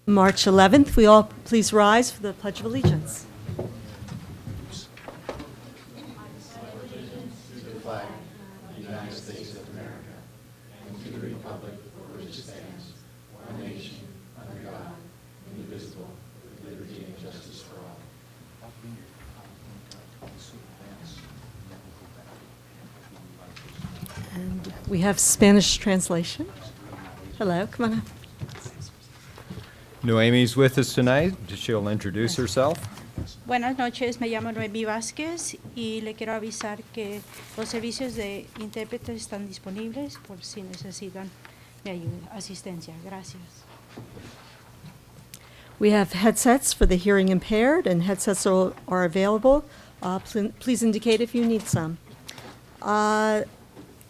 March 11th. We all please rise for the Pledge of Allegiance. And we have Spanish translation. Hello, come on up. Noemi's with us tonight. She'll introduce herself. Buenas noches, me llamo Noemí Vázquez y le quiero avisar que los servicios de intérpretes están disponibles por si necesitan mi ayuda, asistencia. Gracias. We have headsets for the hearing impaired, and headsets are available. Please indicate if you need some.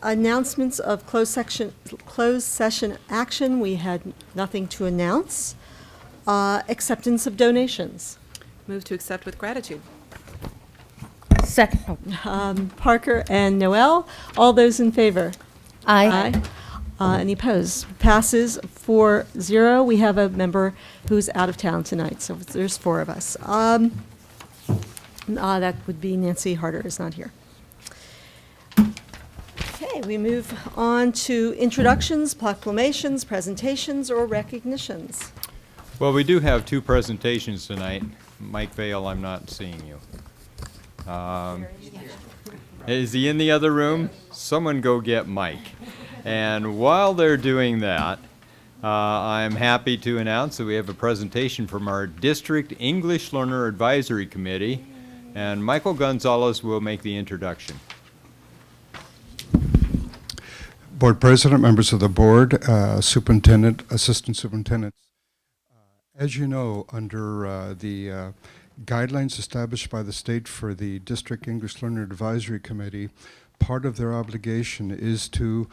Announcements of closed session action. We had nothing to announce. Acceptance of donations. Move to accept with gratitude. Second. Parker and Noel, all those in favor? Aye. Any opposed? Passes 4-0. We have a member who's out of town tonight, so there's 4 of us. That would be Nancy Harder is not here. Okay, we move on to introductions, proclamations, presentations, or recognitions. Well, we do have 2 presentations tonight. Mike Vale, I'm not seeing you. Is he in the other room? Someone go get Mike. And while they're doing that, I'm happy to announce that we have a presentation from our District English Learner Advisory Committee, and Michael Gonzalez will make the introduction. Board President, members of the board, Superintendent, Assistant Superintendents. As you know, under the guidelines established by the state for the District English Learner Advisory Committee, part of their obligation is to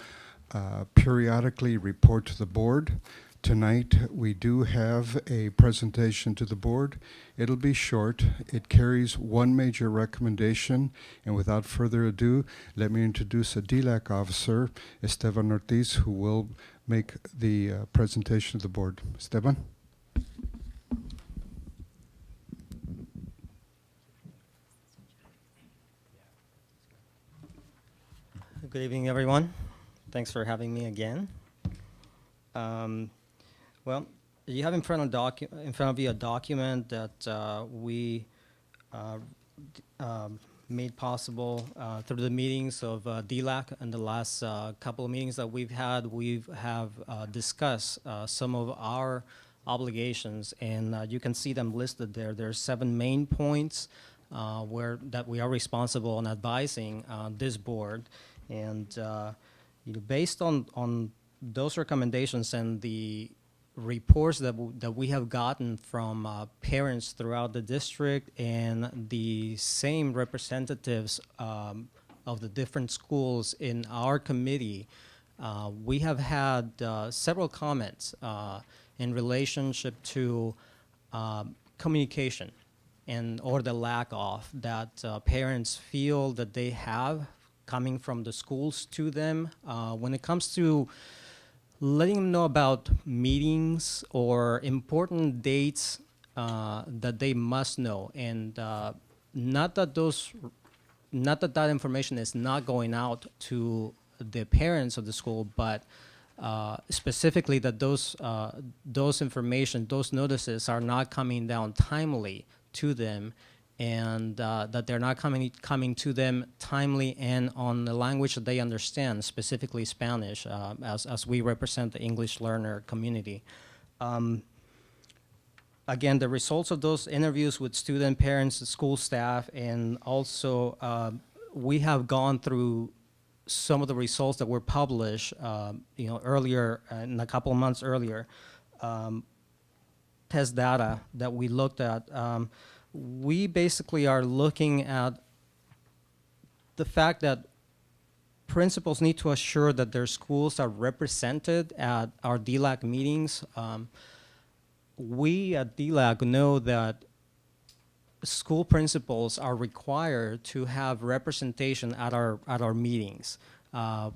periodically report to the board. Tonight, we do have a presentation to the board. It'll be short. It carries 1 major recommendation. And without further ado, let me introduce a DLAC officer, Esteban Ortiz, who will make the presentation to the board. Esteban? Good evening, everyone. Thanks for having me again. Well, you have in front of you a document that we made possible through the meetings of DLAC, and the last couple of meetings that we've had. We have discussed some of our obligations, and you can see them listed there. There are 7 main points that we are responsible in advising this board. And based on those recommendations and the reports that we have gotten from parents throughout the district and the same representatives of the different schools in our committee, we have had several comments in relationship to communication or the lack of that parents feel that they have coming from the schools to them when it comes to letting them know about meetings or important dates that they must know, and not that information is not going out to the parents of the school, but specifically that those information, those notices are not coming down timely to them, and that they're not coming to them timely and on the language that they understand, specifically Spanish, as we represent the English learner community. Again, the results of those interviews with student parents, school staff, and also we have gone through some of the results that were published, earlier, in a couple of months earlier, test data that we looked at. We basically are looking at the fact that principals need to assure that their schools are represented at our DLAC meetings. We at DLAC know that school principals are required to have representation at our meetings.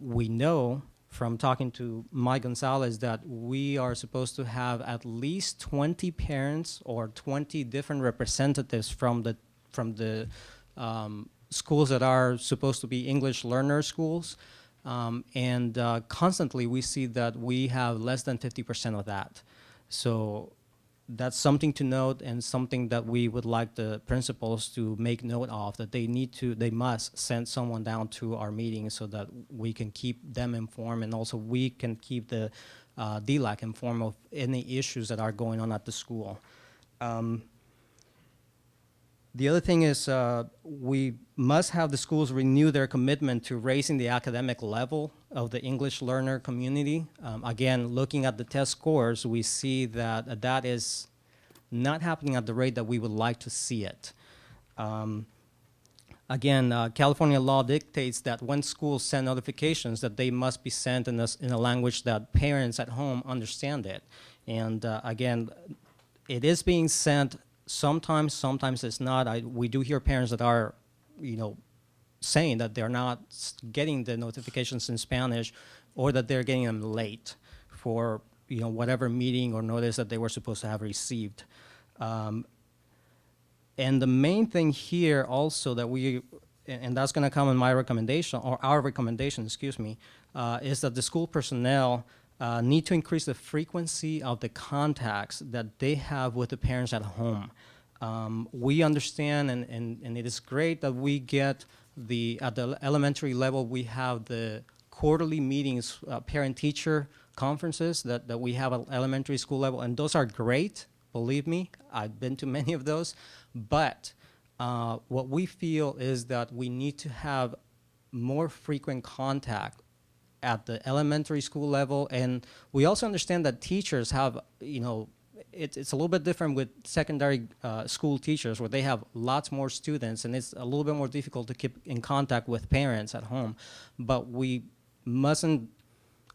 We know from talking to Mike Gonzalez that we are supposed to have at least 20 parents or 20 different representatives from the schools that are supposed to be English learner schools. And constantly we see that we have less than 50% of that. So that's something to note and something that we would like the principals to make note of, that they must send someone down to our meetings so that we can keep them informed, and also we can keep the DLAC informed of any issues that are going on at the school. The other thing is we must have the schools renew their commitment to raising the academic level of the English learner community. Again, looking at the test scores, we see that that is not happening at the rate that we would like to see it. Again, California law dictates that when schools send notifications, that they must be sent in a language that parents at home understand it. And again, it is being sent. Sometimes it's not. We do hear parents that are, saying that they're not getting the notifications in Spanish, or that they're getting them late for, whatever meeting or notice that they were supposed to have received. And the main thing here also that and that's going to come in my recommendation, or our recommendation, excuse me, is that the school personnel need to increase the frequency of the contacts that they have with the parents at home. We understand, and it is great that we get at the elementary level, we have the quarterly meetings, parent-teacher conferences that we have at elementary school level, and those are great, believe me. I've been to many of those, but what we feel is that we need to have more frequent contact at the elementary school level. And we also understand that teachers have, it's a little bit different with secondary school teachers, where they have lots more students, and it's a little bit more difficult to keep in contact with parents at home. But we mustn't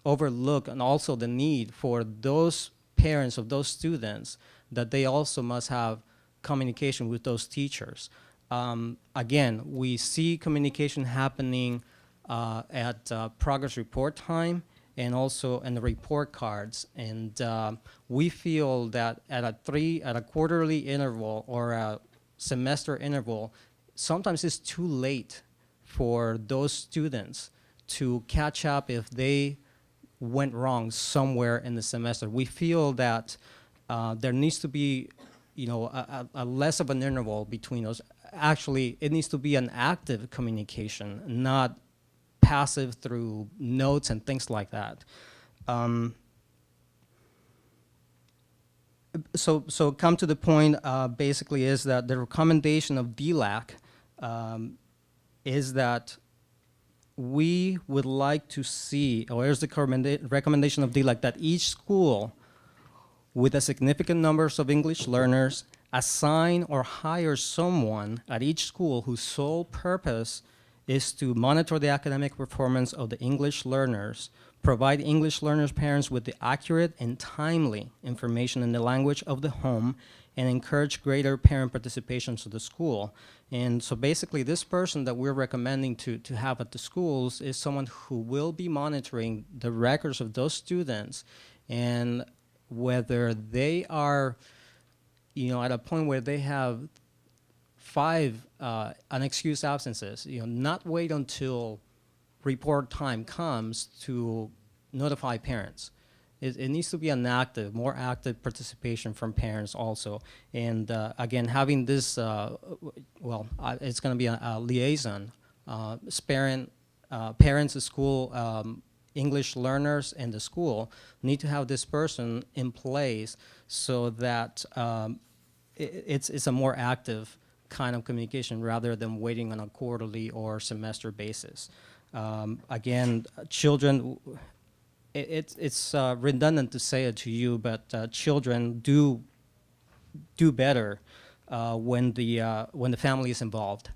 overlook and also the need for those parents of those students, that they also must have communication with those teachers. Again, we see communication happening at progress report time, and also in the report cards. And we feel that at a quarterly interval or a semester interval, sometimes it's too late for those students to catch up if they went wrong somewhere in the semester. We feel that there needs to be, a less of an interval between those. Actually, it needs to be an active communication, not passive through notes and things like that. So come to the point, basically, is that the recommendation of DLAC is that we would like to see, or here's the recommendation of DLAC, that each school with a significant numbers of English learners assign or hire someone at each school whose sole purpose is to monitor the academic performance of the English learners, provide English learners' parents with the accurate and timely information in the language of the home, and encourage greater parent participation to the school. And so basically, this person that we're recommending to have at the schools is someone who will be monitoring the records of those students, and whether they are, at a point where they have 5 unexcused absences, not wait until report time comes to notify parents. It needs to be more active participation from parents also. And again, having this, it's going to be a liaison, parents of school, English learners and the school need to have this person in place so that it's a more active kind of communication rather than waiting on a quarterly or semester basis. Again, children, it's redundant to say it to you, but children do better when the family is involved,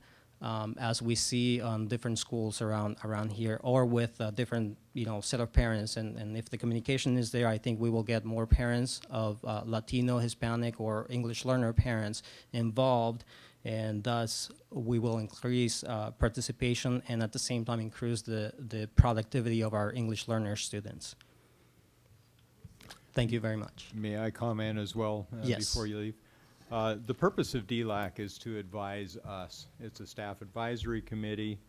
as we see on different schools around here, or with a different set of parents. And if the communication is there, I think we will get more parents of Latino, Hispanic, or English learner parents involved. and thus we will increase participation and at the same time increase the productivity of our English learner students. Thank you very much. May I comment as well Yes. before you leave? The purpose of DLAC is to advise us. It's a staff advisory committee.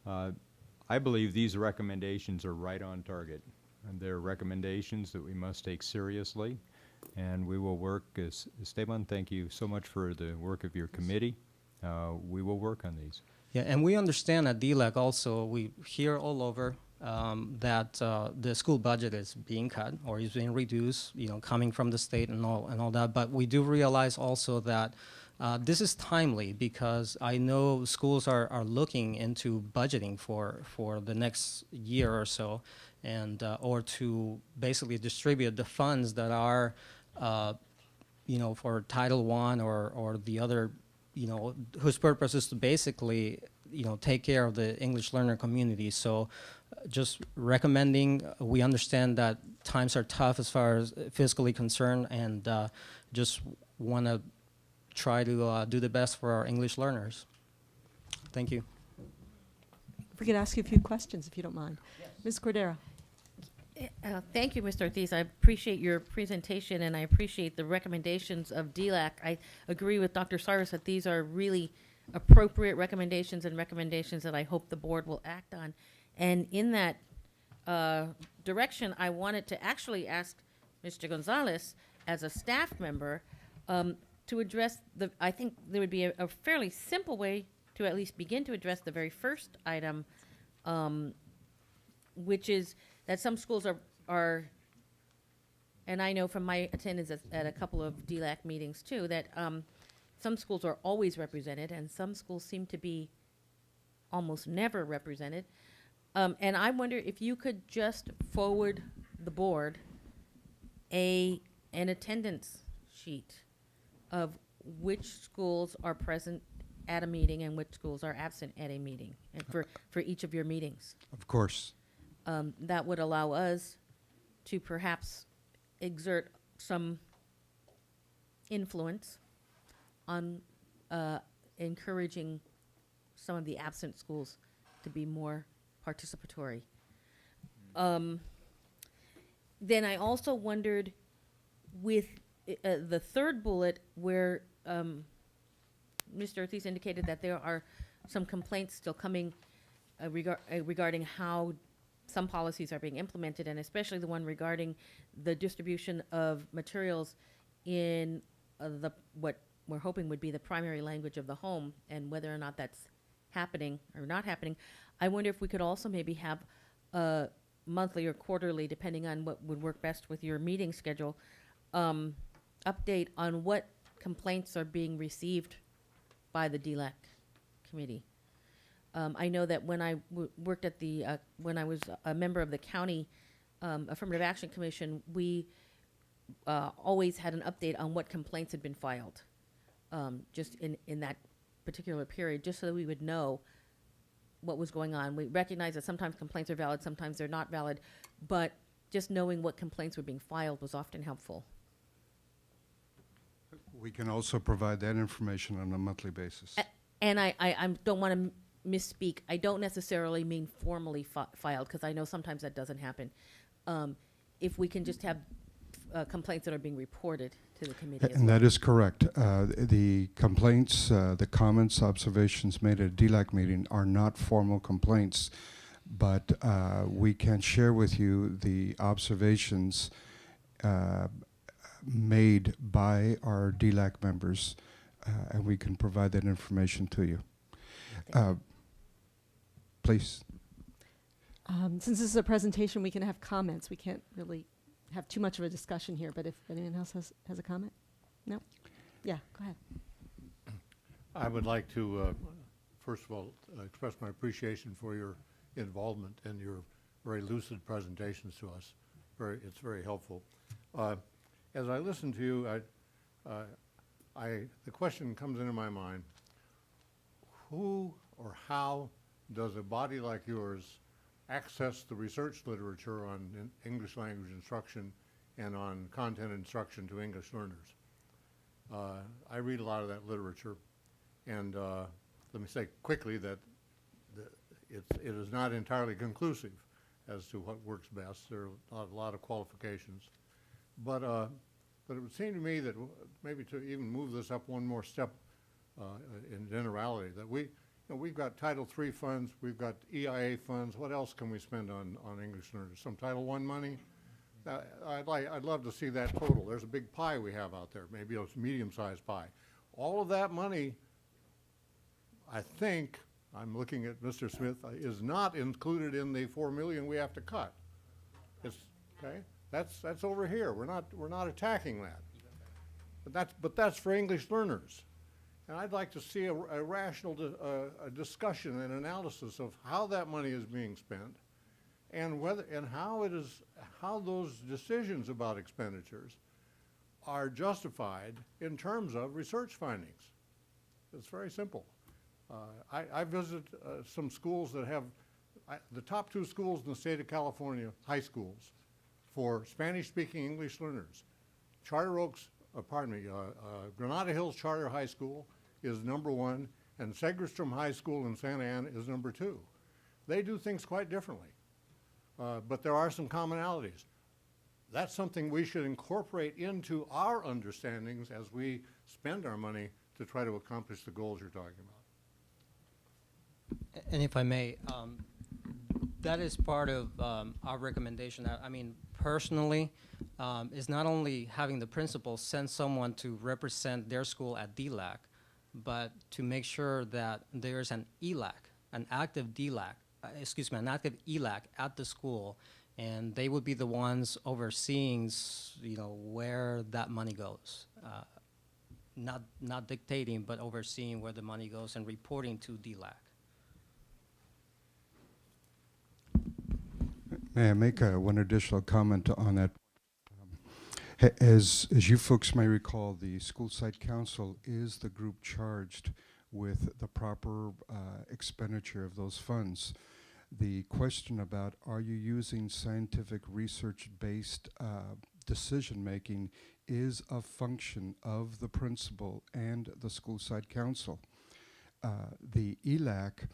I believe these recommendations are right on target. And they're recommendations that we must take seriously. And we will work, Esteban, thank you so much for the work of your committee. We will work on these. Yeah, and we understand at DLAC also, we hear all over that the school budget is being cut or is being reduced, coming from the state and all that. But we do realize also that this is timely because I know schools are looking into budgeting for the next year or so, and or to basically distribute the funds that are, for Title I or the other, whose purpose is to basically, take care of the English learner community. So just recommending, we understand that times are tough as far as fiscally concerned, and just want to try to do the best for our English learners. Thank you. If we could ask you a few questions, if you don't mind. Ms. Cordero? Thank you, Mr. Ortiz. I appreciate your presentation, and I appreciate the recommendations of DLAC. I agree with Dr. Cyrus that these are really appropriate recommendations and recommendations that I hope the board will act on. And in that direction, I wanted to actually ask Mr. Gonzalez, as a staff member, to address I think there would be a fairly simple way to at least begin to address the very first item, which is that some schools are, and I know from my attendance at a couple of DLAC meetings too, that some schools are always represented and some schools seem to be almost never represented. And I wonder if you could just forward the board an attendance sheet of which schools are present at a meeting and which schools are absent at a meeting, and for each of your meetings. Of course. That would allow us to perhaps exert some influence on encouraging some of the absent schools to be more participatory. Then I also wondered with the third bullet where Mr. Ortiz indicated that there are some complaints still coming regarding how some policies are being implemented, and especially the one regarding the distribution of materials in what we're hoping would be the primary language of the home, and whether or not that's happening or not happening. I wonder if we could also maybe have a monthly or quarterly, depending on what would work best with your meeting schedule, update on what complaints are being received by the DLAC committee. I know that when I worked at when I was a member of the county Affirmative Action Commission, we always had an update on what complaints had been filed, just in that particular period, just so that we would know what was going on. We recognize that sometimes complaints are valid, sometimes they're not valid, but just knowing what complaints were being filed was often helpful. We can also provide that information on a monthly basis. And I don't want to misspeak. I don't necessarily mean formally filed, because I know sometimes that doesn't happen. If we can just have complaints that are being reported to the committee as And well. that is correct. The complaints, the comments, observations made at a DLAC meeting are not formal complaints, but we can share with you the observations made by our DLAC members, and we can provide that information to you. Please. Since this is a presentation, we can have comments. We can't really have too much of a discussion here, but if anyone else has a comment? No? Yeah, go ahead. I would like to, first of all, express my appreciation for your involvement and your very lucid presentations to us. It's very helpful. As I listen to you, the question comes into my mind: who or how does a body like yours access the research literature on English language instruction and on content instruction to English learners? I read a lot of that literature, And let me say quickly that it is not entirely conclusive as to what works best. There are a lot of qualifications. But it would seem to me that maybe to even move this up one more step in generality, that we've got Title III funds, we've got EIA funds. What else can we spend on English learners? Some Title I money? I'd love to see that total. There's a big pie we have out there, maybe a medium-sized pie. All of that money, I think, I'm looking at Mr. Smith, is not included in the $4 million we have to cut. It's, okay? That's over here. We're not attacking that. But that's for English learners. And I'd like to see a rational a discussion and analysis of how that money is being spent, and how those decisions about expenditures are justified in terms of research findings. It's very simple. I visit some schools that have the top 2 schools in the state of California, high schools, for Spanish-speaking English learners. Granada Hills Charter High School is #1, and Segerstrom High School in Santa Ana is #2. They do things quite differently, but there are some commonalities. That's something we should incorporate into our understandings as we spend our money to try to accomplish the goals you're talking about. And if I may, that is part of our recommendation. I mean, personally, is not only having the principal send someone to represent their school at DLAC, but to make sure that there's an ELAC, an active DLAC, an active ELAC at the school, and they would be the ones overseeing, where that money goes. Not dictating, but overseeing where the money goes and reporting to DLAC. May I make one additional comment on that? As you folks may recall, the School Site Council is the group charged with the proper expenditure of those funds. The question about are you using scientific research-based decision-making is a function of the principal and the School Site Council. The ELAC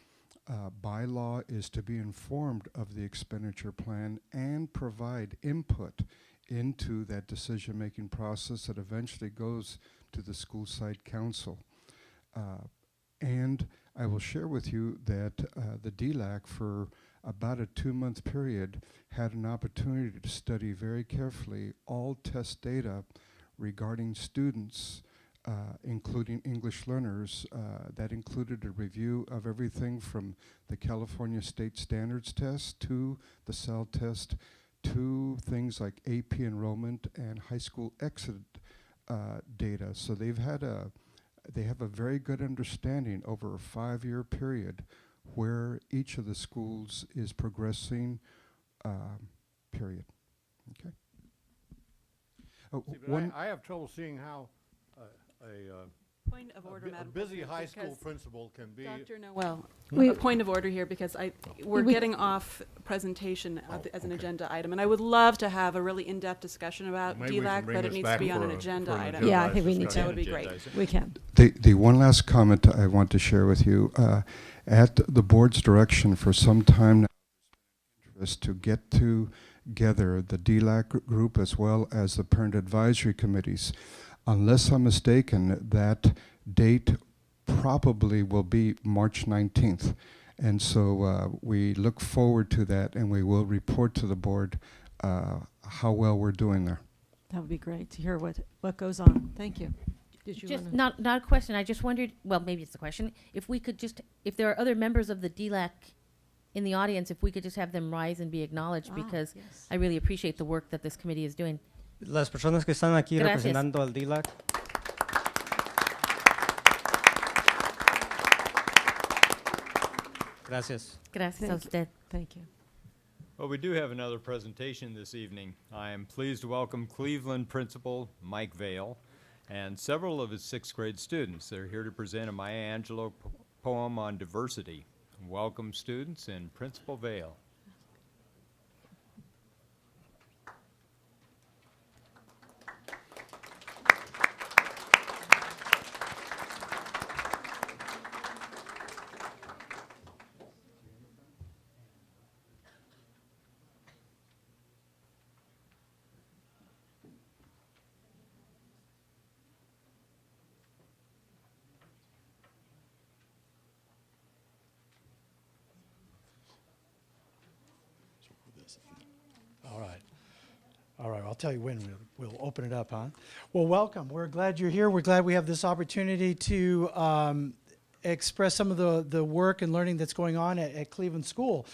bylaw is to be informed of the expenditure plan and provide input into that decision-making process that eventually goes to the School Site Council. And I will share with you that the DLAC, for about a 2-month period, had an opportunity to study very carefully all test data regarding students, including English learners. That included a review of everything from the California State Standards Test to the SAL test to things like AP enrollment and high school exit data. So they have a very good understanding over a 5-year period where each of the schools is progressing, period. Okay. See, but I have trouble seeing how Point of order, a Madam busy President, high school because principal can be. Dr. Noel, We- a point of order here, because we're We- getting off presentation as an okay. agenda item, and I would love to have a really in-depth discussion about Maybe we can DLAC, bring but it this needs back to be on for an a- agenda for an item. Yeah, I think we need That to. would be great. We can. The one last comment I want to share with you, at the board's direction for some time now, is to get together the DLAC group as well as the parent advisory committees. Unless I'm mistaken, that date probably will be March 19th. And so we look forward to that, and we will report to the board how well we're doing there. That would be great to hear what goes on. Thank you. Did you Just wanna- not a question. I just wondered. Well, maybe it's a question. If we could if there are other members of the DLAC in the audience, if we could just have them rise and be acknowledged, because yes. I really appreciate the work that this committee is doing. Las personas que están aquí Gracias. representando al DLAC. Gracias. Gracias a usted. Thank you. Well, we do have another presentation this evening. I am pleased to welcome Cleveland Principal Mike Vale and several of his 6th grade students. They're here to present a Maya Angelou poem on diversity. Welcome, students, and Principal Vale. All right, I'll tell you when we'll open it up, huh? Well, welcome. We're glad you're here. We're glad we have this opportunity to express some of the work and learning that's going on at Cleveland School.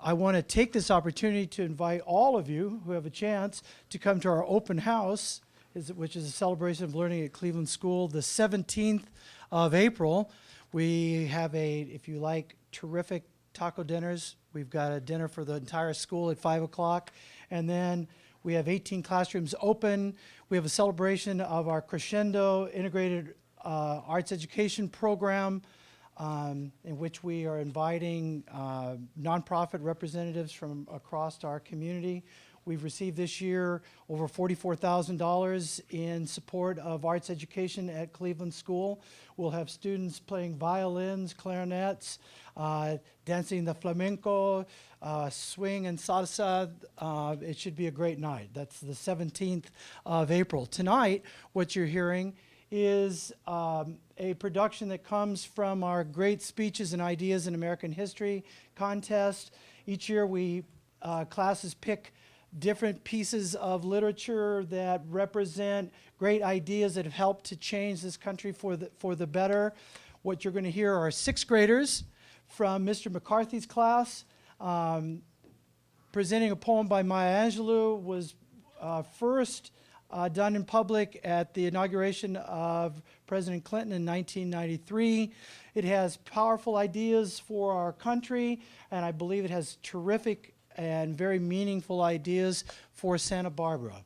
I want to take this opportunity to invite all of you who have a chance to come to our open house, which is a celebration of learning at Cleveland School, the 17th of April. We have if you like, terrific taco dinners. We've got a dinner for the entire school at 5 o'clock. And then we have 18 classrooms open. We have a celebration of our Crescendo Integrated Arts Education Program, in which we are inviting nonprofit representatives from across our community. We've received this year over $44,000 in support of arts education at Cleveland School. We'll have students playing violins, clarinets, dancing the flamenco, swing and salsa. It should be a great night. That's the 17th of April. Tonight, what you're hearing is a production that comes from our Great Speeches and Ideas in American History contest. Each year classes pick different pieces of literature that represent great ideas that have helped to change this country for the better. What you're going to hear are sixth graders from Mr. McCarthy's class. Presenting a poem by Maya Angelou was first done in public at the inauguration of President Clinton in 1993. It has powerful ideas for our country, and I believe it has terrific and very meaningful ideas for Santa Barbara,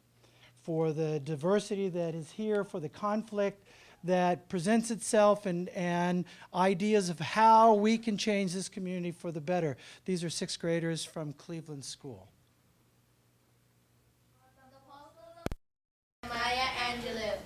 for the diversity that is here, for the conflict that presents itself, and ideas of how we can change this community for the better. These are sixth graders from Cleveland School. Maya Angelou.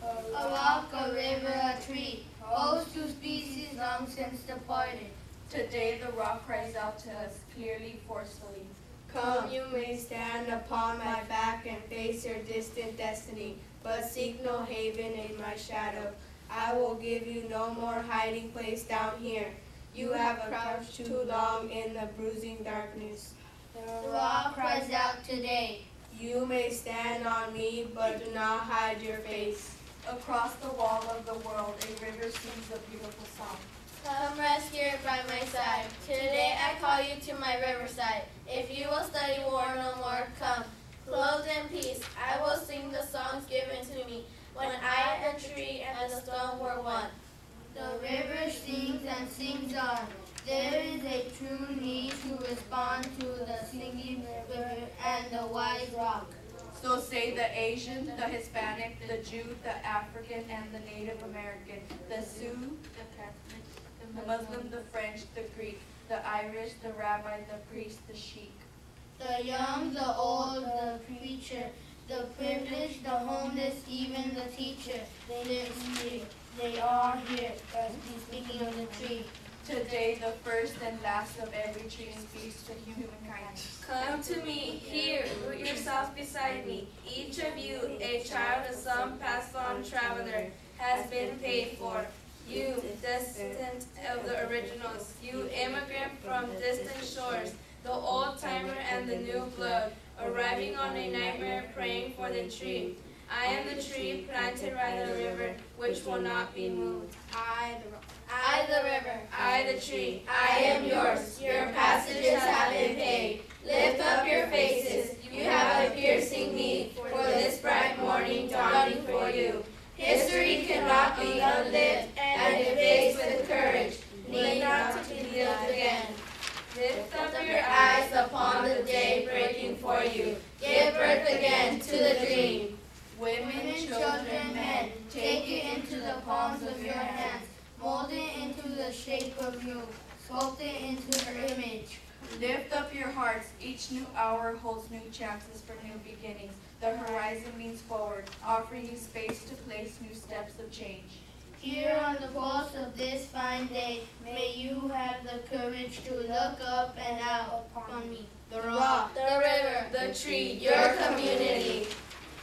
A rock, a river, a tree, owes to species long since departed. Today the rock cries out to us, clearly, forcefully. Come, you may stand upon my back and face your distant destiny, but seek no haven in my shadow. I will give you no more hiding place down here. You have crouched too long in the bruising darkness. The rock cries out today. You may stand on me, but do not hide your face. Across the wall of the world, a river sings a beautiful song. Come rest here by my side. Today I call you to my riverside. If you will study war no more, come. Clothed in peace, I will sing the songs given to me when I and the tree and the stone were one. The river sings and sings on. There is a true need to respond to the singing river and the wise rock. So say the Asian, the Hispanic, the Jew, the African, and the Native American, the Sioux, the Catholic, the Muslim, the French, the Greek, the Irish, the rabbi, the priest, the sheik. The young, the old, the preacher, the privileged, the homeless, even the teacher. They are here, speaking of the tree. Today, the first and last of every tree speaks to humankind. Come to me, here, root yourself beside me. Each of you, a child of some passed on traveler, has been paid for. You, descendant of the originals, you immigrant from distant shores, the old timer and the new blood, arriving on a nightmare, praying for the tree. I am the tree planted by the river, which will not be moved. I, the river. I, the tree. I am yours. Your passages have been paid. Lift up your faces. You have a piercing need for this bright morning dawning for you. History cannot be unlived, and if faced with courage, need not to be lived again. Lift up your eyes upon the day breaking for you. Give birth again to the dream. Women, children, men, take it into the palms of your hands. Mold it into the shape of you. Sculpt it into your image. Lift up your hearts. Each new hour holds new chances for new beginnings. The horizon leans forward, offering you space to place new steps of change. Here on the pulse of this fine day, may you have the courage to look up and out upon me. The rock, the river, the tree, your community.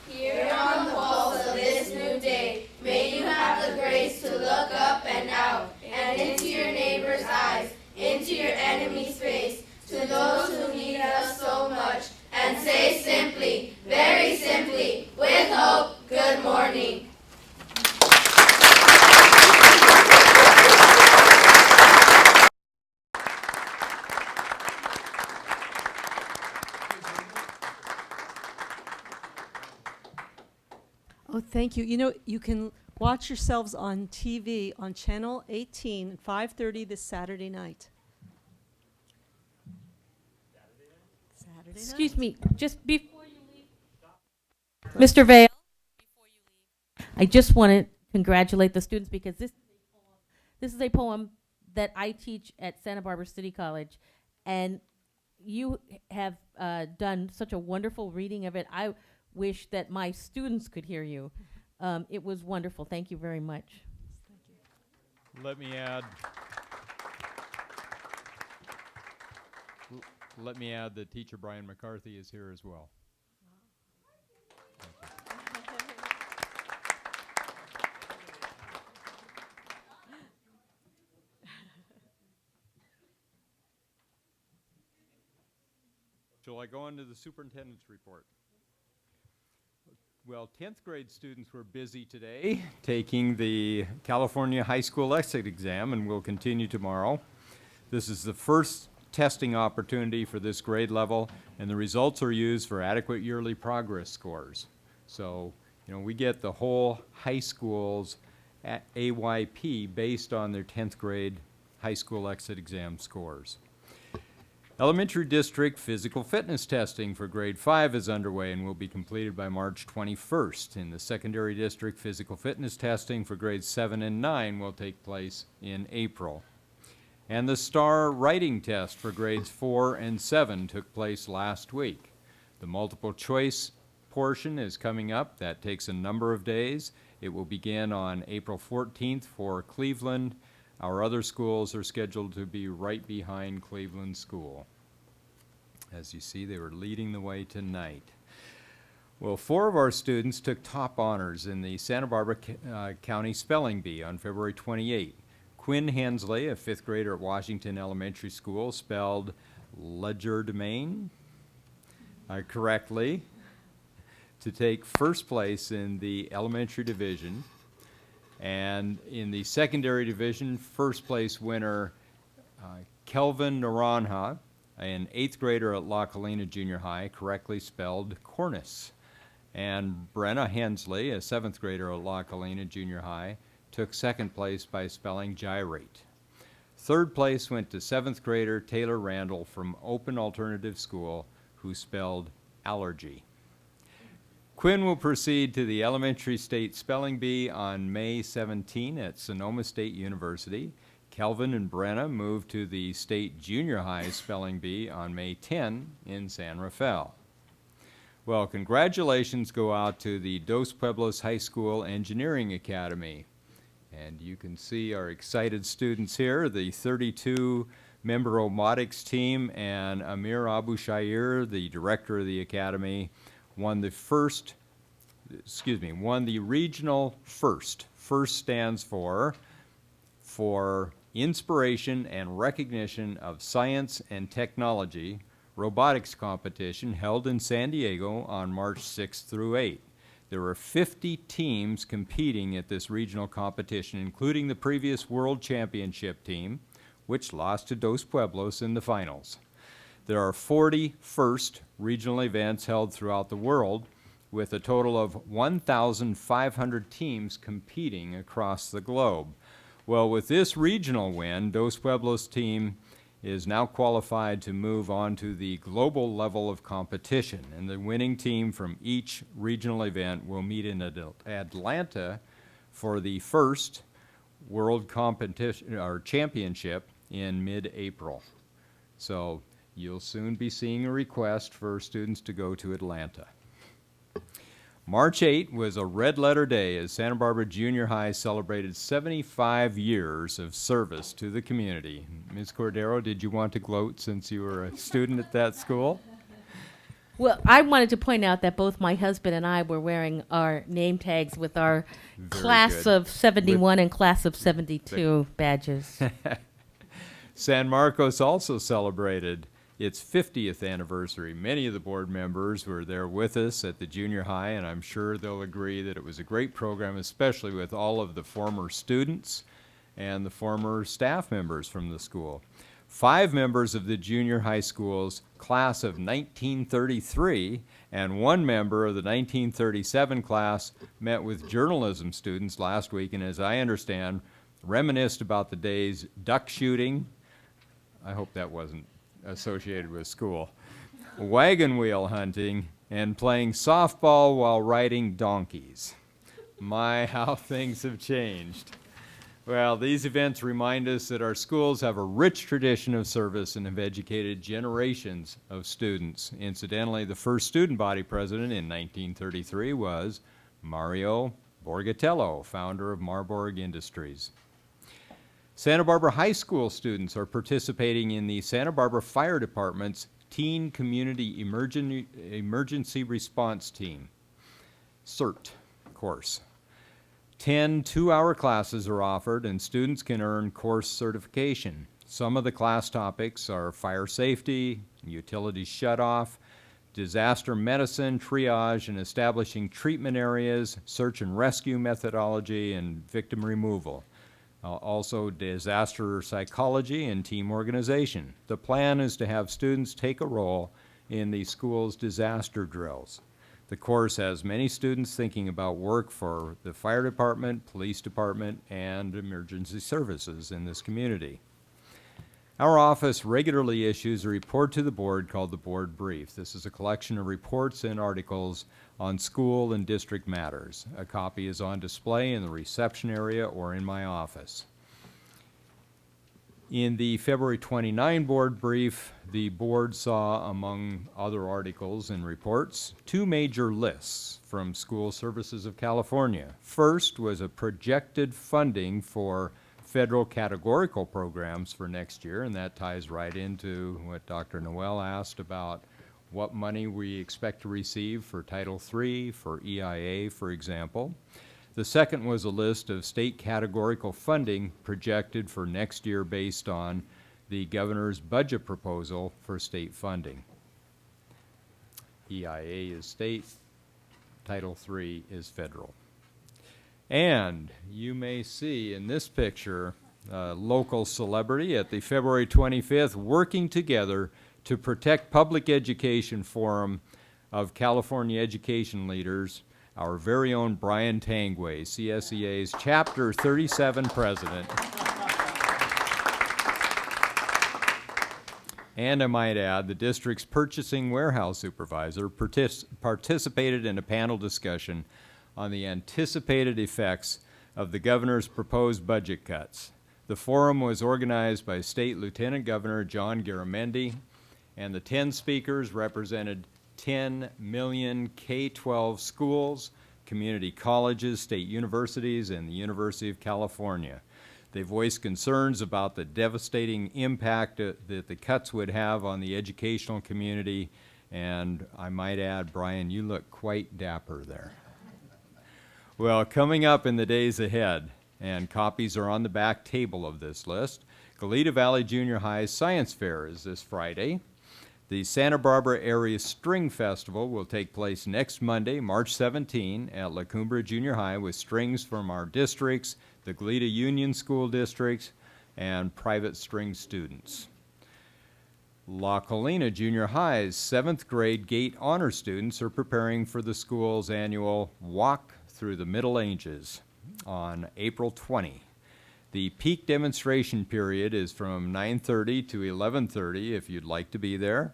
Here on the pulse of this new day, may you have the grace to look up and out, and into your neighbor's eyes, into your enemy's face, to those who need us so much, and say simply, Thank you. You know, you can watch yourselves on TV on Channel 18 at 5:30 this Saturday night. Saturday night? Excuse me, just before you leave, Mr. Vale, before you leave, I just want to congratulate the students because this is a poem that I teach at Santa Barbara City College, and you have done such a wonderful reading of it. I wish that my students could hear you. It was wonderful. Thank you very much. Let me add. Let me add that teacher Brian McCarthy is here as well. Shall I go on to the superintendent's report? Well, 10th grade students were busy today taking the California High School Exit Exam and will continue tomorrow. This is the first testing opportunity for this grade level, and the results are used for adequate yearly progress scores. So, you know, we get the whole high school's AYP based on their 10th grade high school exit exam scores. Elementary district physical fitness testing for grade 5 is underway and will be completed by March 21st. In the secondary district, physical fitness testing for grades 7 and 9 will take place in April. And the STAR writing test for grades 4 and 7 took place last week. The multiple choice portion is coming up. That takes a number of days. It will begin on April 14th for Cleveland. Our other schools are scheduled to be right behind Cleveland School. As you see, they were leading the way tonight. Well, 4 of our students took top honors in the Santa Barbara County Spelling Bee on February 28th. Quinn Hensley, a 5th grader at Washington Elementary School, spelled legerdemain correctly to take first place in the elementary division. And in the secondary division, first place winner Kelvin Naranja, an 8th grader at La Colina Junior High, correctly spelled cornice. And Brenna Hensley, a 7th grader at La Colina Junior High, took second place by spelling gyrate. Third place went to 7th grader Taylor Randall from Open Alternative School, who spelled allergy. Quinn will proceed to the Elementary State Spelling Bee on May 17 at Sonoma State University. Kelvin and Brenna move to the State Junior High Spelling Bee on May 10 in San Rafael. Well, congratulations go out to the Dos Pueblos High School Engineering Academy. And you can see our excited students here, the 32-member robotics team, and Amir Abu Shair, the director of the academy, won the regional first. First stands for Inspiration and Recognition of Science and Technology robotics competition held in San Diego on March 6th through 8th. There were 50 teams competing at this regional competition, including the previous World Championship team, which lost to Dos Pueblos in the finals. There are 40 first regional events held throughout the world, with a total of 1,500 teams competing across the globe. Well, with this regional win, Dos Pueblos team is now qualified to move on to the global level of competition, and the winning team from each regional event will meet in Atlanta for the first world competition or championship in mid-April. So you'll soon be seeing a request for students to go to Atlanta. March 8 was a red letter day as Santa Barbara Junior High celebrated 75 years of service to the community. Ms. Cordero, did you want to gloat since you were a student at that school? Well, I wanted to point out that both my husband and I were wearing our name tags with our class of 71 and class of 72 badges. San Marcos also celebrated its 50th anniversary. Many of the board members were there with us at the junior high, and I'm sure they'll agree that it was a great program, especially with all of the former students and the former staff members from the school. 5 members of the junior high school's class of 1933 and 1 member of the 1937 class met with journalism students last week, and as I understand, reminisced about the day's duck shooting. I hope that wasn't associated with school. Wagon wheel hunting, and playing softball while riding donkeys. My, how things have changed. Well, these events remind us that our schools have a rich tradition of service and have educated generations of students. Incidentally, the first student body president in 1933 was Mario Borgatello, founder of Marburg Industries. Santa Barbara High School students are participating in the Santa Barbara Fire Department's Teen Community Emergency Response Team, CERT course. 10 two-hour classes are offered, and students can earn course certification. Some of the class topics are fire safety, utility shutoff, disaster medicine, triage, and establishing treatment areas, search and rescue methodology, and victim removal. Also disaster psychology and team organization. The plan is to have students take a role in the school's disaster drills. The course has many students thinking about work for the fire department, police department, and emergency services in this community. Our office regularly issues a report to the board called the Board Brief. This is a collection of reports and articles on school and district matters. A copy is on display in the reception area or in my office. In the February 29 board brief, the board saw, among other articles and reports, 2 major lists from School Services of California. First was a projected funding for federal categorical programs for next year, and that ties right into what Dr. Noel asked about what money we expect to receive for Title III, for EIA, for example. The second was a list of state categorical funding projected for next year based on the governor's budget proposal for state funding. EIA is state, Title III is federal. And you may see in this picture a local celebrity at the February 25th working together to protect public education forum of California education leaders, our very own Brian Tangway, CSEA's Chapter 37 president. And I might add, the district's purchasing warehouse supervisor participated in a panel discussion on the anticipated effects of the governor's proposed budget cuts. The forum was organized by State Lieutenant Governor John Garamendi, and the 10 speakers represented 10 million K-12 schools, community colleges, state universities, and the University of California. They voiced concerns about the devastating impact that the cuts would have on the educational community, and I might add, Brian, you look quite dapper there. Well, coming up in the days ahead, and copies are on the back table of this list, Goleta Valley Junior High's Science Fair is this Friday. The Santa Barbara Area String Festival will take place next Monday, March 17, at La Cumbre Junior High with strings from our districts, the Goleta Union School Districts, and private string students. La Colina Junior High's 7th grade GATE honor students are preparing for the school's annual Walk Through the Middle Ages on April 20. The peak demonstration period is from 9:30 to 11:30 if you'd like to be there.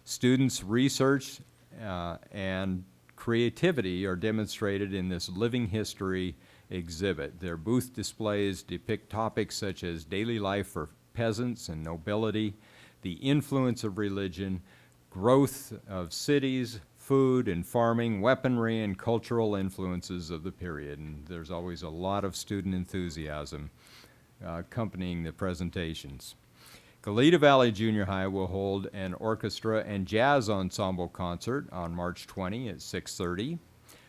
Students' research and creativity are demonstrated in this living history exhibit. Their booth displays depict topics such as daily life for peasants and nobility, the influence of religion, growth of cities, food and farming, weaponry, and cultural influences of the period. And there's always a lot of student enthusiasm accompanying the presentations. Goleta Valley Junior High will hold an orchestra and jazz ensemble concert on March 20 at 6:30.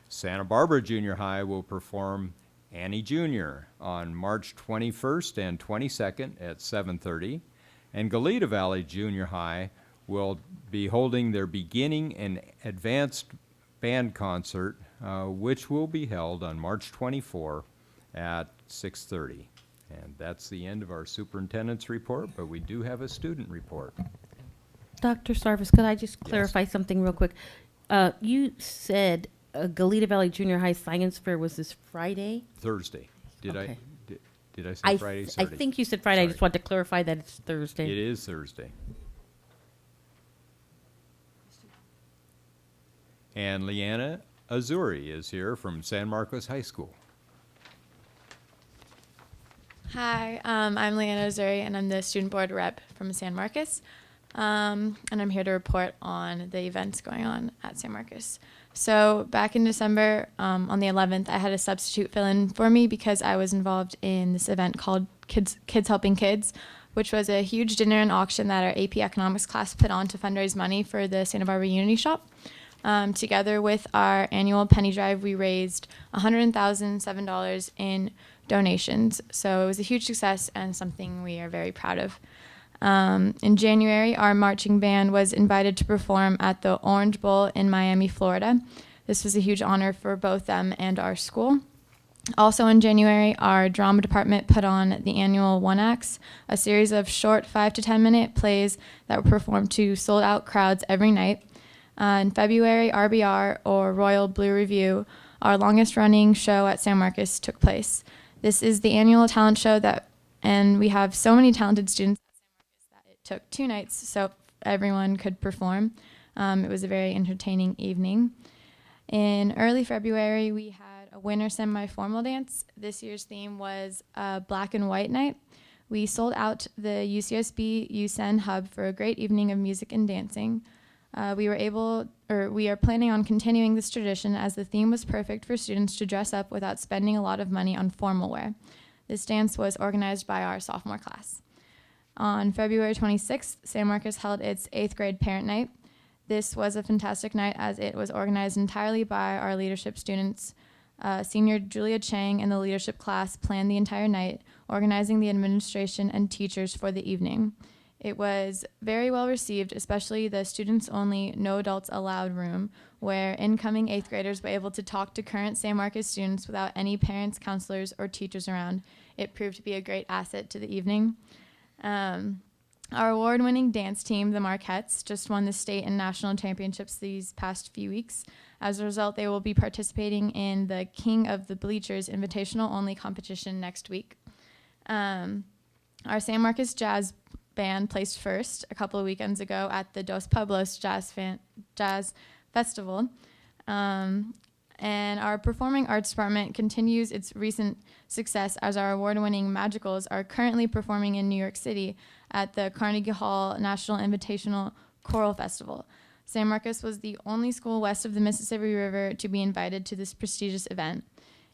Santa Barbara Junior High will perform Annie Jr. on March 21st and 22nd at 7:30. And Goleta Valley Junior High will be holding their beginning and advanced band concert, which will be held on March 24 at 6:30. And that's the end of our superintendent's report, but we do have a student report. Dr. Sarvis, could I just clarify something real quick? You said Goleta Valley Junior High Science Fair was this Friday? Thursday. Did Okay. did I say Friday? I Saturday? think you said Friday. I Sorry. just wanted to clarify that it's Thursday. It is Thursday. And Leanna Azuri is here from San Marcos High School. Hi, I'm Leanna Azuri, and I'm the student board rep from San Marcos. And I'm here to report on the events going on at San Marcos. So back in December, on the 11th, I had a substitute fill in for me because I was involved in this event called Kids Helping Kids, which was a huge dinner and auction that our AP Economics class put on to fundraise money for the Santa Barbara Unity Shop. Together with our annual penny drive, we raised $100,007 in donations. So it was a huge success and something we are very proud of. In January, our marching band was invited to perform at the Orange Bowl in Miami, Florida. This was a huge honor for both them and our school. Also in January, our drama department put on the annual One Acts, a series of short 5 to 10 minute plays that were performed to sold out crowds every night. In February, RBR, or Royal Blue Review, our longest running show at San Marcos, took place. This is the annual talent show and we have so many talented students at San Marcos that it took 2 nights so everyone could perform. It was a very entertaining evening. In early February, we had a winter semi-formal dance. This year's theme was Black and White Night. We sold out the UCSB USEN hub for a great evening of music and dancing. We are planning on continuing this tradition as the theme was perfect for students to dress up without spending a lot of money on formal wear. This dance was organized by our sophomore class. On February 26th, San Marcos held its 8th grade parent night. This was a fantastic night as it was organized entirely by our leadership students. Senior Julia Chang and the leadership class planned the entire night, organizing the administration and teachers for the evening. It was very well received, especially the students-only, no adults allowed room, where incoming 8th graders were able to talk to current San Marcos students without any parents, counselors, or teachers around. It proved to be a great asset to the evening. Our award-winning dance team, the Marquettes, just won the state and national championships these past few weeks. As a result, they will be participating in the King of the Bleachers invitational-only competition next week. Our San Marcos Jazz Band placed first a couple of weekends ago at the Dos Pueblos Jazz Festival. And our Performing Arts Department continues its recent success as our award-winning Magicals are currently performing in New York City at the Carnegie Hall National Invitational Choral Festival. San Marcos was the only school west of the Mississippi River to be invited to this prestigious event.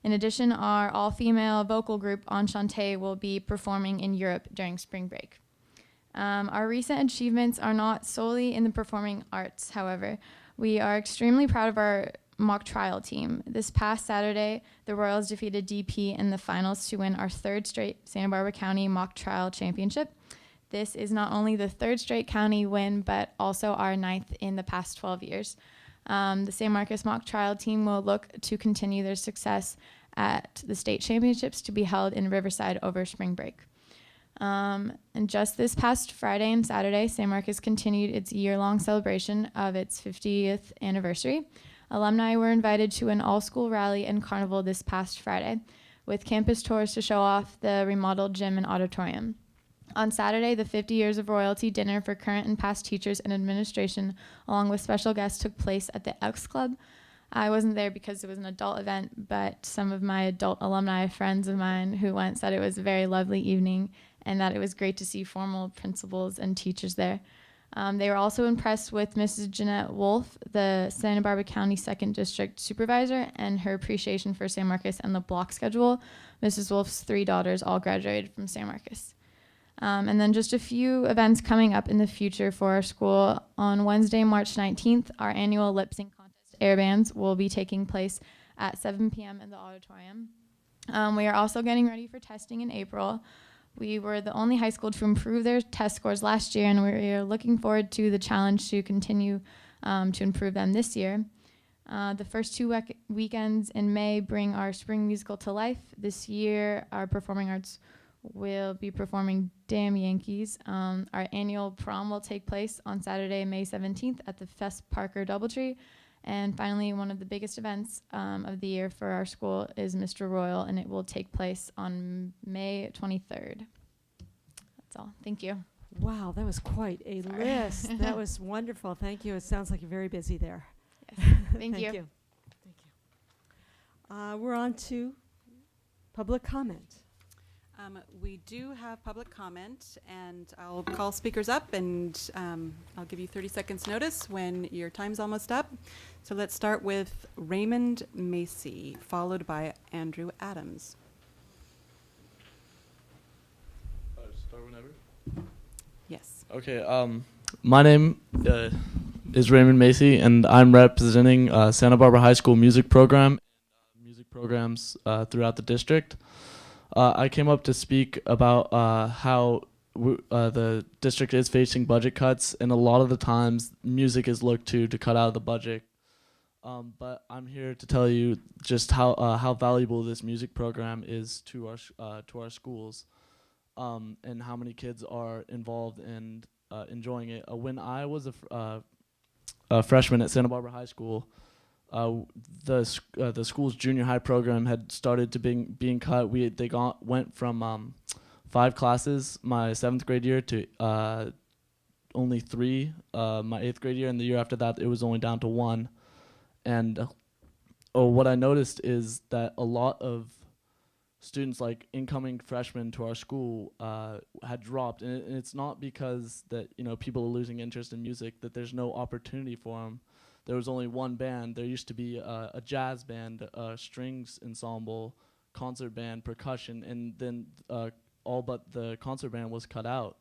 In addition, our all-female vocal group Enchante will be performing in Europe during spring break. Our recent achievements are not solely in the performing arts, however. We are extremely proud of our mock trial team. This past Saturday, the Royals defeated DP in the finals to win our 3rd straight Santa Barbara County mock trial championship. This is not only the 3rd straight county win, but also our 9th in the past 12 years. The San Marcos mock trial team will look to continue their success at the state championships to be held in Riverside over spring break. And just this past Friday and Saturday, San Marcos continued its year-long celebration of its 50th anniversary. Alumni were invited to an all-school rally and carnival this past Friday, with campus tours to show off the remodeled gym and auditorium. On Saturday, the 50 Years of Royalty dinner for current and past teachers and administration, along with special guests, took place at the Elks Club. I wasn't there because it was an adult event, but some of my adult alumni friends of mine who went said it was a very lovely evening and that it was great to see formal principals and teachers there. They were also impressed with Mrs. Jeanette Wolf, the Santa Barbara County 2nd District Supervisor, and her appreciation for San Marcos and the block schedule. Mrs. Wolf's 3 daughters all graduated from San Marcos. And then just a few events coming up in the future for our school. On Wednesday, March 19th, our annual lip sync contest Air Bands will be taking place at 7 p.m. in the auditorium. We are also getting ready for testing in April. We were the only high school to improve their test scores last year, and we are looking forward to the challenge to continue to improve them this year. The first 2 weekends in May bring our spring musical to life. This year, our performing arts will be performing Damn Yankees. Our annual prom will take place on Saturday, May 17th at the Fest Parker Doubletree. And finally, one of the biggest events of the year for our school is Mr. Royal, and it will take place on May 23rd. That's all. Thank you. Wow, that was quite a Sorry. list. That was wonderful. Thank you. It sounds like you're very busy there. Yes. Thank you. Thank you. We're on to public comment. We do have public comment, and I'll call speakers up, and I'll give you 30 seconds notice when your time's almost up. So let's start with Raymond Macy, followed by Andrew Adams. Start whenever. Yes. Okay. My name is Raymond Macy, and I'm representing Santa Barbara High School music program and music programs throughout the district. I came up to speak about how the district is facing budget cuts, and a lot of the times music is looked to cut out of the budget. But I'm here to tell you just how valuable this music program is to our schools, and how many kids are involved and enjoying it. When I was a freshman at Santa Barbara High School, the school's junior high program had started to being cut. They went from 5 classes my 7th grade year to only 3 my 8th grade year, and the year after that it was only down to 1. And what I noticed is that a lot of students, like incoming freshmen to our school, had dropped, and it's not because that people are losing interest in music, that there's no opportunity for them. There was only one band. There used to be a jazz band, a strings ensemble, concert band, percussion, and then all but the concert band was cut out.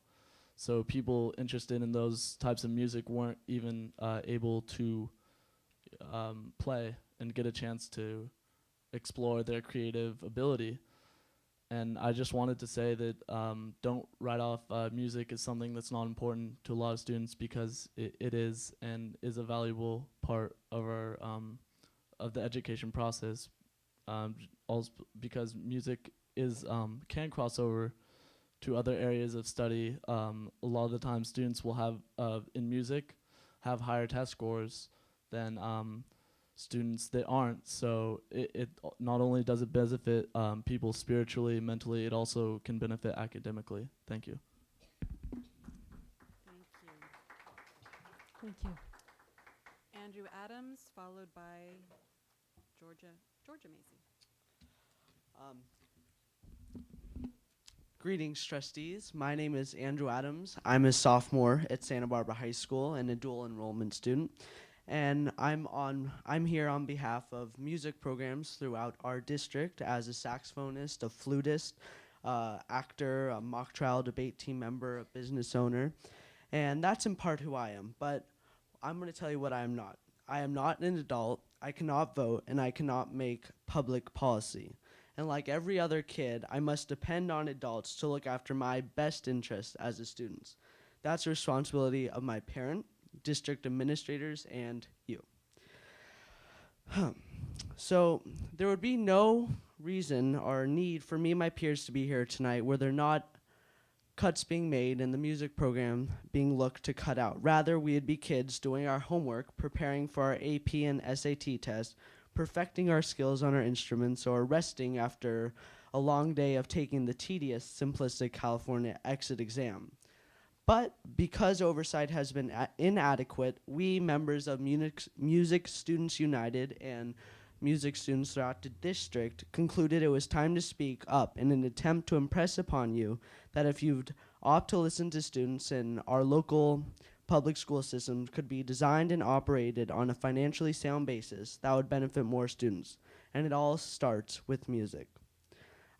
So people interested in those types of music weren't even able to play and get a chance to explore their creative ability. And I just wanted to say that don't write off music as something that's not important to a lot of students, because it is, and is a valuable part of our of the education process. Also because music is can cross over to other areas of study. A lot of the time, students will have in music have higher test scores than students that aren't. So it not only does it benefit people spiritually, mentally, it also can benefit academically. Thank you. Thank you. Thank you. Andrew Adams, followed by Georgia Macy. Greetings, trustees. My name is Andrew Adams. I'm a sophomore at Santa Barbara High School and a dual enrollment student. And I'm here on behalf of music programs throughout our district as a saxophonist, a flutist, actor, a mock trial debate team member, a business owner. And that's in part who I am. But I'm going to tell you what I am not. I am not an adult. I cannot vote, and I cannot make public policy. And like every other kid, I must depend on adults to look after my best interests as a student. That's the responsibility of my parent, district administrators, and you. So there would be no reason or need for me and my peers to be here tonight were there not cuts being made and the music program being looked to cut out. Rather, we'd be kids doing our homework, preparing for our AP and SAT tests, perfecting our skills on our instruments, or resting after a long day of taking the tedious, simplistic California exit exam. But because oversight has been inadequate, we members of Music Students United and music students throughout the district concluded it was time to speak up in an attempt to impress upon you that if you'd opt to listen to students in our local public school system could be designed and operated on a financially sound basis that would benefit more students. And it all starts with music.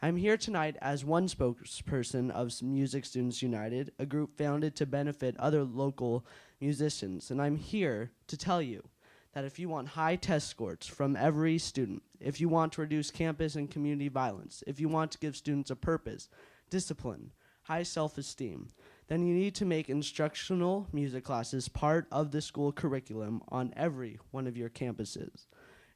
I'm here tonight as one spokesperson of Music Students United, a group founded to benefit other local musicians. And I'm here to tell you that if you want high test scores from every student, if you want to reduce campus and community violence, if you want to give students a purpose, discipline, high self-esteem, then you need to make instructional music classes part of the school curriculum on every one of your campuses.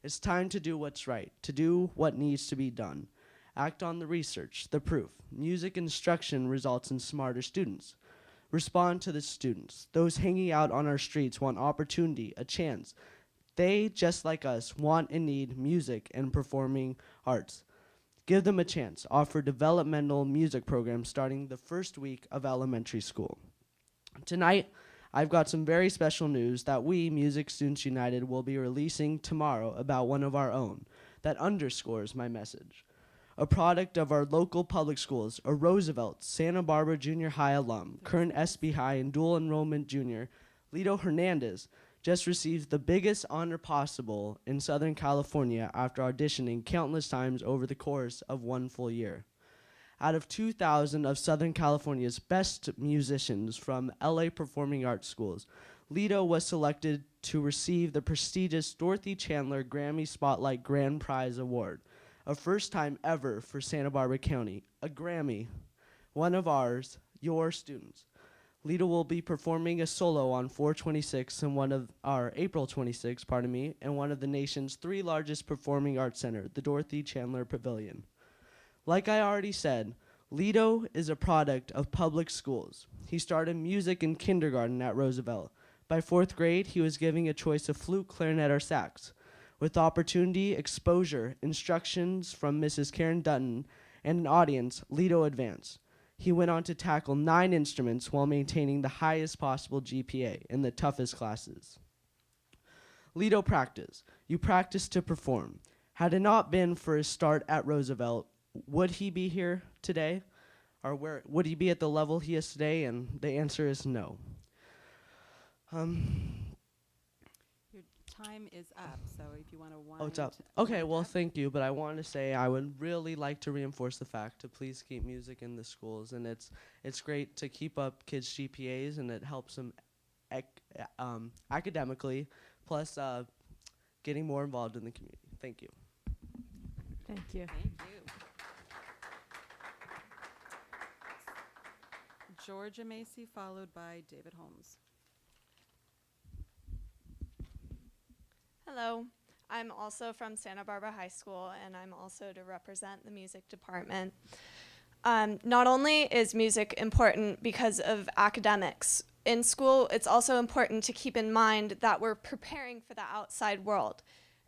It's time to do what's right, to do what needs to be done. Act on the research, the proof. Music instruction results in smarter students. Respond to the students. Those hanging out on our streets want opportunity, a chance. They, just like us, want and need music and performing arts. Give them a chance. Offer developmental music programs starting the first week of elementary school. Tonight, I've got some very special news that we, Music Students United, will be releasing tomorrow about one of our own that underscores my message. A product of our local public schools, a Roosevelt Santa Barbara Junior High alum, current SB High and dual enrollment junior, Lito Hernandez, just received the biggest honor possible in Southern California after auditioning countless times over the course of one full year. Out of 2,000 of Southern California's best musicians from LA Performing Arts Schools, Lito was selected to receive the prestigious Dorothy Chandler Grammy Spotlight Grand Prize Award, a first time ever for Santa Barbara County, a Grammy, one of ours, your students. Lito will be performing a solo on 4/26 and one of our April 26, and one of the nation's 3 largest performing arts center, the Dorothy Chandler Pavilion. Like I already said, Lito is a product of public schools. He started music in kindergarten at Roosevelt. By 4th grade, he was given a choice of flute, clarinet, or sax. With opportunity, exposure, instructions from Mrs. Karen Dutton, and an audience, Lito advanced. He went on to tackle 9 instruments while maintaining the highest possible GPA in the toughest classes. Lito practice. You practice to perform. Had it not been for his start at Roosevelt, would he be here today? Or where would he be at the level he is today? And the answer is no. Your time is up, so if you want to wind. Oh, it's up. Okay, well, thank you. But I want to say I would really like to reinforce the fact to please keep music in the schools. And it's great to keep up kids' GPAs, and it helps them academically, plus getting more involved in the community. Thank you. Thank you. Thank you. Georgia Macy, followed by David Holmes. Hello, I'm also from Santa Barbara High School, and I'm also to represent the music department. Not only is music important because of academics, in school it's also important to keep in mind that we're preparing for the outside world.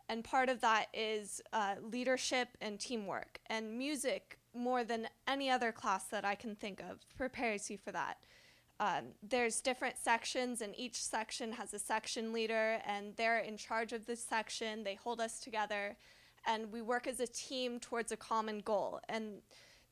And part of that is leadership and teamwork. And music, more than any other class that I can think of, prepares you for that. There's different sections, and each section has a section leader, and they're in charge of this section. They hold us together, and we work as a team towards a common goal. And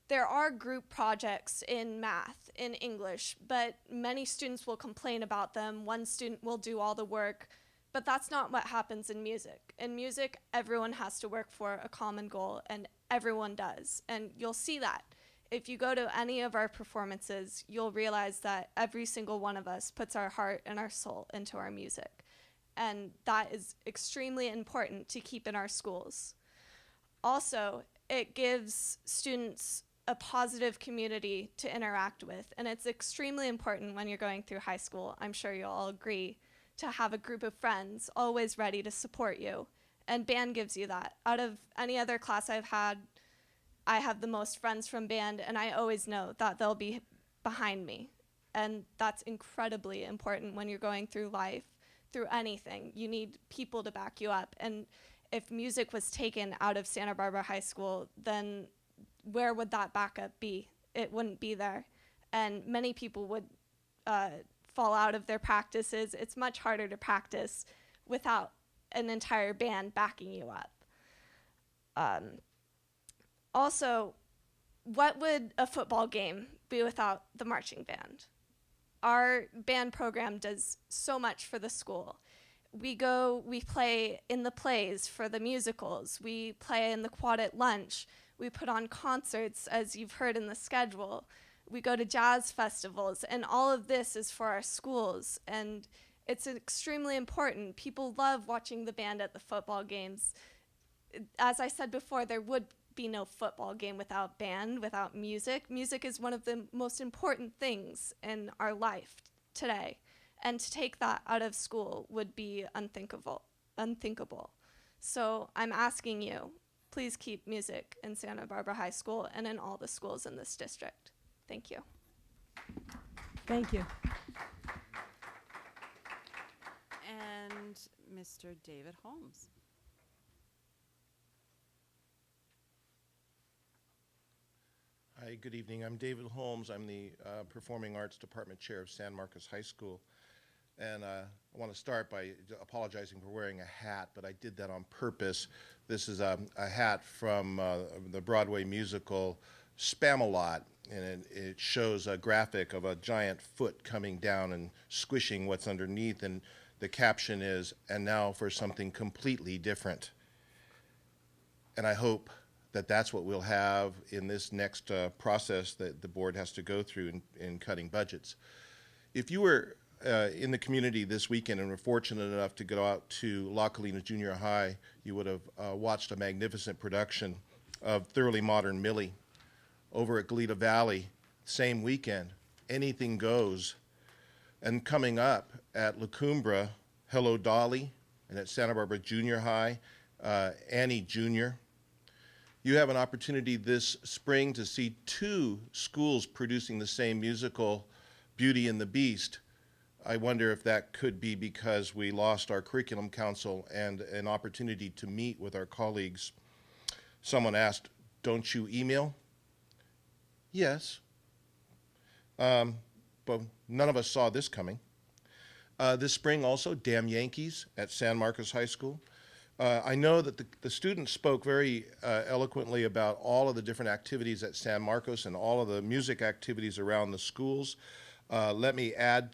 there are group projects in math, in English, but many students will complain about them. One student will do all the work. But that's not what happens in music. In music, everyone has to work for a common goal, and everyone does. And you'll see that. If you go to any of our performances, you'll realize that every single one of us puts our heart and our soul into our music. And that is extremely important to keep in our schools. Also, it gives students a positive community to interact with, and it's extremely important when you're going through high school. I'm sure you'll all agree to have a group of friends always ready to support you. And band gives you that. Out of any other class I've had, I have the most friends from band, and I always know that they'll be behind me. And that's incredibly important when you're going through life, through anything. You need people to back you up. And if music was taken out of Santa Barbara High School, then where would that backup be? It wouldn't be there. And many people would fall out of their practices. It's much harder to practice without an entire band backing you up. Also, what would a football game be without the marching band? Our band program does so much for the school. We play in the plays for the musicals. We play in the quad at lunch. We put on concerts, as you've heard in the schedule. We go to jazz festivals, and all of this is for our schools, and it's extremely important. People love watching the band at the football games. As I said before, there would be no football game without band, without music. Music is one of the most important things in our life today, and to take that out of school would be unthinkable. So I'm asking you, please keep music in Santa Barbara High School and in all the schools in this district. Thank you. Thank you. And Mr. David Holmes. Hi, good evening. I'm David Holmes. I'm the Performing Arts Department Chair of San Marcos High School. And I want to start by apologizing for wearing a hat, but I did that on purpose. This is a hat from the Broadway musical Spamalot, and it shows a graphic of a giant foot coming down and squishing what's underneath, and the caption is, "And now for something completely different." And I hope that that's what we'll have in this next process that the board has to go through in cutting budgets. If you were in the community this weekend and were fortunate enough to go out to La Colina Junior High, you would have watched a magnificent production of Thoroughly Modern Millie. Over at Goleta Valley, same weekend, Anything Goes. And coming up at La Cumbra, Hello Dolly, and at Santa Barbara Junior High, Annie Jr. You have an opportunity this spring to see 2 schools producing the same musical, Beauty and the Beast. I wonder if that could be because we lost our curriculum council and an opportunity to meet with our colleagues. Someone asked, "Don't you email?" Yes. But none of us saw this coming. This spring also, Damn Yankees at San Marcos High School. I know that the students spoke very eloquently about all of the different activities at San Marcos and all of the music activities around the schools. Let me add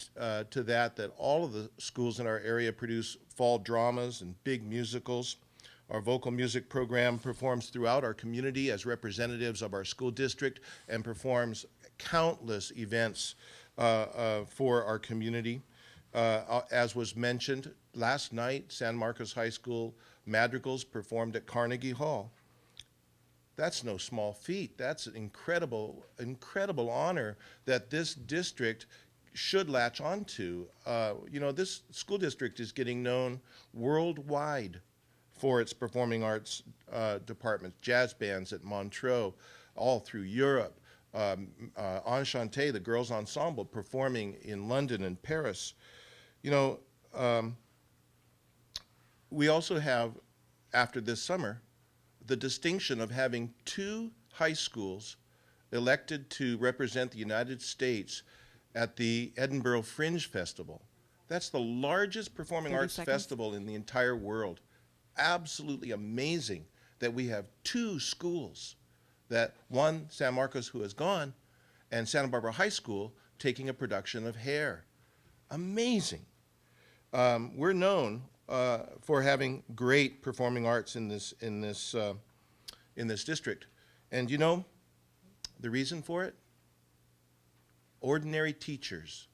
to that all of the schools in our area produce fall dramas and big musicals. Our vocal music program performs throughout our community as representatives of our school district and performs countless events for our community. As was mentioned, last night, San Marcos High School madrigals performed at Carnegie Hall. That's no small feat. That's an incredible, incredible honor that this district should latch onto. This school district is getting known worldwide for its performing arts departments, jazz bands at Montreux, all through Europe. Enchanté, the girls' ensemble, performing in London and Paris. We also have, after this summer, the distinction of having 2 high schools elected to represent the United States at the Edinburgh Fringe Festival. That's the largest performing arts festival in the entire world. Absolutely amazing that we have 2 schools, that one, San Marcos, who has gone, and Santa Barbara High School taking a production of Hair. Amazing. We're known for having great performing arts in this district. And the reason for it? Ordinary teachers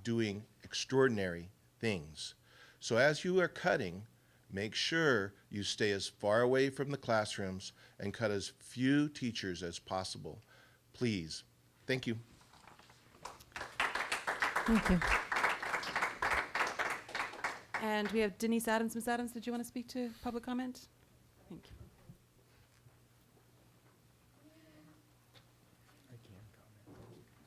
doing extraordinary things. So as you are cutting, make sure you stay as far away from the classrooms and cut as few teachers as possible. Please. Thank you. Thank you. And we have Denise Adams. Ms. Adams, did you want to speak to public comment? Thank you.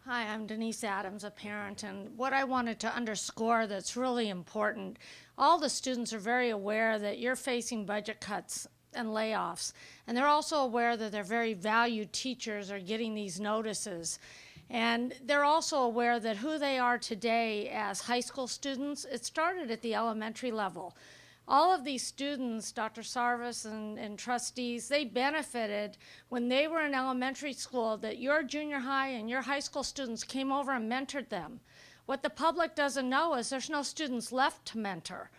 Hi, I'm Denise Adams, a parent, and what I wanted to underscore that's really important, all the students are very aware that you're facing budget cuts and layoffs, and they're also aware that their very valued teachers are getting these notices. And they're also aware that who they are today as high school students, it started at the elementary level. All of these students, Dr. Sarvis and trustees, they benefited when they were in elementary school that your junior high and your high school students came over and mentored them. What the public doesn't know is there's no students left to mentor.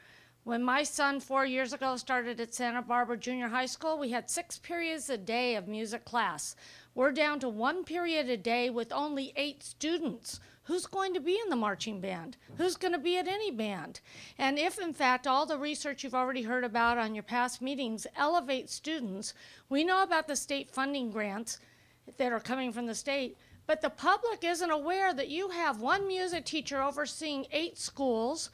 When my son 4 years ago started at Santa Barbara Junior High School, we had 6 periods a day of music class. We're down to 1 period a day with only 8 students. Who's going to be in the marching band? Who's going to be at any band? And if, in fact, all the research you've already heard about on your past meetings elevate students, we know about the state funding grants that are coming from the state, But the public isn't aware that you have one music teacher overseeing 8 schools,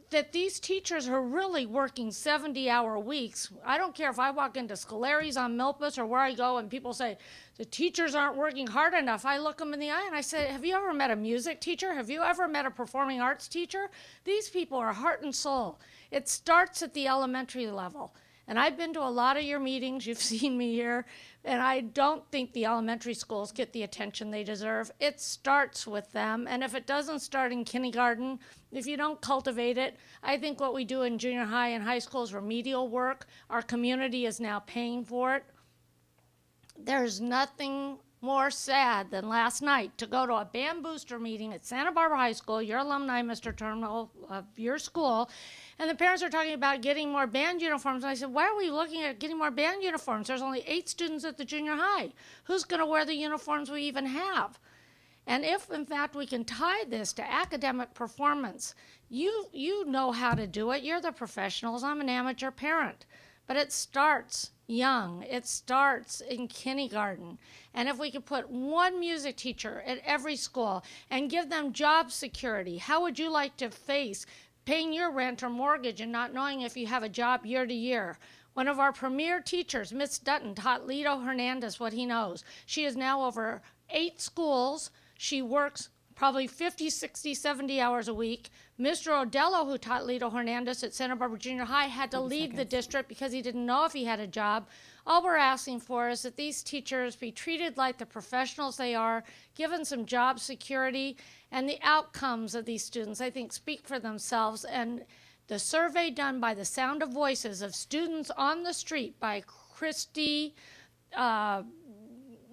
that these teachers are really working 70-hour weeks. I don't care if I walk into Scolari's on Milpas or where I go and people say, the teachers aren't working hard enough. I look them in the eye and I say, have you ever met a music teacher? Have you ever met a performing arts teacher? These people are heart and soul. It starts at the elementary level. And I've been to a lot of your meetings, you've seen me here, and I don't think the elementary schools get the attention they deserve. It starts with them, and if it doesn't start in kindergarten, if you don't cultivate it, I think what we do in junior high and high school is remedial work. Our community is now paying for it. There's nothing more sad than last night to go to a band booster meeting at Santa Barbara High School, your alumni, Mr. Terminal, of your school, and the parents are talking about getting more band uniforms. And I said, why are we looking at getting more band uniforms? There's only 8 students at the junior high. Who's going to wear the uniforms we even have? And if, in fact, we can tie this to academic performance, you know how to do it. You're the professionals. I'm an amateur parent. But it starts young. It starts in kindergarten. And if we could put one music teacher at every school and give them job security, how would you like to face paying your rent or mortgage and not knowing if you have a job year to year? One of our premier teachers, Miss Dutton, taught Lito Hernandez what he knows. She is now over 8 schools. She works probably 50, 60, 70 hours a week. Mr. Odello, who taught Lito Hernandez at Santa Barbara Junior High, had to leave the district because he didn't know if he had a job. All we're asking for is that these teachers be treated like the professionals they are, given some job security, and the outcomes of these students, I think, speak for themselves. And the survey done by the Sound of Voices of students on the street by Christy,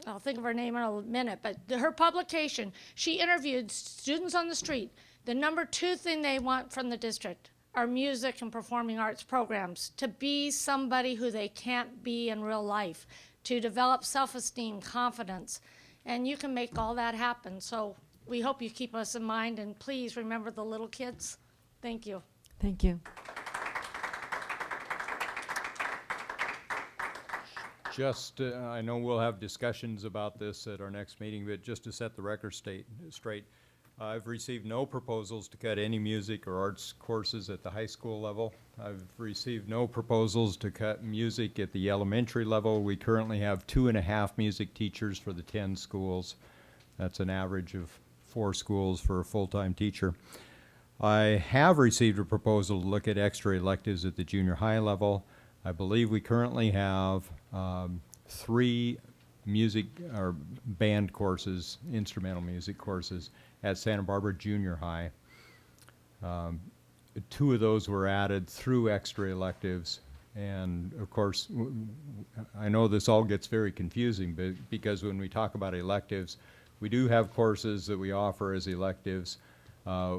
I'll think of her name in a minute, but her publication, she interviewed students on the street. The number 2 thing they want from the district are music and performing arts programs, to be somebody who they can't be in real life, to develop self-esteem, confidence, and you can make all that happen. So we hope you keep us in mind, and please remember the little kids. Thank you. Thank you. Just, I know we'll have discussions about this at our next meeting, but just to set the record straight, I've received no proposals to cut any music or arts courses at the high school level. I've received no proposals to cut music at the elementary level. We currently have 2.5 music teachers for the 10 schools. That's an average of 4 schools for a full-time teacher. I have received a proposal to look at extra electives at the junior high level. I believe we currently have 3 music or band courses, instrumental music courses at Santa Barbara Junior High. 2 of those were added through extra electives, and of course I know this all gets very confusing, but because when we talk about electives, we do have courses that we offer as electives.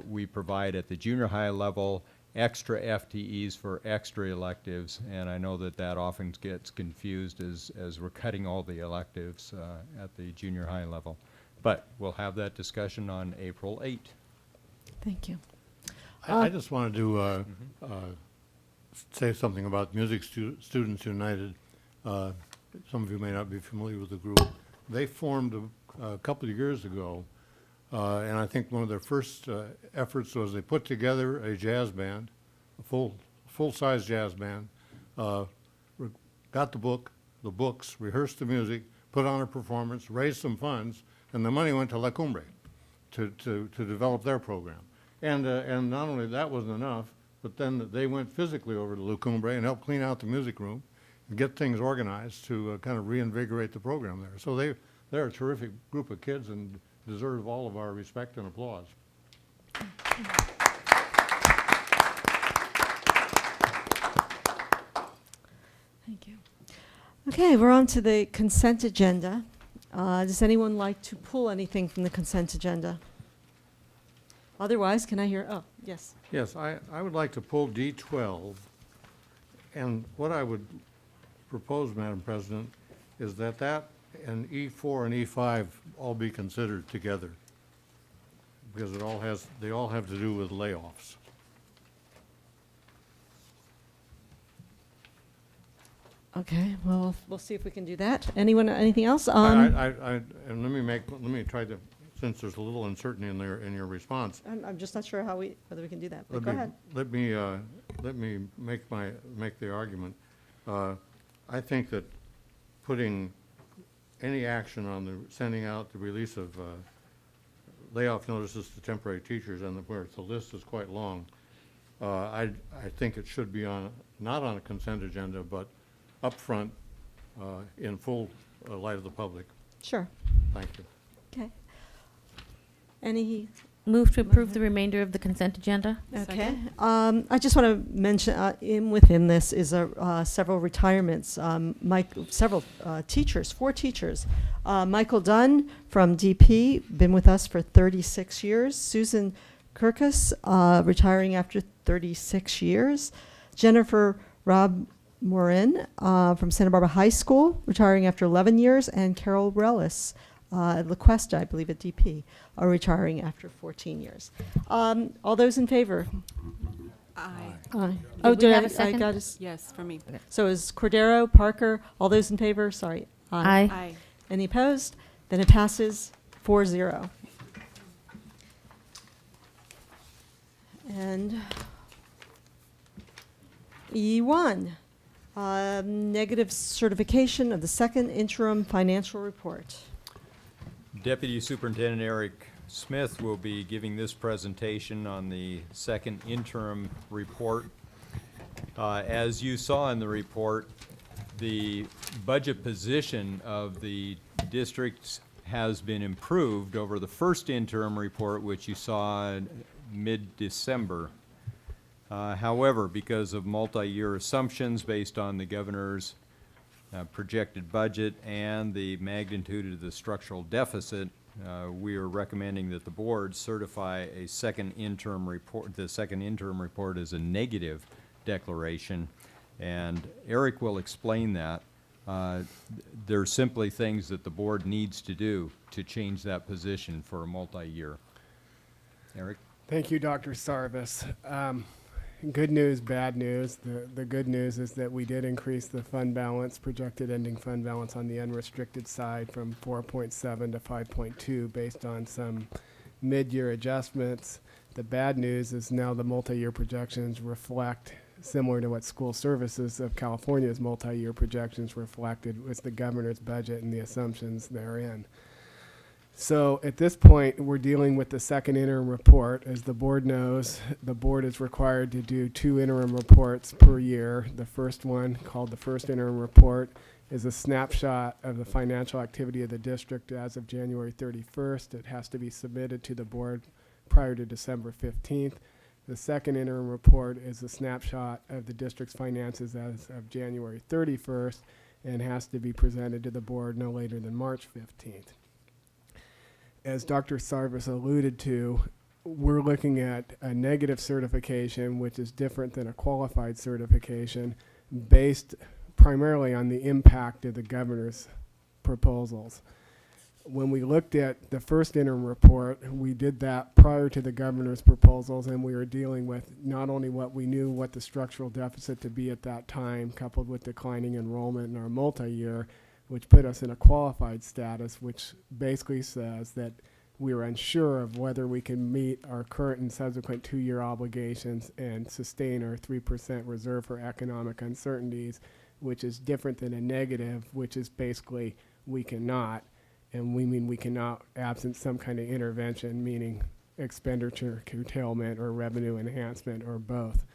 We provide at the junior high level extra FTEs for extra electives, and I know that that often gets confused as we're cutting all the electives at the junior high level. But we'll have that discussion on April 8th. Thank you. I just wanted to say something about Music Students United. Some of you may not be familiar with the group. They formed a couple of years ago, and I think one of their first efforts was they put together a jazz band, a full-size jazz band, got the books, rehearsed the music, put on a performance, raised some funds, and the money went to La Cumbre to develop their program. And not only that wasn't enough, but then they went physically over to La Cumbre and helped clean out the music room and get things organized to kind of reinvigorate the program there. So they're a terrific group of kids and deserve all of our respect and applause. Thank you. Okay, we're on to the consent agenda. Does anyone like to pull anything from the consent agenda? Otherwise, can I hear, oh, yes. Yes, I would like to pull D12, and what I would propose, Madam President, is that and E4 and E5 all be considered together, because they all have to do with layoffs. Okay, well, we'll see if we can do that. Anyone, anything else? And let me try to, since there's a little uncertainty in your response. I'm just not sure whether we can do that, but go ahead. Let me make the argument. I think that putting any action on sending out the release of layoff notices to temporary teachers, and where the list is quite long, I think it should be not on a consent agenda, but up front in full light of the public. Sure. Thank you. Okay. Any? Move to approve the remainder of the consent agenda. Okay. I just want to mention, within this is several retirements. Several teachers, 4 teachers. Michael Dunn from DP, been with us for 36 years. Susan Kirkus, retiring after 36 years. Jennifer Rob Morin from Santa Barbara High School, retiring after 11 years. And Carol Rellis, LaQuesta, I believe, at DP, are retiring after 14 years. All those in favor? Aye. Aye. Did we have a second? I got us. Yes, for me. So is Cordero, Parker, all those in favor? Sorry. Aye. Aye. Any opposed? Then it passes 4-0. And E1, negative certification of the second interim financial report. Deputy Superintendent Eric Smith will be giving this presentation on the second interim report. As you saw in the report, the budget position of the districts has been improved over the first interim report, which you saw in mid-December. However, because of multi-year assumptions based on the governor's projected budget and the magnitude of the structural deficit, we are recommending that the board certify a second interim report. The second interim report is a negative declaration, and Eric will explain that. There are simply things that the board needs to do to change that position for a multi-year. Eric? Thank you, Dr. Sarvis. Good news, bad news. The good news is that we did increase the fund balance, projected ending fund balance on the unrestricted side from 4.7 to 5.2 based on some mid-year adjustments. The bad news is now the multi-year projections reflect, similar to what School Services of California's multi-year projections reflected, with the governor's budget and the assumptions therein. So at this point, we're dealing with the second interim report. As the board knows, the board is required to do 2 interim reports per year. The first one, called the first interim report, is a snapshot of the financial activity of the district as of January 31st. It has to be submitted to the board prior to December 15th. The second interim report is a snapshot of the district's finances as of January 31st and has to be presented to the board no later than March 15th. As Dr. Sarvis alluded to, we're looking at a negative certification, which is different than a qualified certification, based primarily on the impact of the governor's proposals. When we looked at the first interim report, we did that prior to the governor's proposals, and we were dealing with not only what we knew what the structural deficit to be at that time, coupled with declining enrollment in our multi-year, which put us in a qualified status, which basically says that we were unsure of whether we can meet our current and subsequent 2-year obligations and sustain our 3% reserve for economic uncertainties, which is different than a negative, which is basically we cannot. And we mean we cannot absent some kind of intervention, meaning expenditure curtailment or revenue enhancement or both.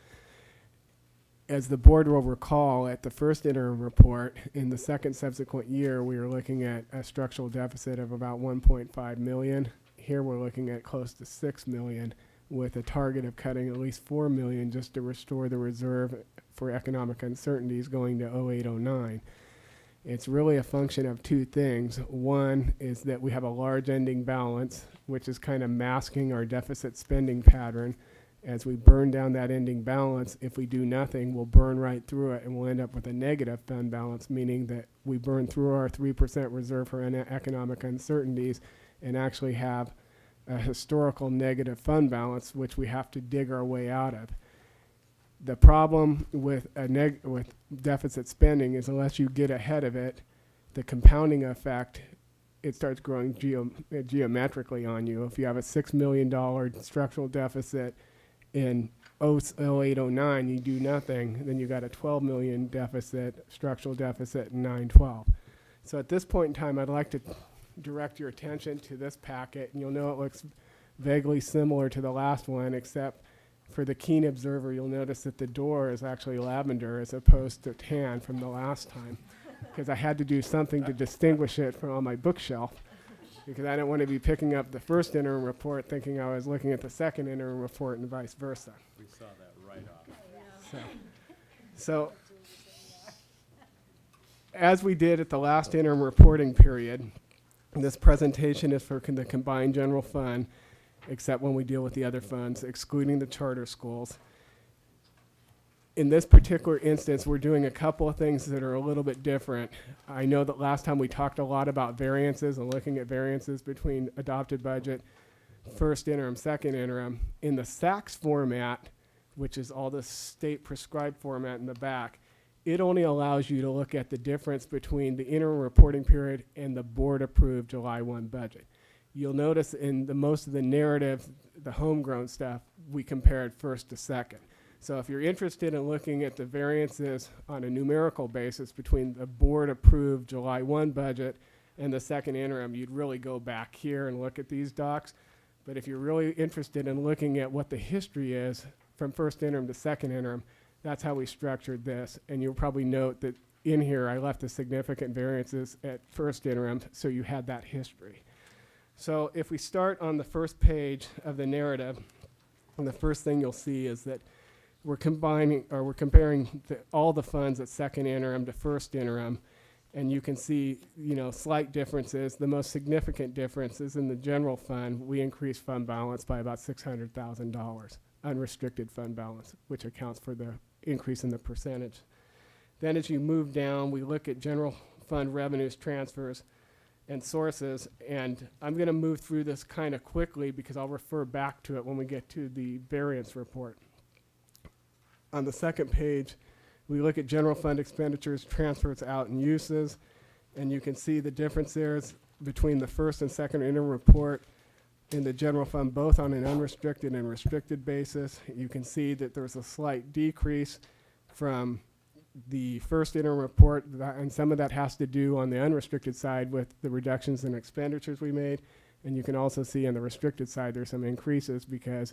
As the board will recall, at the first interim report, in the second subsequent year, we were looking at a structural deficit of about 1.5 million. Here we're looking at close to 6 million, with a target of cutting at least 4 million just to restore the reserve for economic uncertainties going to 08-09. It's really a function of 2 things. One is that we have a large ending balance, which is kind of masking our deficit spending pattern. As we burn down that ending balance, if we do nothing, we'll burn right through it and we'll end up with a negative fund balance, meaning that we burn through our 3% reserve for economic uncertainties and actually have a historical negative fund balance, which we have to dig our way out of. The problem with with deficit spending is unless you get ahead of it, the compounding effect, it starts growing geometrically on you. If you have a $6 million structural deficit in 08, 09, you do nothing, then you got a 12 million deficit, structural deficit in 9/12. So at this point in time, I'd like to direct your attention to this packet, and you'll know it looks vaguely similar to the last one, except for the keen observer, you'll notice that the door is actually lavender as opposed to tan from the last time, because I had to do something to distinguish it from on my bookshelf, because I didn't want to be picking up the first interim report thinking I was looking at the second interim report and vice versa. We saw that right off. So as we did at the last interim reporting period, this presentation is for the combined general fund, except when we deal with the other funds, excluding the charter schools. In this particular instance, we're doing a couple of things that are a little bit different. I know that last time we talked a lot about variances and looking at variances between adopted budget, first interim, second interim. In the SACS format, which is all the state prescribed format in the back, it only allows you to look at the difference between the interim reporting period and the board approved July 1 budget. You'll notice in most of the narrative, the homegrown stuff, we compared first to second. So if you're interested in looking at the variances on a numerical basis between the board approved July 1 budget and the second interim, you'd really go back here and look at these docs. But if you're really interested in looking at what the history is from first interim to second interim, that's how we structured this. And you'll probably note that in here I left the significant variances at first interim, so you had that history. So if we start on the first page of the narrative, and the first thing you'll see is that we're comparing all the funds at second interim to first interim, and you can see, slight differences. The most significant difference is in the general fund. We increased fund balance by about $600,000, unrestricted fund balance, which accounts for the increase in the percentage. Then as you move down, we look at general fund revenues, transfers, and sources, and I'm going to move through this kind of quickly because I'll refer back to it when we get to the variance report. On the second page, we look at general fund expenditures, transfers out, and uses, and you can see the difference there is between the first and second interim report in the general fund, both on an unrestricted and restricted basis. You can see that there's a slight decrease from the first interim report, and some of that has to do on the unrestricted side with the reductions in expenditures we made. And you can also see on the restricted side there's some increases because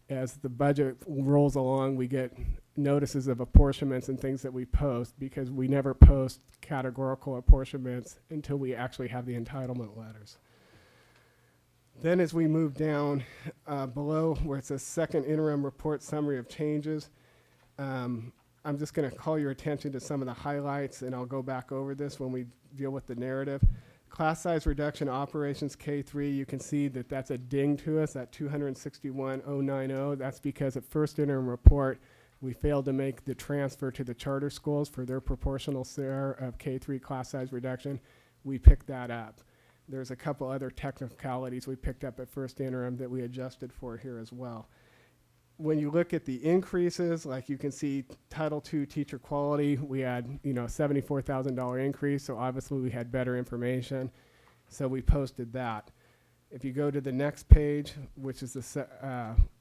as the budget rolls along, we get notices of apportionments and things that we post because we never post categorical apportionments until we actually have the entitlement letters. Then as we move down below where it says second interim report summary of changes, I'm just going to call your attention to some of the highlights, and I'll go back over this when we deal with the narrative. Class size reduction operations K3, you can see that that's a ding to us at 261,090. That's because at first interim report, we failed to make the transfer to the charter schools for their proportional share of K3 class size reduction. We picked that up. There's a couple other technicalities we picked up at first interim that we adjusted for here as well. When you look at the increases, like you can see Title II teacher quality, we had $74,000 increase, so obviously we had better information, so we posted that. If you go to the next page, which is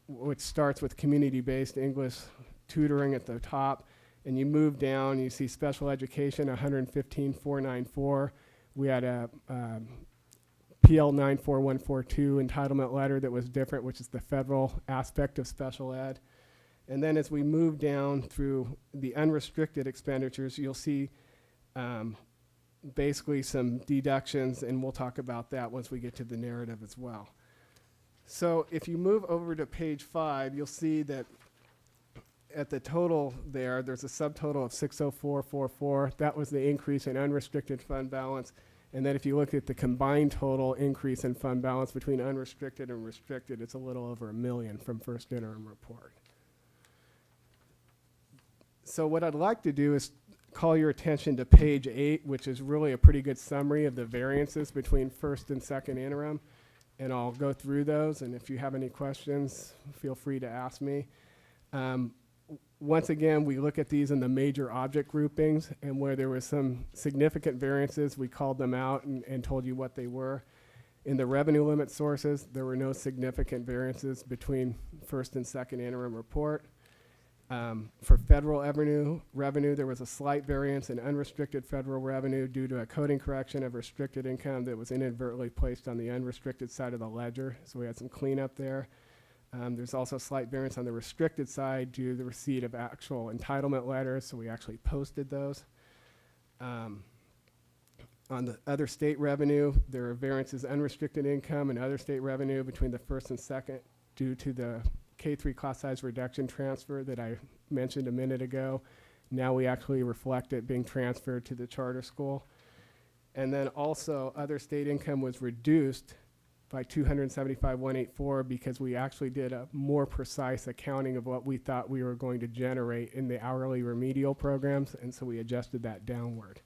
which starts with community-based English tutoring at the top, and you move down, you see special education, $115,494. We had a PL 94142 entitlement letter that was different, which is the federal aspect of special ed. And then as we move down through the unrestricted expenditures, you'll see basically some deductions, and we'll talk about that once we get to the narrative as well. So if you move over to page 5, you'll see that at the total there's a subtotal of 60444. That was the increase in unrestricted fund balance. And then if you look at the combined total increase in fund balance between unrestricted and restricted, it's a little over $1 million from first interim report. So what I'd like to do is call your attention to page 8, which is really a pretty good summary of the variances between first and second interim. And I'll go through those, and if you have any questions, feel free to ask me. once again, we look at these in the major object groupings, and where there was some significant variances, we called them out and told you what they were. In the revenue limit sources, there were no significant variances between first and second interim report. For federal revenue, there was a slight variance in unrestricted federal revenue due to a coding correction of restricted income that was inadvertently placed on the unrestricted side of the ledger. So we had some cleanup there. There's also a slight variance on the restricted side due to the receipt of actual entitlement letters, so we actually posted those. On the other state revenue, there are variances unrestricted income and other state revenue between the first and second due to the K-3 class size reduction transfer that I mentioned a minute ago. Now we actually reflect it being transferred to the charter school. And then also other state income was reduced by $275,184 because we actually did a more precise accounting of what we thought we were going to generate in the hourly remedial programs, and so we adjusted that downward.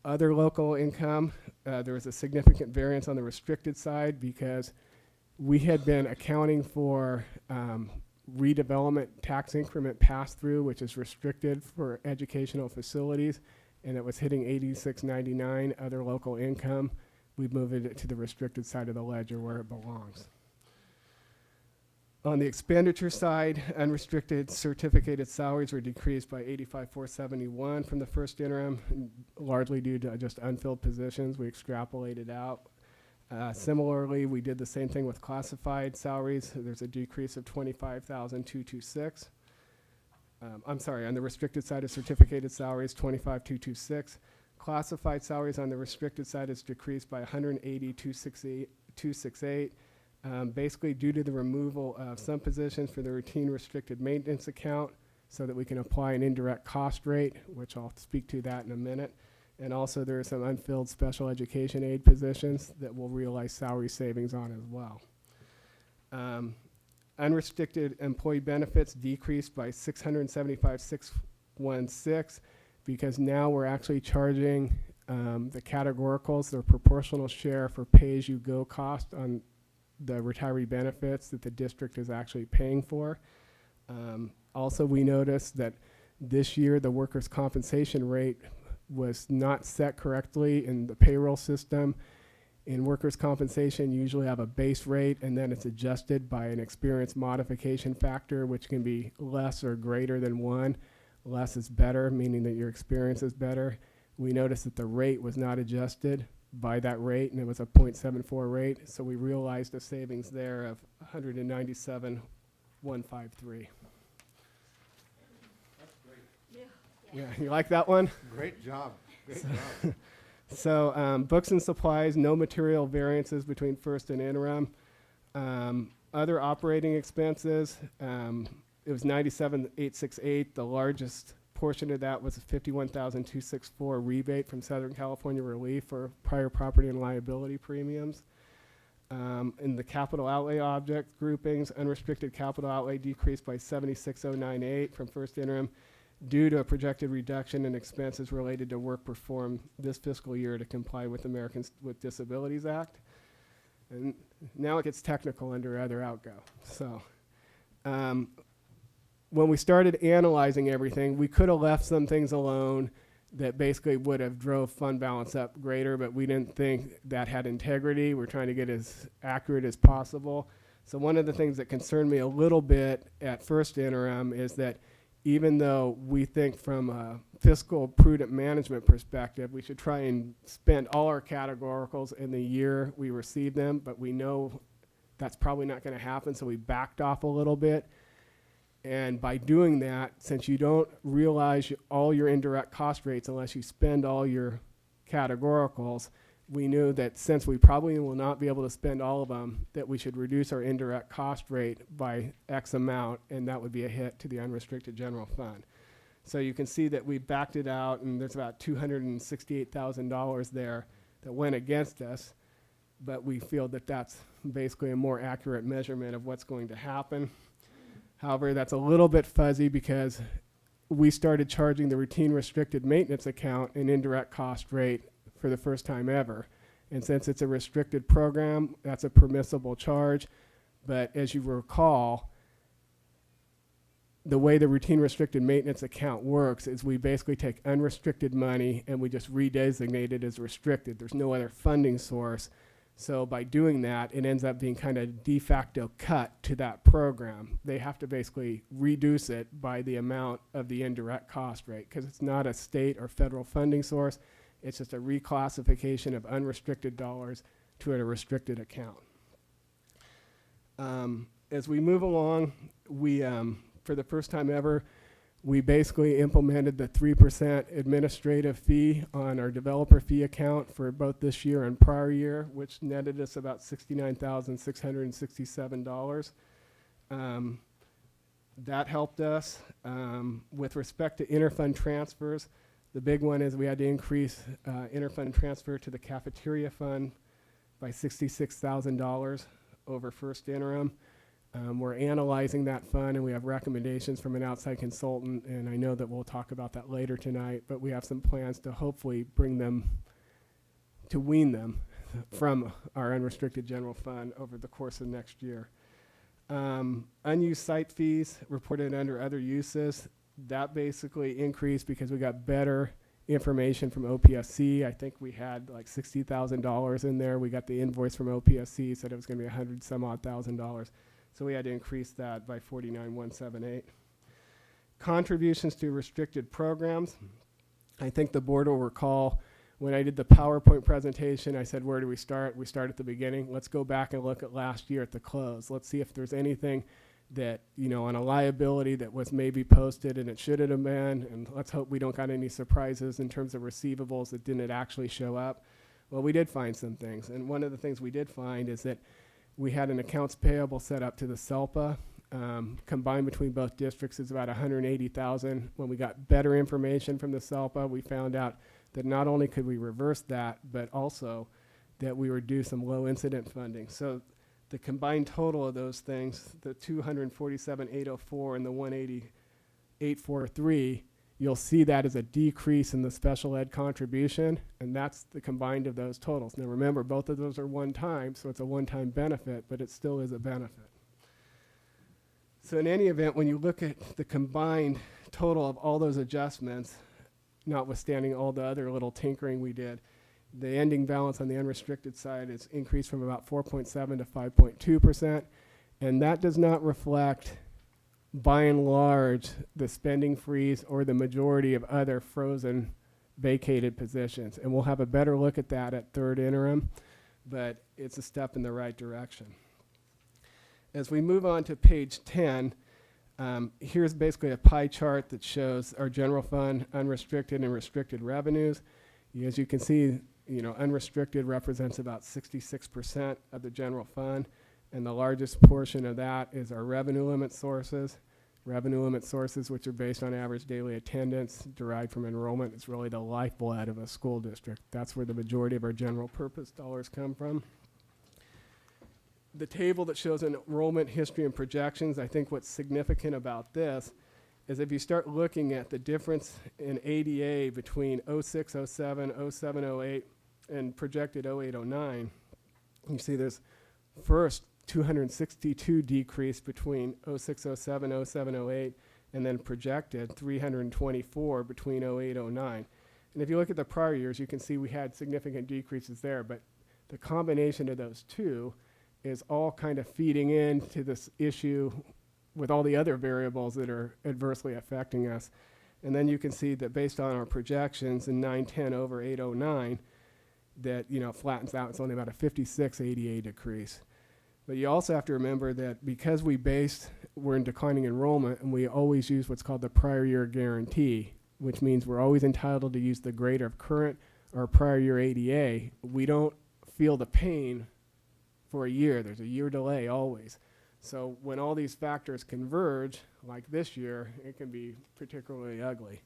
Other local income, there was a significant variance on the restricted side because we had been accounting for redevelopment tax increment pass-through, which is restricted for educational facilities, and it was hitting $86.99 other local income. We've moved it to the restricted side of the ledger where it belongs. On the expenditure side, unrestricted certificated salaries were decreased by $85,471 from the first interim, largely due to just unfilled positions. We extrapolated out. Similarly, we did the same thing with classified salaries. There's a decrease of $25,226. I'm sorry, on the restricted side of certificated salaries, $25,226. Classified salaries on the restricted side is decreased by $180,268, basically due to the removal of some positions for the routine restricted maintenance account so that we can apply an indirect cost rate, which I'll speak to that in a minute. And also there are some unfilled special education aid positions that we'll realize salary savings on as well. Unrestricted employee benefits decreased by $675,616 because now we're actually charging the categoricals their proportional share for pay-as-you-go cost on the retiree benefits that the district is actually paying for. Also, we noticed that this year the workers' compensation rate was not set correctly in the payroll system. In workers' compensation, you usually have a base rate and then it's adjusted by an experience modification factor, which can be less or greater than 1. Less is better, meaning that your experience is better. We noticed that the rate was not adjusted by that rate, and it was a 0.74 rate, so we realized a savings there of $197,153. That's great. Yeah, you like that one? Great job. Great job. So books and supplies, no material variances between first and interim. Other operating expenses, it was $97,868. The largest portion of that was a $51,264 rebate from Southern California Relief for prior property and liability premiums. In the capital outlay object groupings, unrestricted capital outlay decreased by $76,098 from first interim due to a projected reduction in expenses related to work performed this fiscal year to comply with Americans with Disabilities Act. And now it gets technical under other outgo. So when we started analyzing everything, we could have left some things alone that basically would have drove fund balance up greater, but we didn't think that had integrity. We're trying to get as accurate as possible. So one of the things that concerned me a little bit at first interim is that even though we think from a fiscal prudent management perspective, we should try and spend all our categoricals in the year we receive them, but we know that's probably not going to happen, so we backed off a little bit. And by doing that, since you don't realize all your indirect cost rates unless you spend all your categoricals, we knew that since we probably will not be able to spend all of them, that we should reduce our indirect cost rate by X amount, and that would be a hit to the unrestricted general fund. So you can see that we backed it out, and there's about $268,000 there that went against us, but we feel that that's basically a more accurate measurement of what's going to happen. However, that's a little bit fuzzy because we started charging the routine restricted maintenance account an indirect cost rate for the first time ever. And since it's a restricted program, that's a permissible charge. But as you recall, the way the routine restricted maintenance account works is we basically take unrestricted money and we just redesignate it as restricted. There's no other funding source. So by doing that, it ends up being kind of de facto cut to that program. They have to basically reduce it by the amount of the indirect cost rate because it's not a state or federal funding source. It's just a reclassification of unrestricted dollars to a restricted account. As we move along, we, for the first time ever, we basically implemented the 3% administrative fee on our developer fee account for both this year and prior year, which netted us about $69,667. That helped us. With respect to interfund transfers, the big one is we had to increase interfund transfer to the cafeteria fund by $66,000 over first interim. We're analyzing that fund, and we have recommendations from an outside consultant, and I know that we'll talk about that later tonight, but we have some plans to hopefully bring them, to wean them from our unrestricted general fund over the course of next year. Unused site fees reported under other uses, that basically increased because we got better information from OPSC. I think we had like $60,000 in there. We got the invoice from OPSC, said it was going to be $100,000. So we had to increase that by $49,178. Contributions to restricted programs. I think the board will recall when I did the PowerPoint presentation, I said, where do we start? We start at the beginning. Let's go back and look at last year at the close. Let's see if there's anything that, you know, on a liability that was maybe posted and it shouldn't have been. And let's hope we don't got any surprises in terms of receivables that didn't actually show up. Well, we did find some things. And one of the things we did find is that we had an accounts payable set up to the SELPA. Combined between both districts is about $180,000. When we got better information from the SELPA, we found out that not only could we reverse that, but also that we would do some low incident funding. So the combined total of those things, the $247,804 and the $180,843, you'll see that as a decrease in the special ed contribution, and that's the combined of those totals. Now remember, both of those are one time, so it's a one-time benefit, but it still is a benefit. So in any event, when you look at the combined total of all those adjustments, notwithstanding all the other little tinkering we did, the ending balance on the unrestricted side is increased from about 4.7 to 5.2%, and that does not reflect, by and large, the spending freeze or the majority of other frozen vacated positions. And we'll have a better look at that at third interim, but it's a step in the right direction. As we move on to page 10, here's basically a pie chart that shows our general fund, unrestricted and restricted revenues. As you can see, you know, unrestricted represents about 66% of the general fund, and the largest portion of that is our revenue limit sources. Revenue limit sources, which are based on average daily attendance, derived from enrollment, is really the lifeblood of a school district. That's where the majority of our general purpose dollars come from. The table that shows enrollment history and projections, I think what's significant about this is if you start looking at the difference in ADA between 06, 07, 07, 08, and projected 08, 09, you see there's first 262 decrease between 06, 07, 07, 08, and then projected 324 between 08, 09. And if you look at the prior years, you can see we had significant decreases there, but the combination of those two is all kind of feeding into this issue with all the other variables that are adversely affecting us. And then you can see that based on our projections in 910 over 809, that, you know, flattens out. It's only about a 56 ADA decrease. But you also have to remember that because we're in declining enrollment, and we always use what's called the prior year guarantee, which means we're always entitled to use the grade of current or prior year ADA. We don't feel the pain for a year. There's a year delay always. So when all these factors converge, like this year, it can be particularly ugly.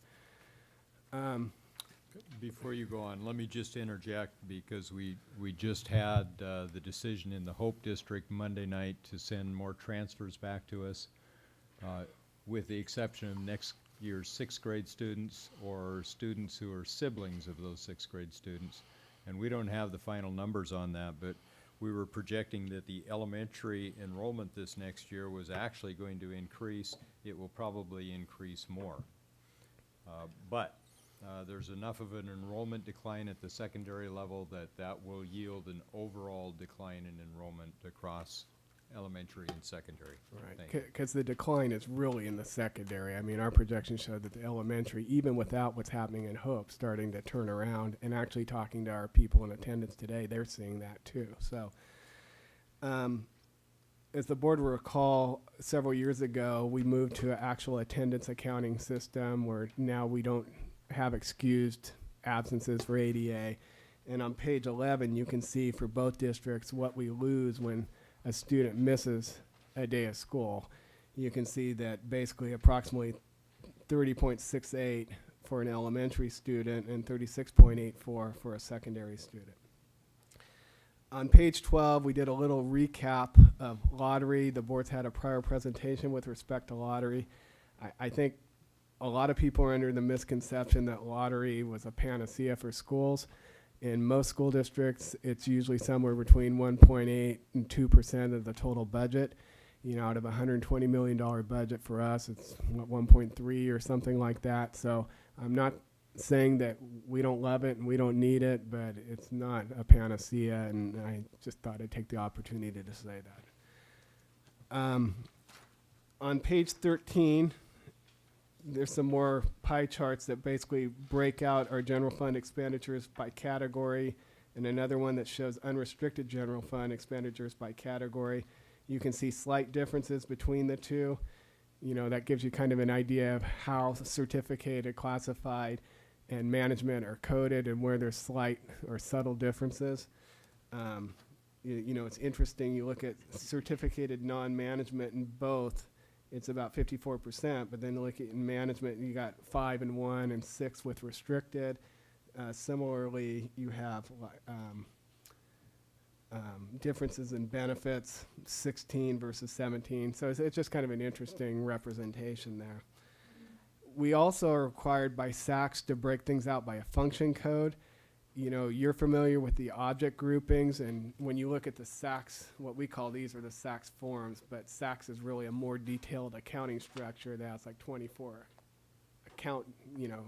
Before you go on, let me just interject because we just had the decision in the Hope District Monday night to send more transfers back to us, with the exception of next year's sixth grade students or students who are siblings of those sixth grade students. And we don't have the final numbers on that, but we were projecting that the elementary enrollment this next year was actually going to increase. It will probably increase more. But there's enough of an enrollment decline at the secondary level that will yield an overall decline in enrollment across elementary and secondary. Thank you. Because the decline is really in the secondary. I mean, our projections showed that the elementary, even without what's happening in Hope, starting to turn around, and actually talking to our people in attendance today, they're seeing that too. So, as the board will recall, several years ago, we moved to an actual attendance accounting system where now we don't have excused absences for ADA. And on page 11, you can see for both districts what we lose when a student misses a day of school. You can see that basically approximately 30.68 for an elementary student and 36.84 for a secondary student. On page 12, we did a little recap of lottery. The board's had a prior presentation with respect to lottery. I think a lot of people are under the misconception that lottery was a panacea for schools. In most school districts, it's usually somewhere between 1.8 and 2% of the total budget. You know, out of a $120 million budget for us, it's what, 1.3 or something like that. So I'm not saying that we don't love it and we don't need it, but it's not a panacea, and I just thought I'd take the opportunity to say that. On page 13, there's some more pie charts that basically break out our general fund expenditures by category, and another one that shows unrestricted general fund expenditures by category. You can see slight differences between the two. You know, that gives you kind of an idea of how certificated, classified, and management are coded and where there's slight or subtle differences. You know, it's interesting, you look at certificated non-management in both, it's about 54%, but then look at in management, you got 5 and 1 and 6 with restricted. Similarly, you have differences in benefits, 16 versus 17. So it's just kind of an interesting representation there. We also are required by SACS to break things out by a function code. You know, you're familiar with the object groupings, and when you look at the SACS, what we call these are the SACS forms, but SACS is really a more detailed accounting structure that has like 24 account, you know,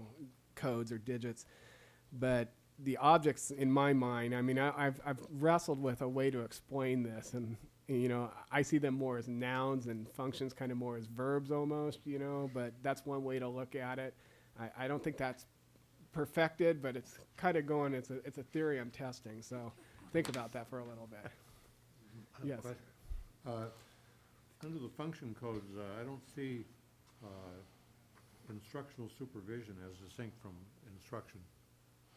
codes or digits. But the objects, in my mind, I mean, I've wrestled with a way to explain this, and you know, I see them more as nouns and functions kind of more as verbs almost, you know, but that's one way to look at it. I don't think that's perfected, but it's kind of going, it's a theory I'm testing, so think about that for a little bit. Yes. Under the function codes, I don't see instructional supervision as distinct from instruction.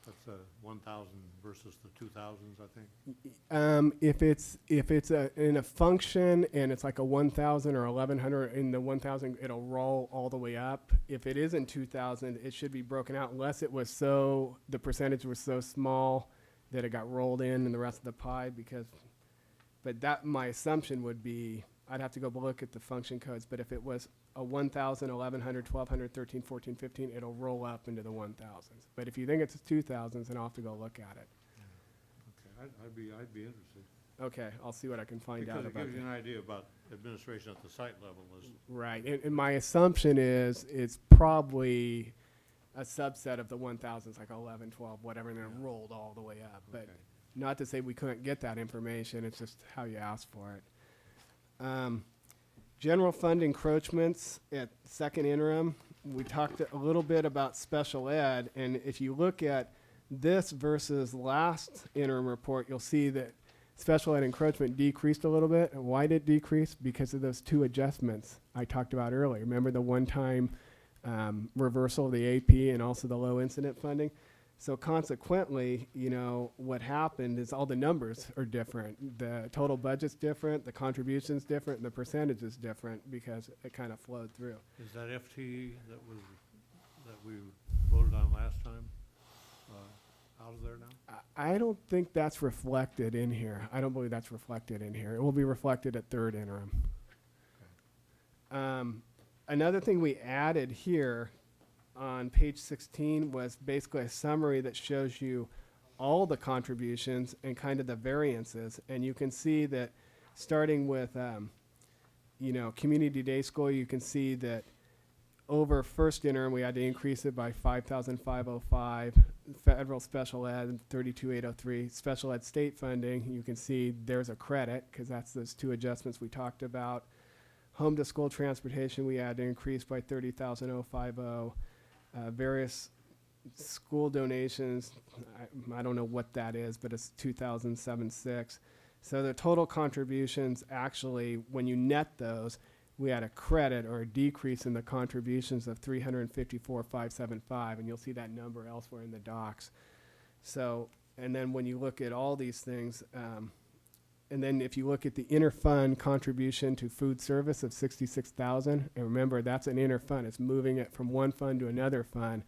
That's 1,000 versus the 2,000s, I think. If it's in a function and it's like a 1,000 or 1,100 in the 1,000, it'll roll all the way up. If it is in 2,000, it should be broken out unless it was the percentage was so small that it got rolled in the rest of the pie. But that my assumption would be, I'd have to go look at the function codes. But if it was a 1,000, 1,100, 1,200, 13, 14, 15, it'll roll up into the 1,000s. But if you think it's 2,000s, then I'll have to go look at it. Okay, I'd be interested. Okay, I'll see what I can find out about Because it gives you that. an idea about administration at the site level. Right, and my assumption is it's probably a subset of the 1,000s, like 11, 12, whatever, and then it rolled all the way up. But not to say we couldn't get that information, it's just how you ask for it. General fund encroachments at second interim, we talked a little bit about special ed, and if you look at this versus last interim report, you'll see that special ed encroachment decreased a little bit. And why did it decrease? Because of those two adjustments I talked about earlier. Remember the one-time reversal of the AP and also the low incident funding? So consequently, you know, what happened is all the numbers are different. The total budget's different, the contribution's different, and the percentage is different because it kind of flowed through. Is that FTE that we voted on last time out of there now? I don't think that's reflected in here. I don't believe that's reflected in here. It will be reflected at third interim. Another thing we added here on page 16 was basically a summary that shows you all the contributions and kind of the variances. And you can see that starting with, community day school, you can see that over first interim, we had to increase it by 5,505. Federal special ed, 32,803. Special ed state funding, you can see there's a credit because that's those two adjustments we talked about. Home to school transportation, we had to increase by 30,050. Various school donations, I don't know what that is, but it's 2,076. So the total contributions, actually, when you net those, we had a credit or a decrease in the contributions of 354,575, and you'll see that number elsewhere in the docs. So, and then when you look at all these things, and then if you look at the inter-fund contribution to food service of 66,000, and remember that's an inter-fund, it's moving it from one fund to another fund,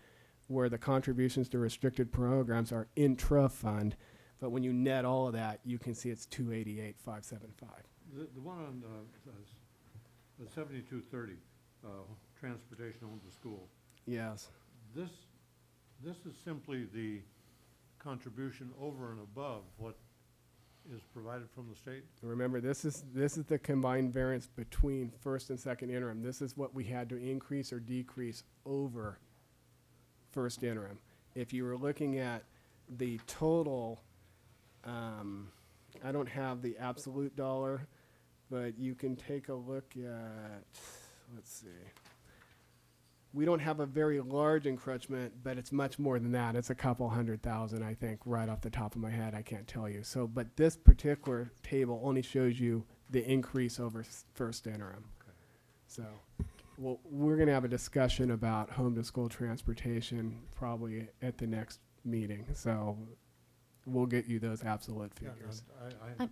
where the contributions to restricted programs are intra-fund. But when you net all of that, you can see it's 288,575. The one on the 7230, transportation home to school. Yes. This is simply the contribution over and above what is provided from the state? Remember, this is the combined variance between first and second interim. This is what we had to increase or decrease over first interim. If you were looking at the total, I don't have the absolute dollar, but you can take a look at, let's see. We don't have a very large encroachment, but it's much more than that. It's a couple 100,000, I think, right off the top of my head. I can't tell you. So, but this particular table only shows you the increase over first interim. Okay. So, well, we're going to have a discussion about home to school transportation probably at the next meeting. So, we'll get you those absolute figures. Yeah,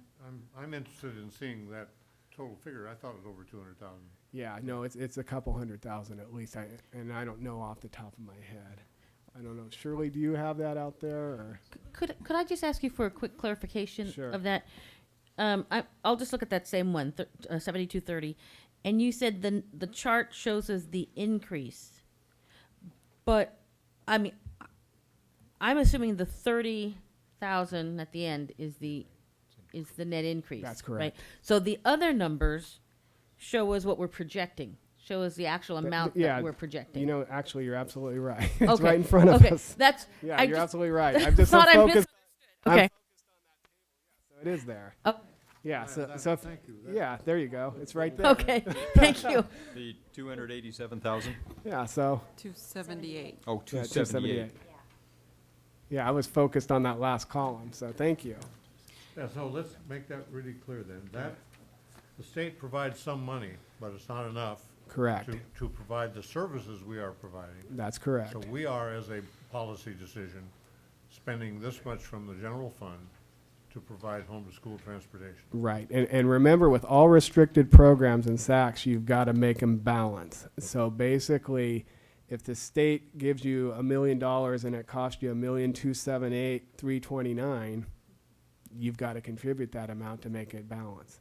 I'm interested in seeing that total figure. I thought it was over 200,000. Yeah, no, it's a couple 100,000 at least, and I don't know off the top of my head. I don't know. Shirley, do you have that out there? Or? Could I just ask you for a quick clarification Sure. of that? I'll just look at that same one, 7230, and you said the chart shows us the increase, but I mean, I'm assuming the 30,000 at the end is the net increase. That's correct. Right? So the other numbers show us what we're projecting. Show us the actual amount that we're projecting. You know, actually, you're absolutely right. It's Okay. right in front of us. That's yeah, I you're just absolutely right. I'm just so thought I focused. misunderstood. Okay. I'm focused on that table. Yeah, so it is there. Oh. Yeah. Thank you. Yeah, there you go. It's right there. Okay. Thank you. The 287,000? Yeah. So. 278. Oh, Yeah, 278. Yeah, I was focused on that last column. So thank you. Yeah, so let's make that really clear then. That the state provides some money, but it's not enough. Correct. To provide the services we are providing. That's correct. So we are, as a policy decision, spending this much from the general fund to provide home to school transportation. Right, and remember, with all restricted programs in SACS, you've got to make them balance. So basically, if the state gives you $1 million and it costs you $1,278,329, you've got to contribute that amount to make it balance.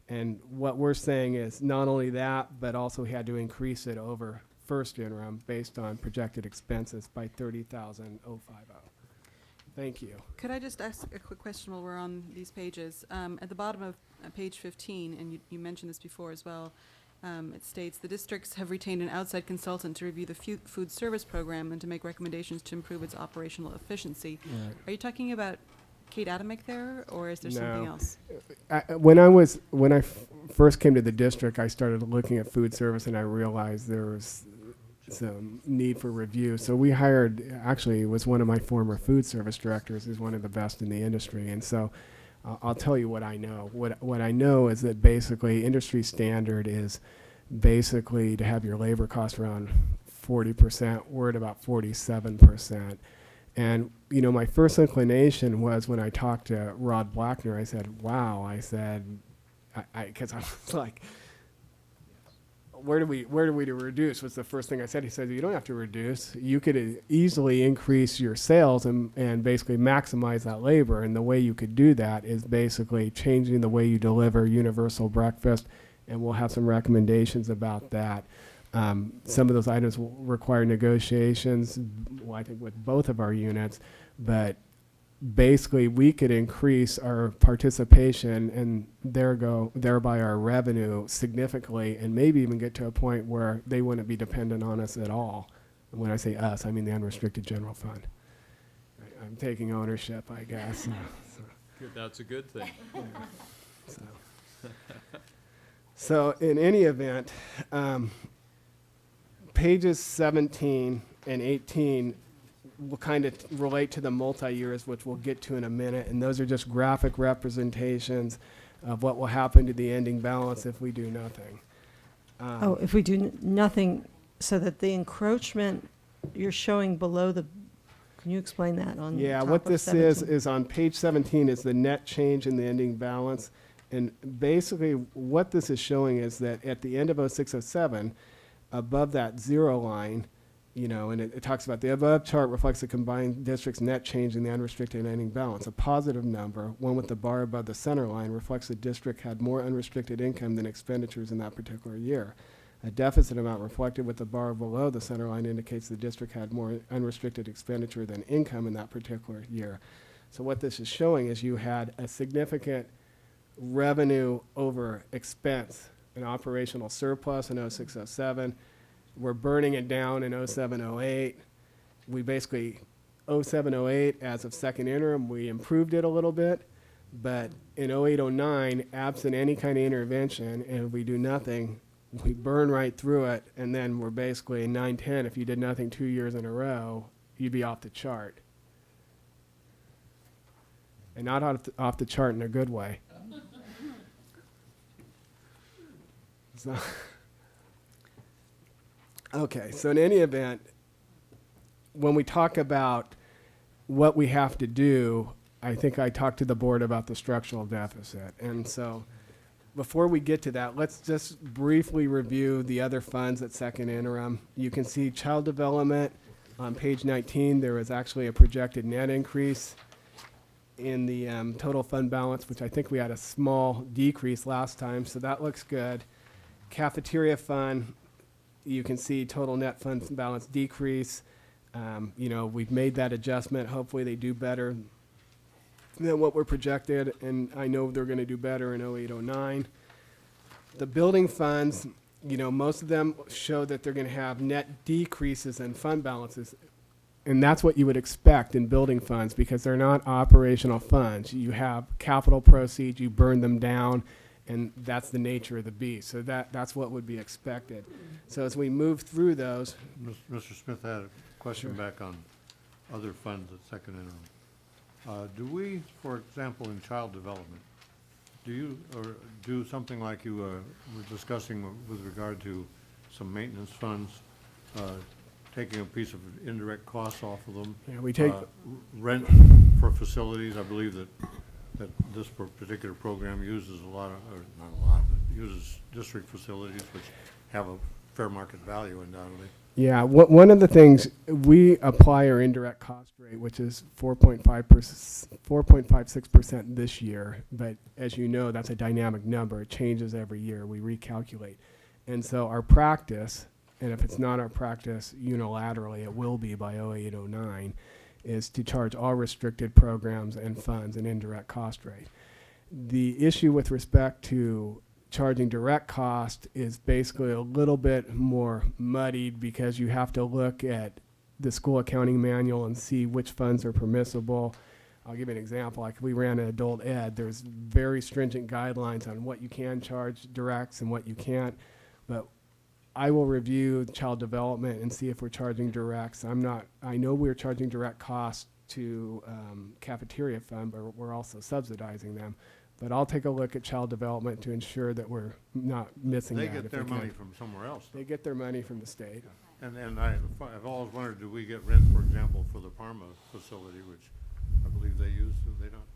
And what we're saying is not only that, but also we had to increase it over first interim based on projected expenses by $30,050. Thank you. Could I just ask a quick question while we're on these pages? At the bottom of page 15, and you mentioned this before as well, it states the districts have retained an outside consultant to review the food service program and to make recommendations to improve its operational efficiency. Right. Are you talking about Kate Adamick there, or is there something else? When I first came to the district, I started looking at food service, and I realized there was some need for review. So we hired, actually, it was one of my former food service directors, who's one of the best in the industry. And so I'll tell you what I know. What I know is that basically industry standard is basically to have your labor cost around 40%. We're at about 47%. And, you know, my first inclination was when I talked to Rod Blackner, I said, wow, I said, because I was like, where do we reduce? Was the first thing I said. He said, you don't have to reduce. You could easily increase your sales and basically maximize that labor. And the way you could do that is basically changing the way you deliver universal breakfast. And we'll have some recommendations about that. Some of those items will require negotiations, well, I think with both of our units, but basically we could increase our participation and thereby our revenue significantly, and maybe even get to a point where they wouldn't be dependent on us at all. And when I say us, I mean the unrestricted general fund. I'm taking ownership, I guess. That's a good thing. So in any event, pages 17 and 18 will kind of relate to the multi-years, which we'll get to in a minute, and those are just graphic representations of what will happen to the ending balance if we do nothing. Oh, if we do nothing, so that the encroachment you're showing below the, can you explain that on Yeah, top what of this 17? is on page 17 is the net change in the ending balance. And basically what this is showing is that at the end of 06-07, above that zero line, you know, and it talks about the above chart reflects the combined district's net change in the unrestricted ending balance. A positive number, one with the bar above the center line, reflects the district had more unrestricted income than expenditures in that particular year. A deficit amount reflected with the bar below the center line indicates the district had more unrestricted expenditure than income in that particular year. So what this is showing is you had a significant revenue over expense, an operational surplus in 06-07. We're burning it down in 07-08. We basically, 07-08, as of second interim, we improved it a little bit. But in 08-09, absent any kind of intervention, and we do nothing, we burn right through it. And then we're basically in 9-10, if you did nothing 2 years in a row, you'd be off the chart. And not off the chart in a good way. So okay, so in any event, when we talk about what we have to do, I think I talked to the board about the structural deficit. And so before we get to that, let's just briefly review the other funds at second interim. You can see child development on page 19. There was actually a projected net increase in the total fund balance, which I think we had a small decrease last time, so that looks good. Cafeteria fund, you can see total net fund balance decrease. You know, we've made that adjustment. Hopefully they do better than what we're projected, and I know they're going to do better in 08-09. The building funds, you know, most of them show that they're going to have net decreases in fund balances, and that's what you would expect in building funds because they're not operational funds. You have capital proceeds, you burn them down, and that's the nature of the beast. So that's what would be expected. So as we move through those. Mr. Smith, I had a question back on other funds at second interim. Do we, for example, in child development, do something like you were discussing with regard to some maintenance funds, taking a piece of indirect costs off of them? Yeah, we take rent for facilities. I believe that this particular program uses a lot of, or not a lot, but uses district facilities which have a fair market value undoubtedly. Yeah, one of the things, we apply our indirect cost rate, which is 4.56% this year. But as you know, that's a dynamic number. It changes every year. We recalculate. And so our practice, and if it's not our practice unilaterally, it will be by 08-09, is to charge all restricted programs and funds an indirect cost rate. The issue with respect to charging direct cost is basically a little bit more muddied because you have to look at the school accounting manual and see which funds are permissible. I'll give you an example. Like we ran an adult ed, there's very stringent guidelines on what you can charge directs and what you can't. But I will review child development and see if we're charging directs. I know we're charging direct costs to cafeteria fund, but we're also subsidizing them. But I'll take a look at child development to ensure that we're not missing that. They get their money from somewhere else, though. They get their money from the state. And I've always wondered, do we get rent, for example, for the Parma facility, which I believe they use, do they not?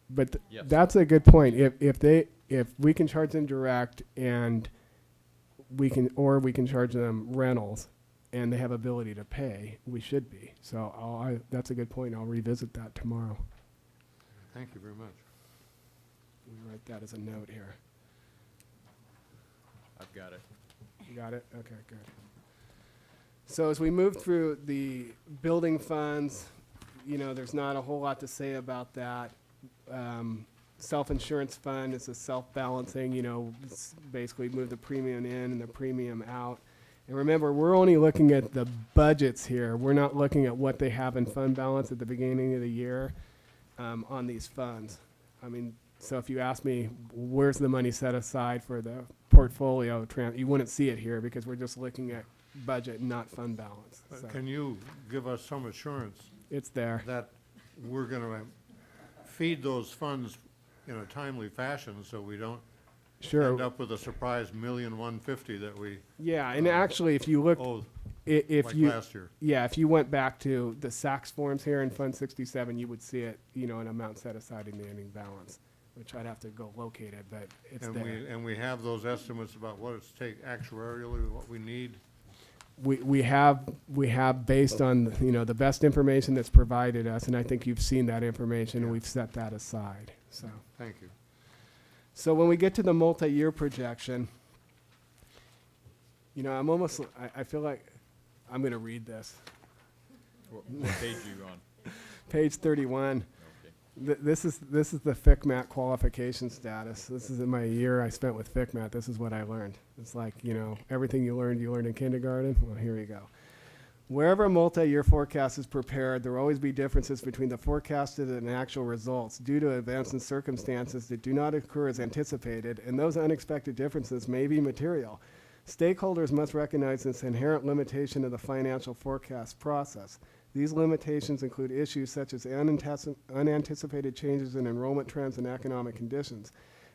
But Yes. that's a good point. If we can charge them direct and we can charge them rentals and they have ability to pay, we should be. So that's a good point. I'll revisit that tomorrow. Thank you very much. Let me write that as a note here. I've got it. You got it? Okay, good. So as we move through the building funds, you know, there's not a whole lot to say about that. Self-insurance fund is a self-balancing, you know, it's basically move the premium in and the premium out. And remember, we're only looking at the budgets here. We're not looking at what they have in fund balance at the beginning of the year on these funds. I mean, so if you ask me, where's the money set aside for the portfolio, you wouldn't see it here because we're just looking at budget, not fund balance. So Can you give us some assurance it's there. that we're going to feed those funds in a timely fashion so we don't Sure. end up with a surprise $1,150,000 that we Yeah, and actually, if you look, owed if like you last year? yeah, if you went back to the SACS forms here in Fund 67, you would see it, you know, an amount set aside in the ending balance, which I'd have to go locate it, but it's And there. we have those estimates about what it's take actuarially, what we need. We have based on, you know, the best information that's provided us, and I think you've seen that information, and we've set that aside, so. Thank you. So when we get to the multi-year projection, you know, I feel like I'm going to read this. What page are you on? Page 31. Okay. This is the FCMAT qualification status. This is in my year I spent with FCMAT. This is what I learned. It's like, you know, everything you learned in kindergarten. Well, here you go. Wherever a multi-year forecast is prepared, there will always be differences between the forecasted and actual results due to events and circumstances that do not occur as anticipated, and those unexpected differences may be material. Stakeholders must recognize this inherent limitation of the financial forecast process. These limitations include issues such as unanticipated changes in enrollment trends and economic conditions.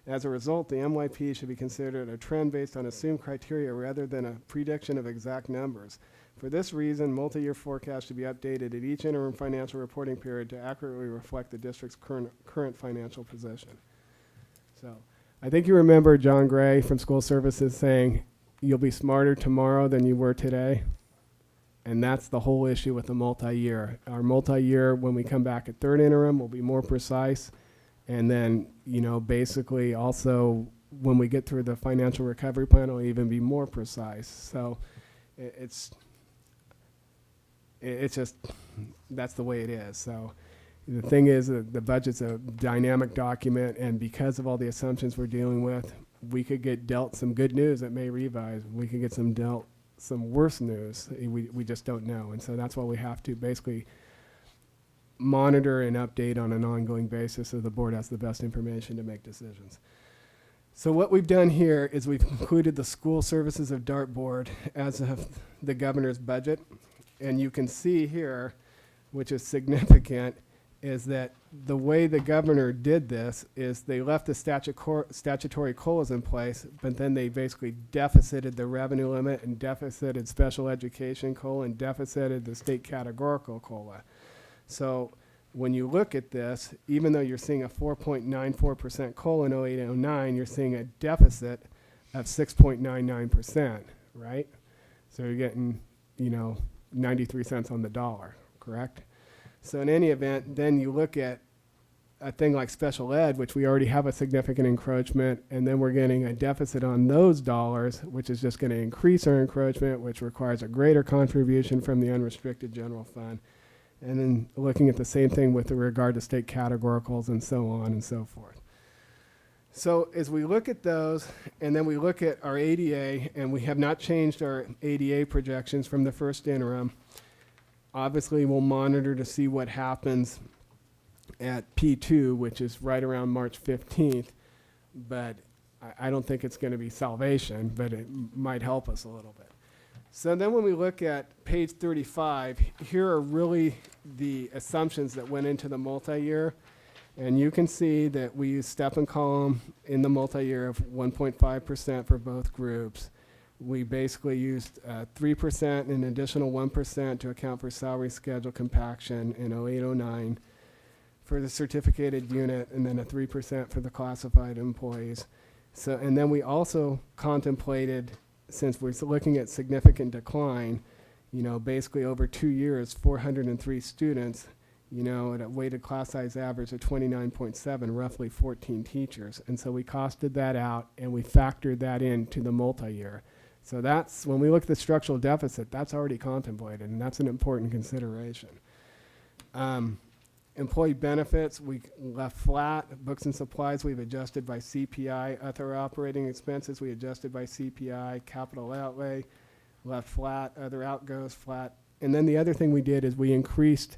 As a result, the MYP should be considered a trend based on assumed criteria rather than a prediction of exact numbers. For this reason, multi-year forecasts should be updated at each interim financial reporting period to accurately reflect the district's current financial position. So I think you remember John Gray from School Services saying, you'll be smarter tomorrow than you were today. And that's the whole issue with the multi-year. Our multi-year, when we come back at third interim, will be more precise. And then, you know, basically also when we get through the financial recovery plan, it'll even be more precise. So it's just, that's the way it is. So the thing is that the budget's a dynamic document, and because of all the assumptions we're dealing with, we could get dealt some good news that may revise. We could get dealt some worse news. We just don't know. And so that's why we have to basically monitor and update on an ongoing basis so the board has the best information to make decisions. So what we've done here is we've included the School Services of Dartboard as of the governor's budget. And you can see here, which is significant, is that the way the governor did this is they left the statutory COLAs in place, but then they basically deficited the revenue limit and deficited special education COLA and deficited the state categorical COLA. So when you look at this, even though you're seeing a 4.94% COLA in 0809, you're seeing a deficit of 6.99%, right? So you're getting, you know, 93 cents on the dollar, correct? So in any event, then you look at a thing like special ed, which we already have a significant encroachment, and then we're getting a deficit on those dollars, which is just going to increase our encroachment, which requires a greater contribution from the unrestricted general fund. And then looking at the same thing with regard to state categoricals and so on and so forth. So as we look at those, and then we look at our ADA, and we have not changed our ADA projections from the first interim. Obviously, we'll monitor to see what happens at P2, which is right around March 15th, but I don't think it's going to be salvation, but it might help us a little bit. So then when we look at page 35, here are really the assumptions that went into the multi-year. And you can see that we use step and column in the multi-year of 1.5% for both groups. We basically used 3% and an additional 1% to account for salary schedule compaction in 0809 for the certificated unit, and then a 3% for the classified employees. So, and then we also contemplated, since we're looking at significant decline, you know, basically over 2 years, 403 students, you know, at a weighted class size average of 29.7, roughly 14 teachers. And so we costed that out and we factored that into the multi-year. So that's, when we look at the structural deficit, that's already contemplated, and that's an important consideration. Employee benefits, we left flat. Books and supplies, we've adjusted by CPI. Other operating expenses, we adjusted by CPI. Capital outlay, left flat. Other outgoes, flat. And then the other thing we did is we increased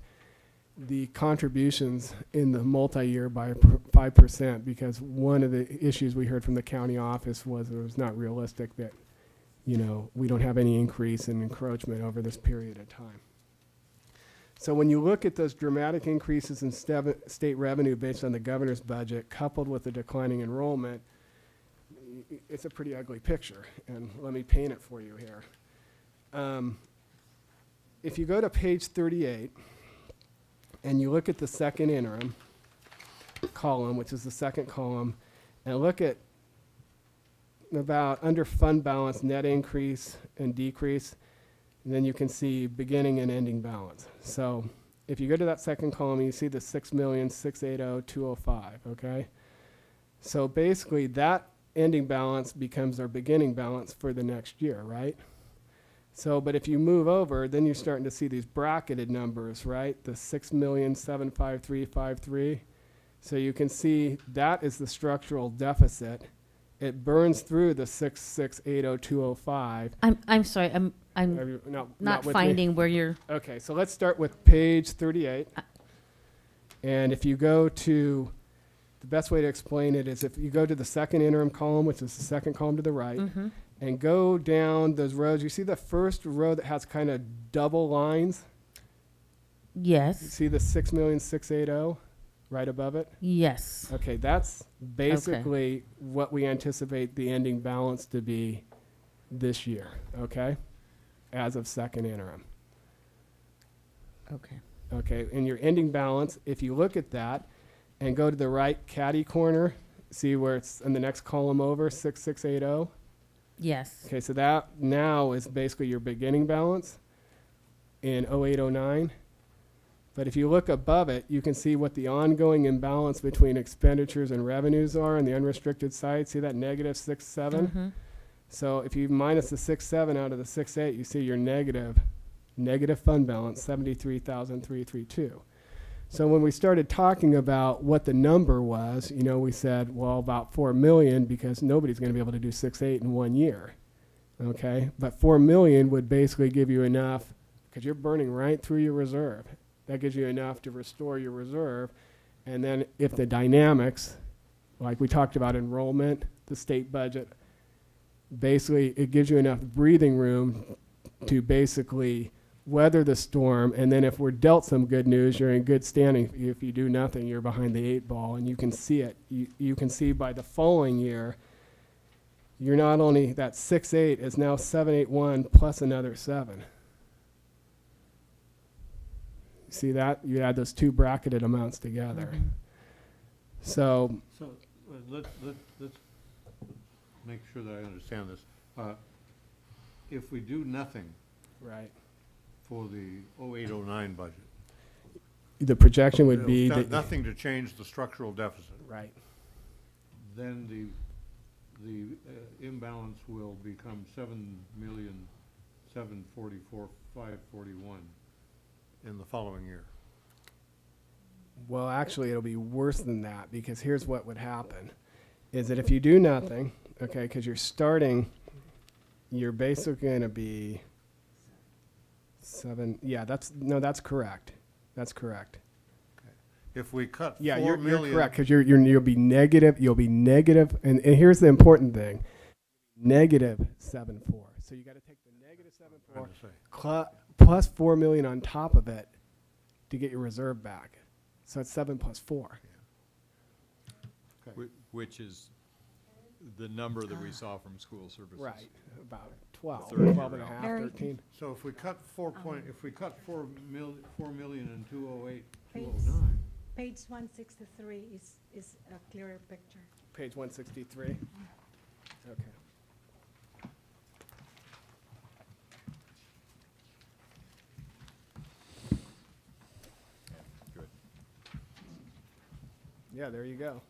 the contributions in the multi-year by 5%, because one of the issues we heard from the county office was it was not realistic that, you know, we don't have any increase in encroachment over this period of time. So when you look at those dramatic increases in state revenue based on the governor's budget, coupled with the declining enrollment, it's a pretty ugly picture. And let me paint it for you here. If you go to page 38 and you look at the second interim column, which is the second column, and look at about under fund balance, net increase and decrease, and then you can see beginning and ending balance. So if you go to that second column, you see the 6,680,205, okay? So basically that ending balance becomes our beginning balance for the next year, right? So, but if you move over, then you're starting to see these bracketed numbers, right? The 6,753,53. So you can see that is the structural deficit. It burns through the 6,680,205. I'm sorry, I'm not finding where you're. Okay, so let's start with page 38. And if you go to, the best way to explain it is if you go to the second interim column, which is the second column to the right, and go down those rows, you see the first row that has kind of double lines? Yes. You see the 6,680,000 right above it? Yes. Okay, that's basically what we anticipate the ending balance to be this year, okay? As of second interim. Okay. Okay, and your ending balance, if you look at that and go to the right caddy corner, see where it's in the next column over, 6,680? Yes. Okay, so that now is basically your beginning balance in 0809. But if you look above it, you can see what the ongoing imbalance between expenditures and revenues are on the unrestricted side. See that negative 6.7? So if you minus the 6.7 out of the 6.8, you see your negative fund balance, 73,332. So when we started talking about what the number was, you know, we said, well, about 4 million, because nobody's going to be able to do 6.8 in 1 year. Okay, but 4 million would basically give you enough, because you're burning right through your reserve. That gives you enough to restore your reserve. And then if the dynamics, like we talked about enrollment, the state budget, basically it gives you enough breathing room to basically weather the storm. And then if we're dealt some good news, you're in good standing. If you do nothing, you're behind the 8 ball, and you can see it. You can see by the following year, you're not only, that 6.8 is now 781 plus another 7. See that? You add those two bracketed amounts together. So let's make sure that I understand this. If we do nothing, right, for the 0809 budget, the projection would be that nothing to change the structural deficit. Right. Then the imbalance will become 7,744,541 in the following year. Well, actually, it'll be worse than that, because here's what would happen, is that if you do nothing, okay, because you're basically going to be 7, yeah, that's correct. That's correct. Okay. If we cut 4 you're million. correct, because you'll be negative, and here's the important thing, negative 7.4. So you got to take the negative 7.4 plus 4 million on top of it to get your reserve back. So it's 7 plus 4. Okay. Which is the number that we saw from school services. Right, about 12, 13. 12 and a half, 13. So if we cut 4 million in 208, 209. Page 163 is a clearer picture. Page 163. Okay. Good. Yeah, there you go.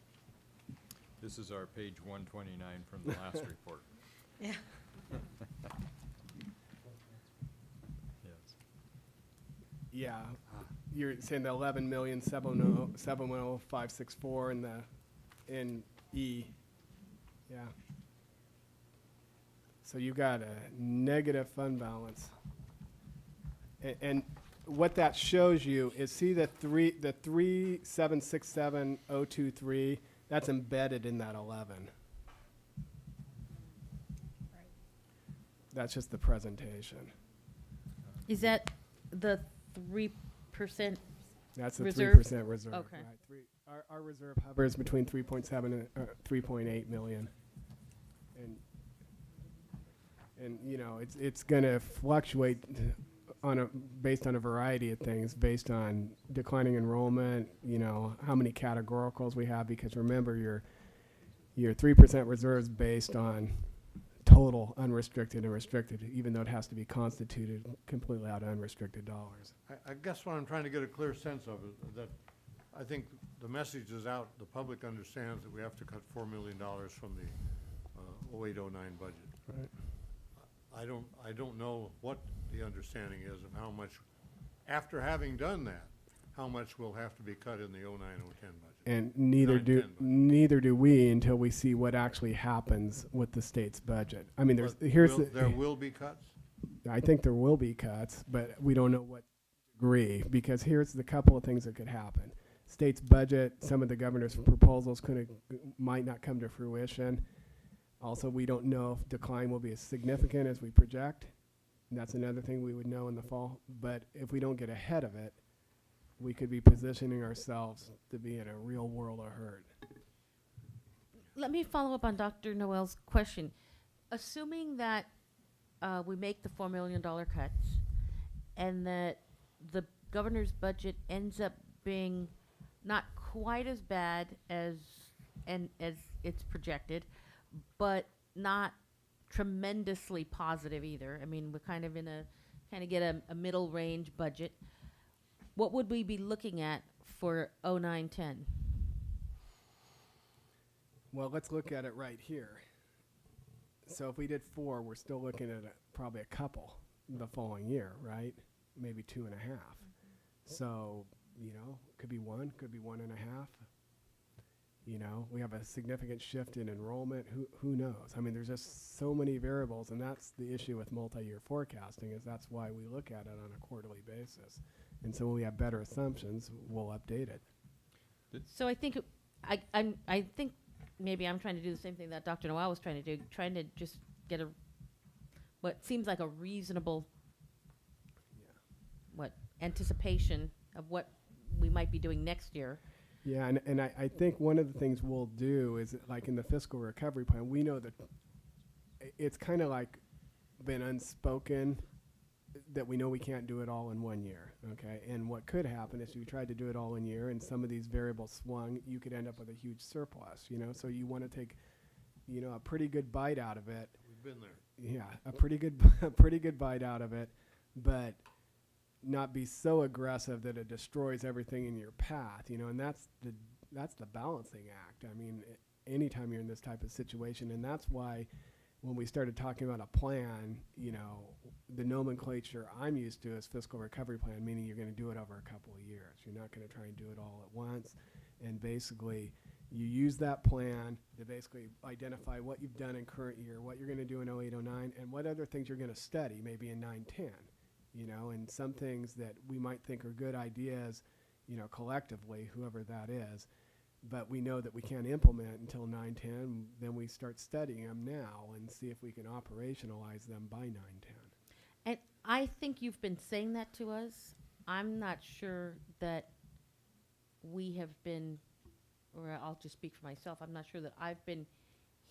This is our page 129 from the last report. Yeah. Yes. Yeah. you're saying the 11,707,564 in E. Yeah. So you got a negative fund balance. And what that shows you is, see the 3767023, that's embedded in that 11. That's just the presentation. Is that the 3% That's the reserve? 3% reserve. Okay. Right. Our reserve hovers between 3.7 and 3.8 million. And you know, it's going to fluctuate based on a variety of things, based on declining enrollment, you know, how many categoricals we have, because remember your 3% reserve is based on total unrestricted and restricted, even though it has to be constituted completely out of unrestricted dollars. I guess what I'm trying to get a clear sense of is that I think the message is out. The public understands that we have to cut $4 million from the 08-09 budget. Right. I don't know what the understanding is of how much, after having done that, how much will have to be cut in the 09-010 budget. And neither do we until we see what actually happens with the state's budget. I mean, There will be cuts? I think there will be cuts, but we don't know what degree, because here's the couple of things that could happen. State's budget, some of the governor's proposals might not come to fruition. Also, we don't know if decline will be as significant as we project. And that's another thing we would know in the fall. But if we don't get ahead of it, we could be positioning ourselves to be in a real world of hurt. Let me follow up on Dr. Noel's question. Assuming that we make the $4 million cuts and that the governor's budget ends up being not quite as bad as it's projected, but not tremendously positive either. I mean, we're kind of get a middle range budget. What would we be looking at for 09-10? Well, let's look at it right here. So if we did 4, we're still looking at probably a couple the following year, right? Maybe 2.5. So, you know, could be 1, could be 1.5. You know, we have a significant shift in enrollment. Who knows? I mean, there's just so many variables, and that's the issue with multi-year forecasting, is that's why we look at it on a quarterly basis. And so when we have better assumptions, we'll update it. So I think I think maybe I'm trying to do the same thing that Dr. Noel was trying to do, trying to just get what seems like a reasonable anticipation of what we might be doing next year. Yeah, and I think one of the things we'll do is, like in the fiscal recovery plan, we know that it's kind of like been unspoken that we know we can't do it all in 1 year, okay? And what could happen is if you tried to do it all in a year and some of these variables swung, you could end up with a huge surplus, you know? So you want to take, you know, a pretty good bite out of it. We've been there. Yeah, a pretty good bite out of it, but not be so aggressive that it destroys everything in your path, you know, and that's the balancing act. I mean, anytime you're in this type of situation, and that's why when we started talking about a plan, you know, the nomenclature I'm used to is fiscal recovery plan, meaning you're going to do it over a couple of years. You're not going to try and do it all at once, and basically you use that plan to basically identify what you've done in current year, what you're going to do in 08-09, and what other things you're going to study maybe in 9-10. You know, and some things that we might think are good ideas, you know, collectively, whoever that is, but we know that we can't implement until 9-10, then we start studying them now and see if we can operationalize them by 9-10. And I think you've been saying that to us. I'm not sure that we have been, or I'll just speak for myself, I'm not sure that I've been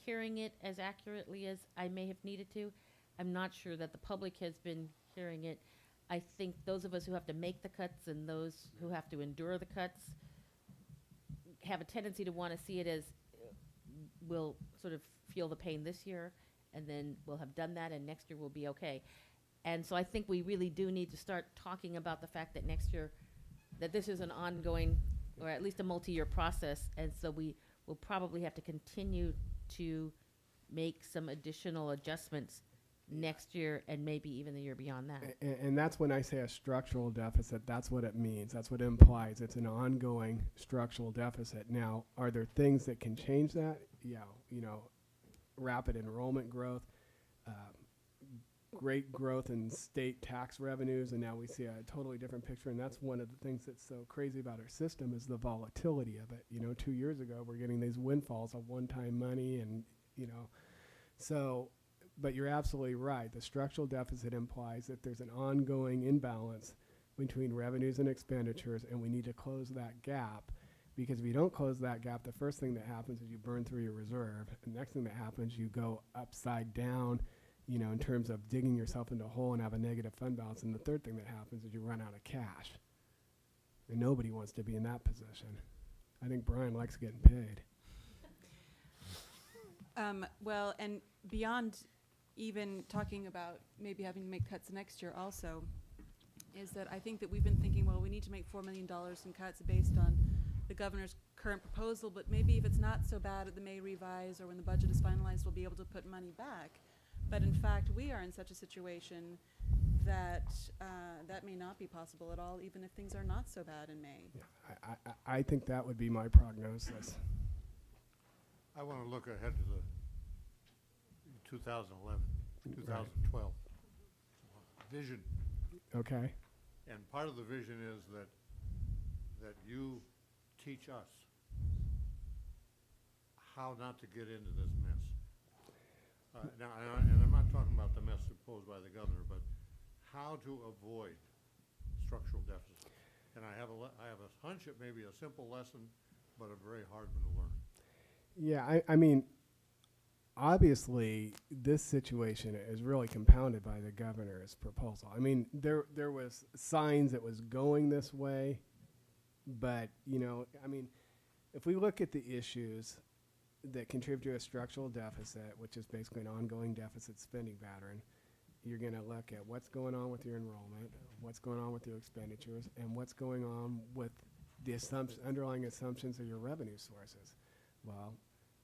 hearing it as accurately as I may have needed to. I'm not sure that the public has been hearing it. I think those of us who have to make the cuts and those who have to endure the cuts have a tendency to want to see it as we'll sort of feel the pain this year, and then we'll have done that, and next year we'll be okay. And so I think we really do need to start talking about the fact that next year, that this is an ongoing, or at least a multi-year process, and so we will probably have to continue to make some additional adjustments next year and maybe even the year beyond that. And that's when I say a structural deficit, that's what it means. That's what it implies. It's an ongoing structural deficit. Now, are there things that can change that? Yeah, you know, rapid enrollment growth, great growth in state tax revenues, and now we see a totally different picture. And that's one of the things that's so crazy about our system is the volatility of it. You know, 2 years ago, we're getting these windfalls of one-time money and, you know, so, but you're absolutely right. The structural deficit implies that there's an ongoing imbalance between revenues and expenditures, and we need to close that gap. Because if you don't close that gap, the first thing that happens is you burn through your reserve. The next thing that happens, you go upside down, you know, in terms of digging yourself into a hole and have a negative fund balance. And the third thing that happens is you run out of cash. And nobody wants to be in that position. I think Brian likes getting paid. Well, and beyond even talking about maybe having to make cuts next year also, is that I think that we've been thinking, well, we need to make $4 million in cuts based on the governor's current proposal, but maybe if it's not so bad at the May revise or when the budget is finalized, we'll be able to put money back. But in fact, we are in such a situation that that may not be possible at all, even if things are not so bad in May. Yeah, I think that would be my prognosis. I want to look ahead to the 2011, 2012 vision. Okay. And part of the vision is that you teach us how not to get into this mess. Now, and I'm not talking about the mess imposed by the governor, but how to avoid structural deficits. And I have a hunch it may be a simple lesson, but a very hard one to learn. Yeah, I mean, obviously, this situation is really compounded by the governor's proposal. I mean, there was signs it was going this way, but, you know, I mean, if we look at the issues that contribute to a structural deficit, which is basically an ongoing deficit spending pattern, you're going to look at what's going on with your enrollment, what's going on with your expenditures, and what's going on with the underlying assumptions of your revenue sources. Well,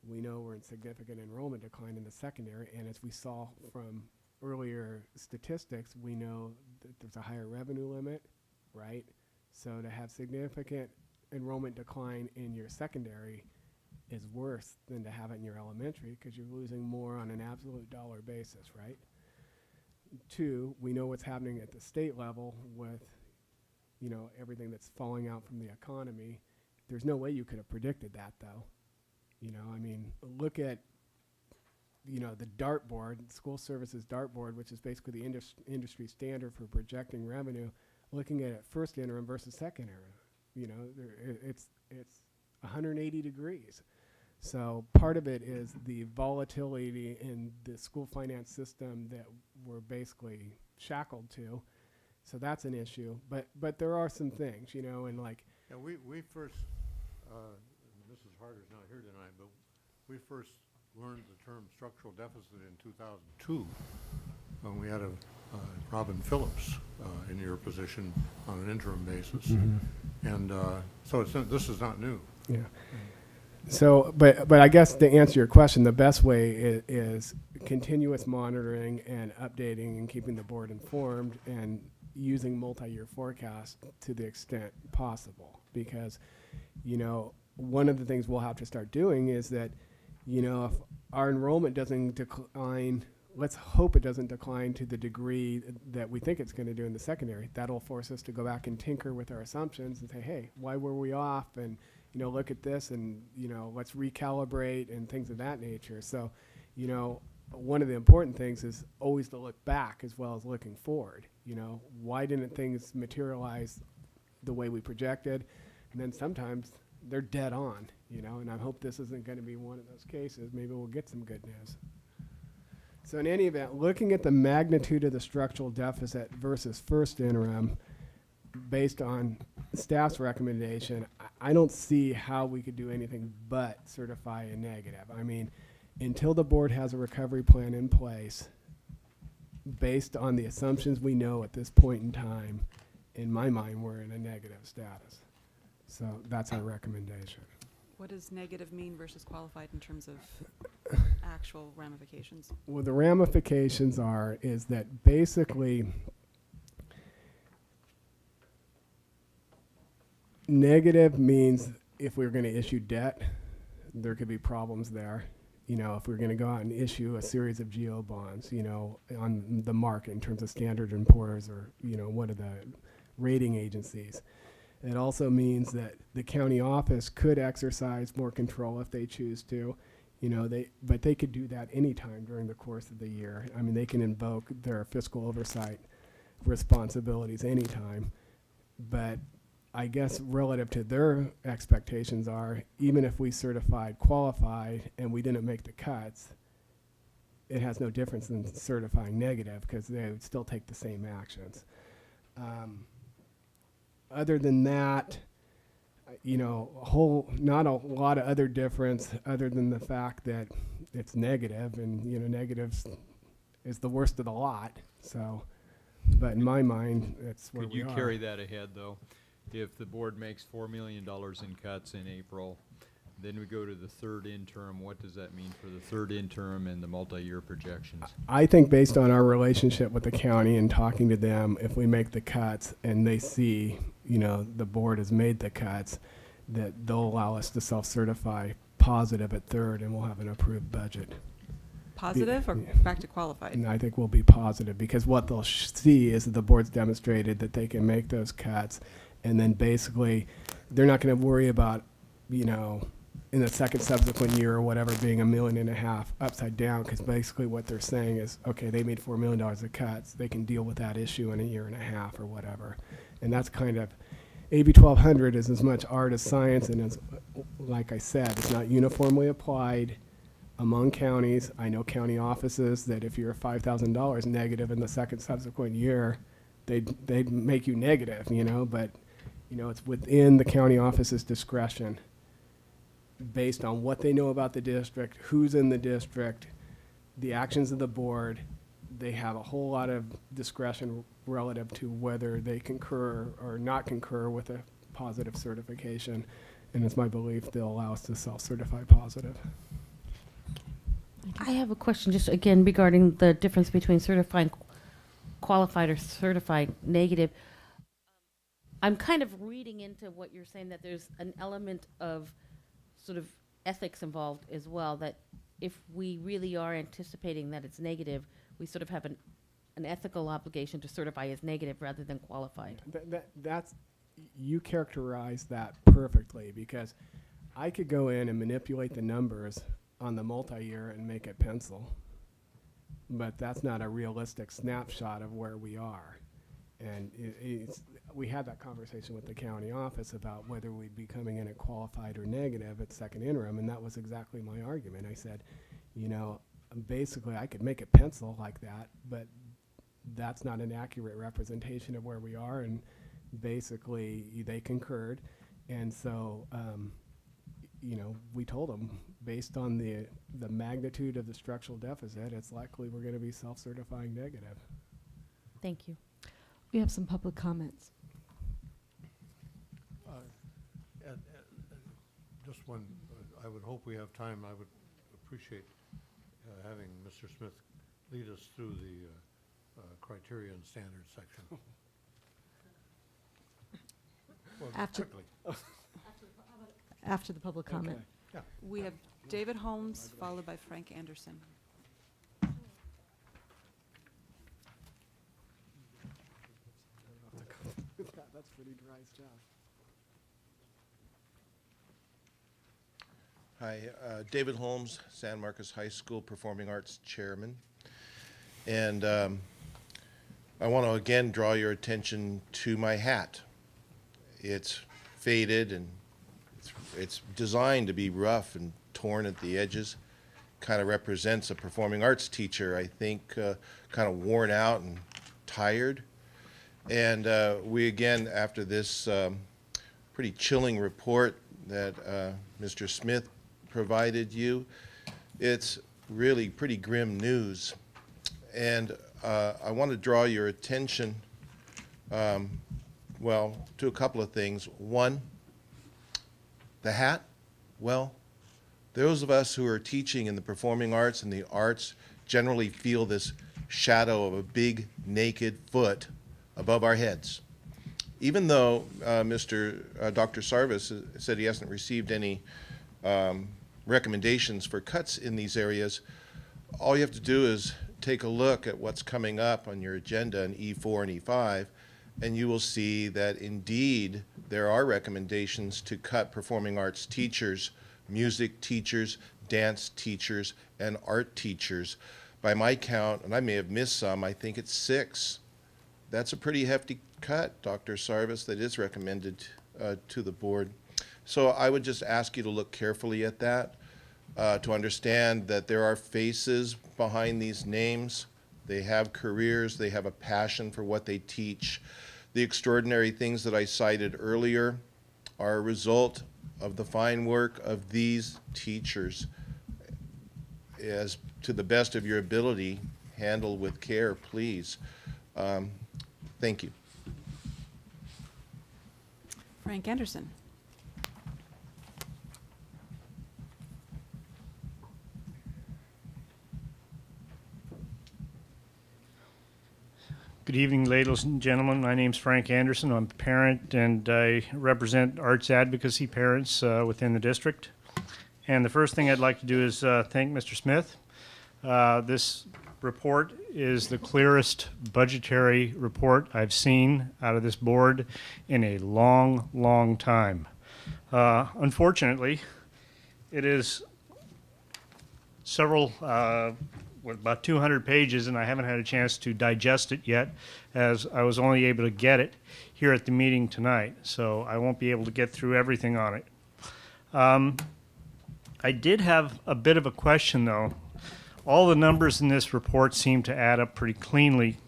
we know we're in significant enrollment decline in the secondary, and as we saw from earlier statistics, we know that there's a higher revenue limit, right? So to have significant enrollment decline in your secondary is worse than to have it in your elementary because you're losing more on an absolute dollar basis, right? 2, we know what's happening at the state level with, you know, everything that's falling out from the economy. There's no way you could have predicted that, though. You know, I mean, look at, you know, the dartboard, school services dartboard, which is basically the industry standard for projecting revenue, looking at it first interim versus second interim. You know, it's 180 degrees. So part of it is the volatility in the school finance system that we're basically shackled to. So that's an issue. But there are some things, you know, and like. Yeah, we first, Mrs. Harder's not here tonight, but we first learned the term structural deficit in 2002 when we had Robin Phillips in your position on an interim basis. Mm-hmm. And so this is not new. Yeah. So, but I guess to answer your question, the best way is continuous monitoring and updating and keeping the board informed and using multi-year forecasts to the extent possible. Because, you know, one of the things we'll have to start doing is that, you know, if our enrollment doesn't decline, let's hope it doesn't decline to the degree that we think it's going to do in the secondary. That'll force us to go back and tinker with our assumptions and say, hey, why were we off? And, you know, look at this and, you know, let's recalibrate and things of that nature. So, you know, one of the important things is always to look back as well as looking forward. You know, why didn't things materialize the way we projected? And then sometimes they're dead on, you know, and I hope this isn't going to be one of those cases. Maybe we'll get some good news. So in any event, looking at the magnitude of the structural deficit versus first interim, based on staff's recommendation, I don't see how we could do anything but certify a negative. I mean, until the board has a recovery plan in place, based on the assumptions we know at this point in time, in my mind, we're in a negative status. So that's our recommendation. What does negative mean versus qualified in terms of actual ramifications? Well, the ramifications is that basically negative means if we were going to issue debt, there could be problems there. You know, if we're going to go out and issue a series of GO bonds, you know, on the market in terms of Standard & Poor's or, you know, one of the rating agencies. It also means that the county office could exercise more control if they choose to. You know, but they could do that anytime during the course of the year. I mean, they can invoke their fiscal oversight responsibilities anytime. But I guess relative to their expectations are, even if we certified qualified and we didn't make the cuts, it has no difference than certifying negative because they would still take the same actions. Other than that, you know, not a lot of other difference other than the fact that it's negative, and you know, negative is the worst of the lot. So, but in my mind, that's where Could we you are. carry that ahead, though? If the board makes $4 million in cuts in April, then we go to the third interim, what does that mean for the third interim and the multi-year projections? I think based on our relationship with the county and talking to them, if we make the cuts and they see, you know, the board has made the cuts, that they'll allow us to self-certify positive at third and we'll have an approved budget. Positive or Yeah. back to qualified? And I think we'll be positive because what they'll see is that the board's demonstrated that they can make those cuts, and then basically they're not going to worry about, you know, in the second subsequent year or whatever being $1.5 million upside down, because basically what they're saying is, okay, they made $4 million of cuts, they can deal with that issue in 1.5 years or whatever. And that's kind of, AB 1200 is as much art as science, and as, like I said, it's not uniformly applied among counties. I know county offices that if you're $5,000 negative in the second subsequent year, they'd make you negative, you know, but you know, it's within the county office's discretion based on what they know about the district, who's in the district, the actions of the board. They have a whole lot of discretion relative to whether they concur or not concur with a positive certification. And it's my belief they'll allow us to self-certify positive. I have a question, just again regarding the difference between certifying qualified or certified negative. I'm kind of reading into what you're saying, that there's an element of sort of ethics involved as well, that if we really are anticipating that it's negative, we sort of have an ethical obligation to certify as negative rather than qualified. That's, you characterize that perfectly, because I could go in and manipulate the numbers on the multi-year and make it pencil, but that's not a realistic snapshot of where we are. And we had that conversation with the county office about whether we'd be coming in at qualified or negative at second interim, and that was exactly my argument. I said, you know, basically I could make it pencil like that, but that's not an accurate representation of where we are, and basically they concurred. And so, you know, we told them, based on the magnitude of the structural deficit, it's likely we're going to be self-certifying negative. Thank you. We have some public comments. Just one, I would hope we have time. I would appreciate having Mr. Smith lead us through the criteria and standards section. Well, After- quickly. After the public comment. Yeah. We have David Holmes, followed by Frank Anderson. That's pretty dry stuff. Hi, David Holmes, San Marcos High School Performing Arts Chairman. And I want to again draw your attention to my hat. It's faded and it's designed to be rough and torn at the edges. Kind of represents a performing arts teacher, I think, kind of worn out and tired. And we again, after this pretty chilling report that Mr. Smith provided you, it's really pretty grim news. And I want to draw your attention, well, to a couple of things. One, the hat, well, Those of us who are teaching in the performing arts and the arts generally feel this shadow of a big naked foot above our heads. Even though Dr. Sarvis said he hasn't received any recommendations for cuts in these areas, all you have to do is take a look at what's coming up on your agenda in E4 and E5, and you will see that indeed there are recommendations to cut performing arts teachers, music teachers, dance teachers, and art teachers. By my count, and I may have missed some, I think it's 6. That's a pretty hefty cut, Dr. Sarvis, that is recommended to the board. So I would just ask you to look carefully at that, to understand that there are faces behind these names. They have careers, they have a passion for what they teach. The extraordinary things that I cited earlier are a result of the fine work of these teachers. As to the best of your ability, handle with care, please. Thank you. Frank Anderson. Good evening, ladies and gentlemen. My name's Frank Anderson. I'm a parent, and I represent arts advocacy parents within the district. And the first thing I'd like to do is thank Mr. Smith. This report is the clearest budgetary report I've seen out of this board in a long, long time. Unfortunately, it is several about 200 pages, and I haven't had a chance to digest it yet, as I was only able to get it here at the meeting tonight, so I won't be able to get through everything on it. I did have a bit of a question, though. All the numbers in this report seem to add up pretty cleanly,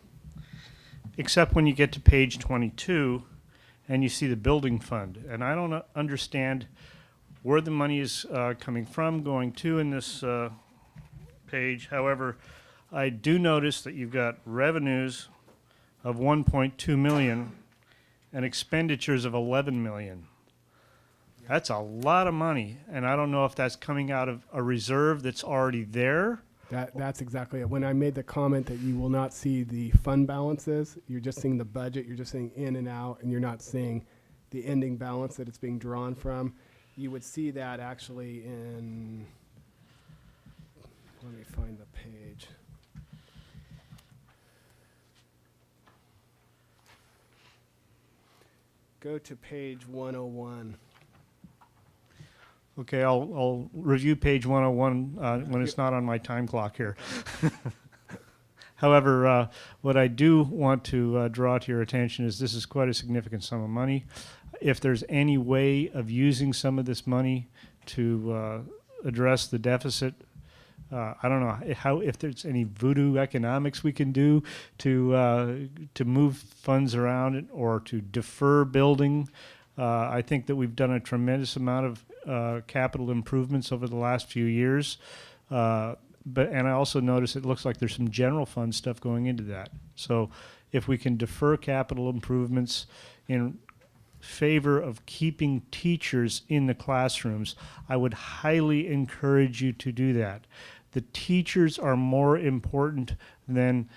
except when you get to page 22 and you see the building fund, and I don't understand where the money is coming from, going to in this page. However, I do notice that you've got revenues of 1.2 million and expenditures of 11 million. That's a lot of money, and I don't know if that's coming out of a reserve that's already there. That's exactly it. When I made the comment that you will not see the fund balances, you're just seeing the budget, you're just seeing in and out, and you're not seeing the ending balance that it's being drawn from. You would see that actually in, let me find the page. Go to page 101. Okay, I'll review page 101 when it's not on my time clock here. However, what I do want to draw to your attention is this is quite a significant sum of money. If there's any way of using some of this money to address the deficit, I don't know if there's any voodoo economics we can do to move funds around or to defer building. I think that we've done a tremendous amount of capital improvements over the last few years. And I also notice it looks like there's some general fund stuff going into that. So if we can defer capital improvements in favor of keeping teachers in the classrooms, I would highly encourage you to do that. The teachers are more important than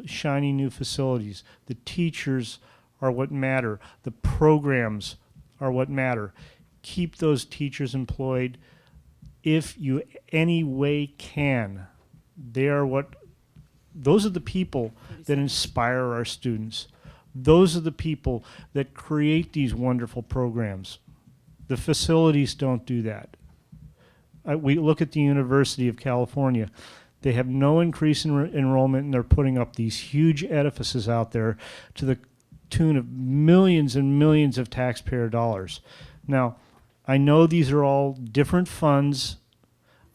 shiny new facilities. The teachers are what matter. The programs are what matter. Keep those teachers employed if you any way can. Those are the people that inspire our students. Those are the people that create these wonderful programs. The facilities don't do that. We look at the University of California. They have no increase in enrollment, and they're putting up these huge edifices out there to the tune of millions and millions of taxpayer dollars. Now, I know these are all different funds,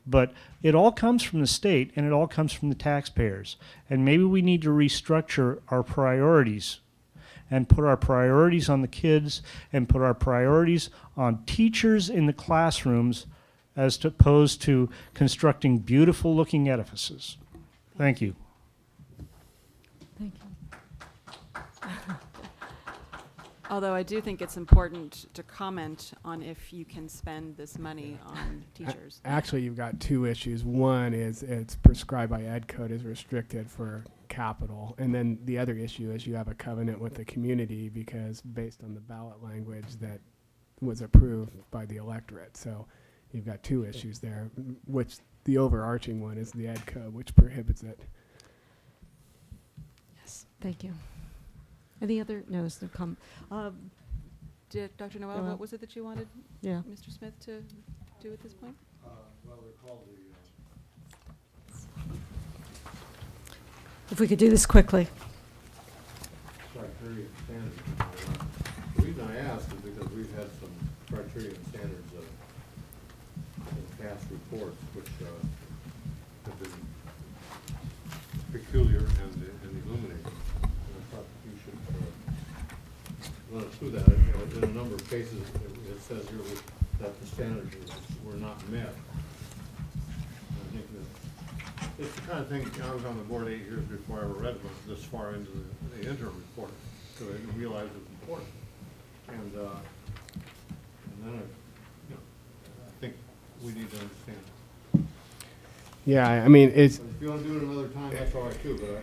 but it all comes from the state and it all comes from the taxpayers. And maybe we need to restructure our priorities and put our priorities on the kids and put our priorities on teachers in the classrooms as opposed to constructing beautiful looking edifices. Thank you. Thank you. Although I do think it's important to comment on if you can spend this money on teachers. Actually, you've got two issues. One is it's prescribed by Ed Code as restricted for capital. And then the other issue is you have a covenant with the community because based on the ballot language that was approved by the electorate. So you've got two issues there, which the overarching one is the Ed Code, which prohibits it. Yes, thank you. Any other no's to come? Dr. Noel, Noel. what was it that you wanted Yeah. Mr. Smith to do at this point? Well, recall If we could do this quickly. criteria and standards. The reason I asked is because we've had some criteria and standards in past reports which have been peculiar and illuminating. And I thought you should run it through that. In a number of cases, it says here that the standards were not met. And I think that it's the kind of thing, I was on the board 8 years before I ever read one this far into the interim report, so I didn't realize it was important. And then I think we need to understand. Yeah, I mean, it's. But if you want to do it another time, that's all right too, but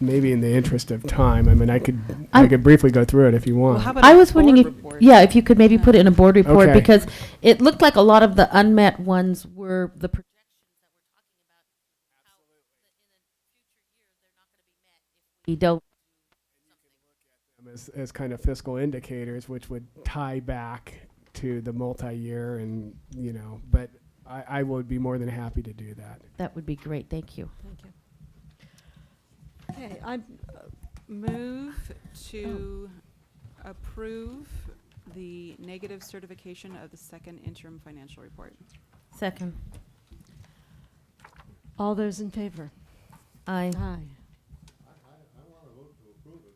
maybe in the interest of time, I mean, I could briefly go through it if you want. Well, how about I a was wondering board if, report? yeah, if you could maybe put it in a board report, Okay. because it looked like a lot of the unmet ones were the projections that we're talking about, how in the future years they're not going to be met if we don't. As kind of fiscal indicators, which would tie back to the multi-year and, but I would be more than happy to do that. That would be great, thank you. Thank you. Okay, I Move to approve the negative certification of the second interim financial report. Second. all those in favor? Aye. Aye. I want to vote to approve it,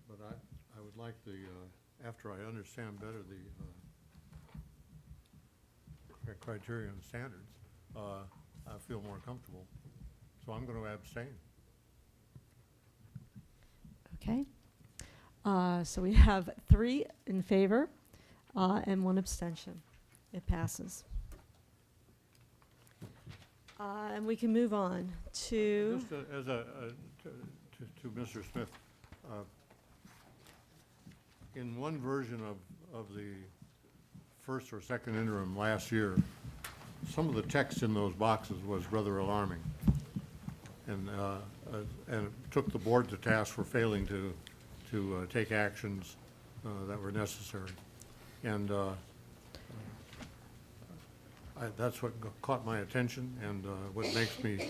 but I would like after I understand better the criteria and standards, I feel more comfortable. So I'm going to abstain. Okay. So we have 3 in favor and 1 abstention. It passes. And we can move on to. Just as to Mr. Smith, in one version of the first or second interim last year, some of the text in those boxes was rather alarming, and it took the board to task for failing to take actions that were necessary, and that's what caught my attention and what makes me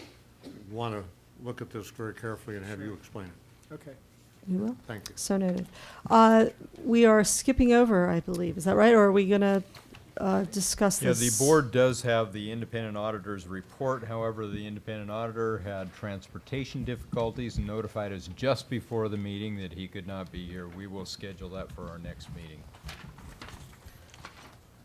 want to look at this very carefully and have you explain it. Okay. You will? Thank you. So noted. We are skipping over, I believe. Is that right? Or are we going to discuss Yeah, this? the board does have the independent auditor's report. However, the independent auditor had transportation difficulties and notified us just before the meeting that he could not be here. We will schedule that for our next meeting.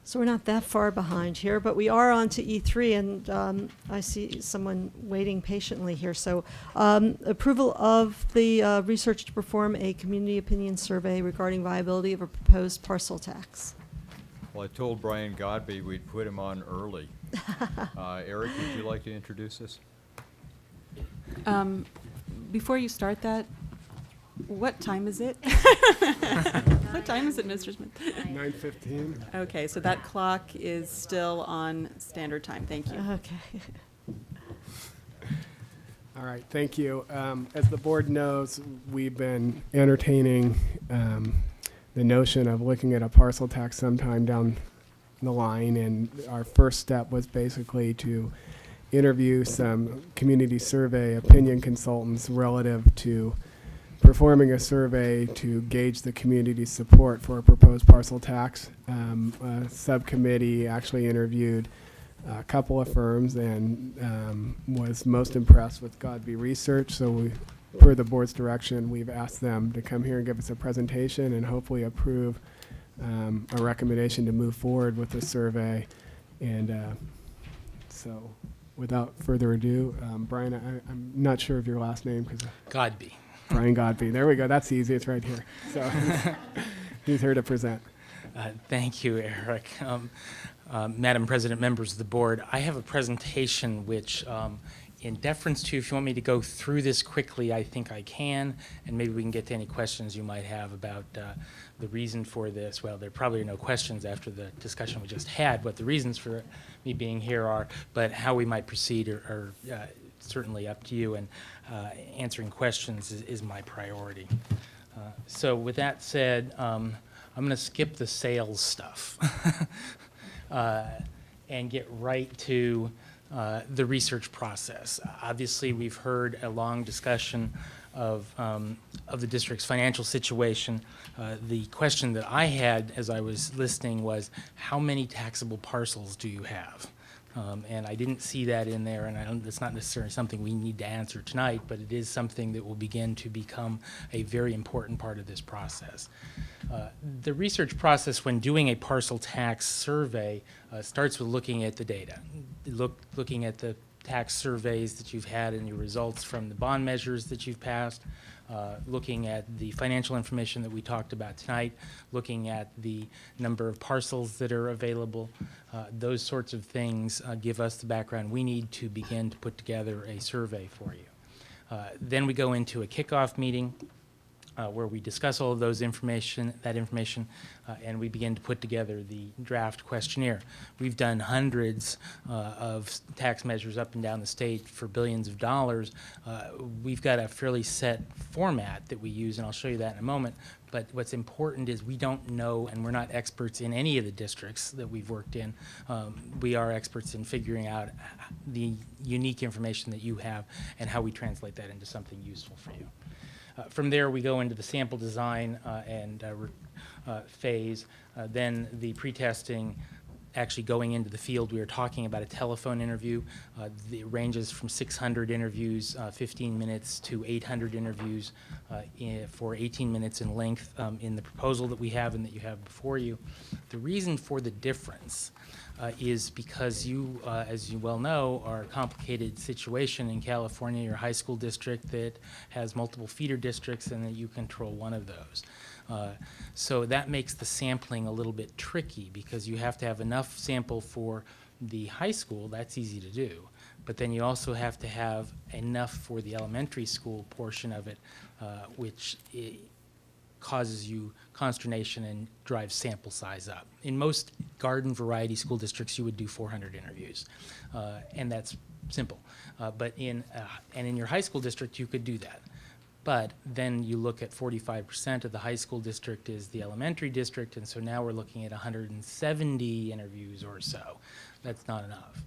So we're not that far behind here, but we are on to E3, and I see someone waiting patiently here. So approval of the research to perform a community opinion survey regarding viability of a proposed parcel tax. Well, I told Brian Godby we'd put him on early. Eric, would you like to introduce this? Before you start that, what time is it? What time is it, Mr. Smith? 9:15. Okay, so that clock is still on standard time. Thank you. Okay. All right, thank you. As the board knows, we've been entertaining the notion of looking at a parcel tax sometime down the line, and our first step was basically to interview some community survey opinion consultants relative to performing a survey to gauge the community's support for a proposed parcel tax. A subcommittee actually interviewed a couple of firms and was most impressed with Godby Research. So we, per the board's direction, we've asked them to come here and give us a presentation and hopefully approve a recommendation to move forward with the survey. And so without further ado, Brian, I'm not sure of your last name. Godby. Brian Godby. There we go. That's easy. It's right here. So he's here to present. Thank you, Eric. Madam President, members of the board, I have a presentation which, in deference to, if you want me to go through this quickly, I think I can, and maybe we can get to any questions you might have about the reason for this. Well, there probably are no questions after the discussion we just had, what the reasons for me being here are, but how we might proceed are certainly up to you, and answering questions is my priority. So with that said, I'm going to skip the sales stuff and get right to the research process. Obviously, we've heard a long discussion of the district's financial situation. The question that I had as I was listening was, how many taxable parcels do you have? And I didn't see that in there, and it's not necessarily something we need to answer tonight, but it is something that will begin to become a very important part of this process. The research process when doing a parcel tax survey starts with looking at the data, looking at the tax surveys that you've had and your results from the bond measures that you've passed, looking at the financial information that we talked about tonight, looking at the number of parcels that are available. Those sorts of things give us the background we need to begin to put together a survey for you. Then we go into a kickoff meeting where we discuss all of that information, and we begin to put together the draft questionnaire. We've done hundreds of tax measures up and down the state for billions of dollars. We've got a fairly set format that we use, and I'll show you that in a moment. But what's important is we don't know, and we're not experts in any of the districts that we've worked in. We are experts in figuring out the unique information that you have and how we translate that into something useful for you. From there, we go into the sample design and phase. Then the pre-testing, actually going into the field. We were talking about a telephone interview. It ranges from 600 interviews, 15 minutes, to 800 interviews for 18 minutes in length in the proposal that we have and that you have before you. The reason for the difference is because you, as you well know, are a complicated situation in California. Your high school district that has multiple feeder districts, and that you control one of those. So that makes the sampling a little bit tricky, because you have to have enough sample for the high school. That's easy to do. But then you also have to have enough for the elementary school portion of it, which causes you consternation and drives sample size up. In most garden variety school districts, you would do 400 interviews, and that's simple. But in your high school district, you could do that. But then you look at 45% of the high school district is the elementary district, and so now we're looking at 170 interviews or so. That's not enough.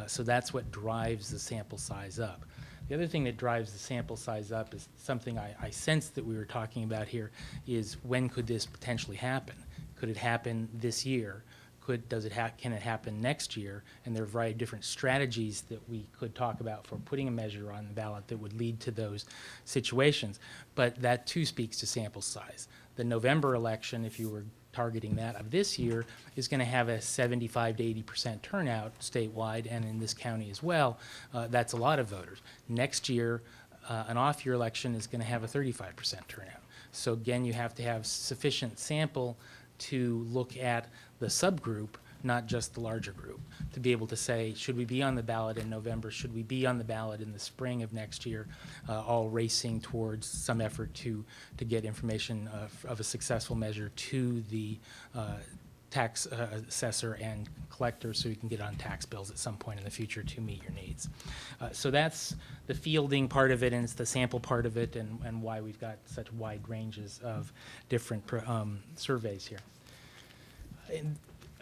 So that's what drives the sample size up. The other thing that drives the sample size up is something I sensed that we were talking about here, is when could this potentially happen? Could it happen this year? Can it happen next year? And there are a variety of different strategies that we could talk about for putting a measure on the ballot that would lead to those situations. But that too speaks to sample size. The November election, if you were targeting that of this year, is going to have a 75 to 80% turnout statewide and in this county as well. That's a lot of voters. Next year, an off-year election is going to have a 35% turnout. So again, you have to have sufficient sample to look at the subgroup, not just the larger group, to be able to say, should we be on the ballot in November? Should we be on the ballot in the spring of next year? All racing towards some effort to get information of a successful measure to the tax assessor and collector, so you can get on tax bills at some point in the future to meet your needs. So that's the fielding part of it, and it's the sample part of it, and why we've got such wide ranges of different surveys here.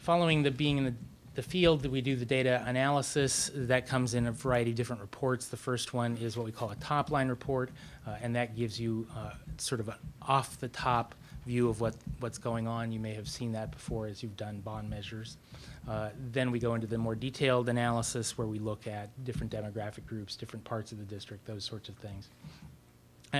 Following being in the field, we do the data analysis. That comes in a variety of different reports. The first one is what we call a top-line report, and that gives you sort of an off-the-top view of what's going on. You may have seen that before as you've done bond measures. Then we go into the more detailed analysis, where we look at different demographic groups, different parts of the district, those sorts of things.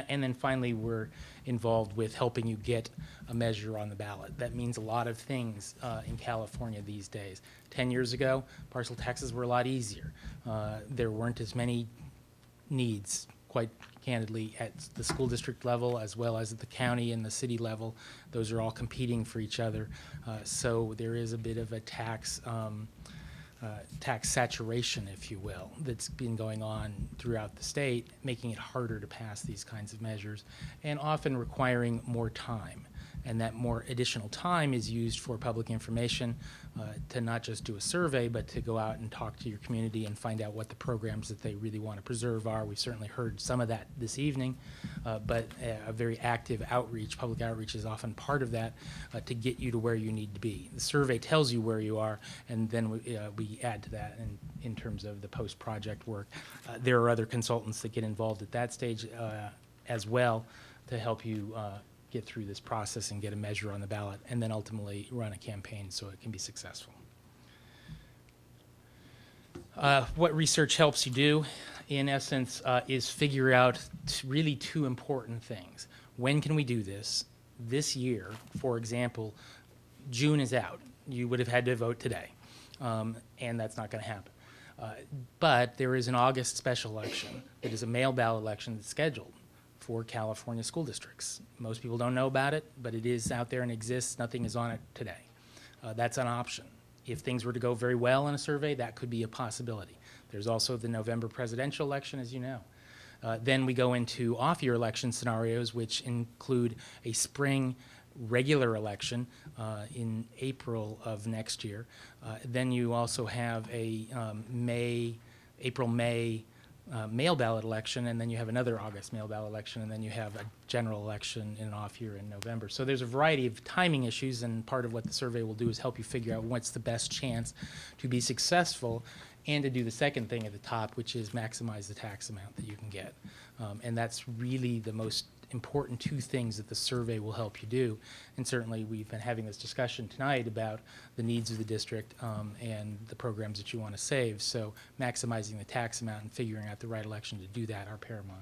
And then finally, we're involved with helping you get a measure on the ballot. That means a lot of things in California these days. 10 years ago, parcel taxes were a lot easier. There weren't as many needs, quite candidly, at the school district level as well as at the county and the city level. Those are all competing for each other. So there is a bit of a tax saturation, if you will, that's been going on throughout the state, making it harder to pass these kinds of measures, and often requiring more time. And that more additional time is used for public information, to not just do a survey, but to go out and talk to your community and find out what the programs that they really want to preserve are. We've certainly heard some of that this evening, but a very active outreach, public outreach is often part of that, to get you to where you need to be. The survey tells you where you are, and then we add to that in terms of the post-project work. There are other consultants that get involved at that stage as well to help you get through this process and get a measure on the ballot, and then ultimately run a campaign so it can be successful. What research helps you do, in essence, is figure out really two important things. When can we do this? This year, for example, June is out. You would have had to vote today, and that's not going to happen. But there is an August special election that is a mail ballot election that's scheduled for California school districts. Most people don't know about it, but it is out there and exists. Nothing is on it today. That's an option. If things were to go very well in a survey, that could be a possibility. There's also the November presidential election, as you know. Then we go into off-year election scenarios, which include a spring regular election in April of next year. Then you also have a April-May mail ballot election, and then you have another August mail ballot election, and then you have a general election in an off year in November. So there's a variety of timing issues, and part of what the survey will do is help you figure out what's the best chance to be successful and to do the second thing at the top, which is maximize the tax amount that you can get. And that's really the most important two things that the survey will help you do. And certainly we've been having this discussion tonight about the needs of the district and the programs that you want to save. So maximizing the tax amount and figuring out the right election to do that are paramount.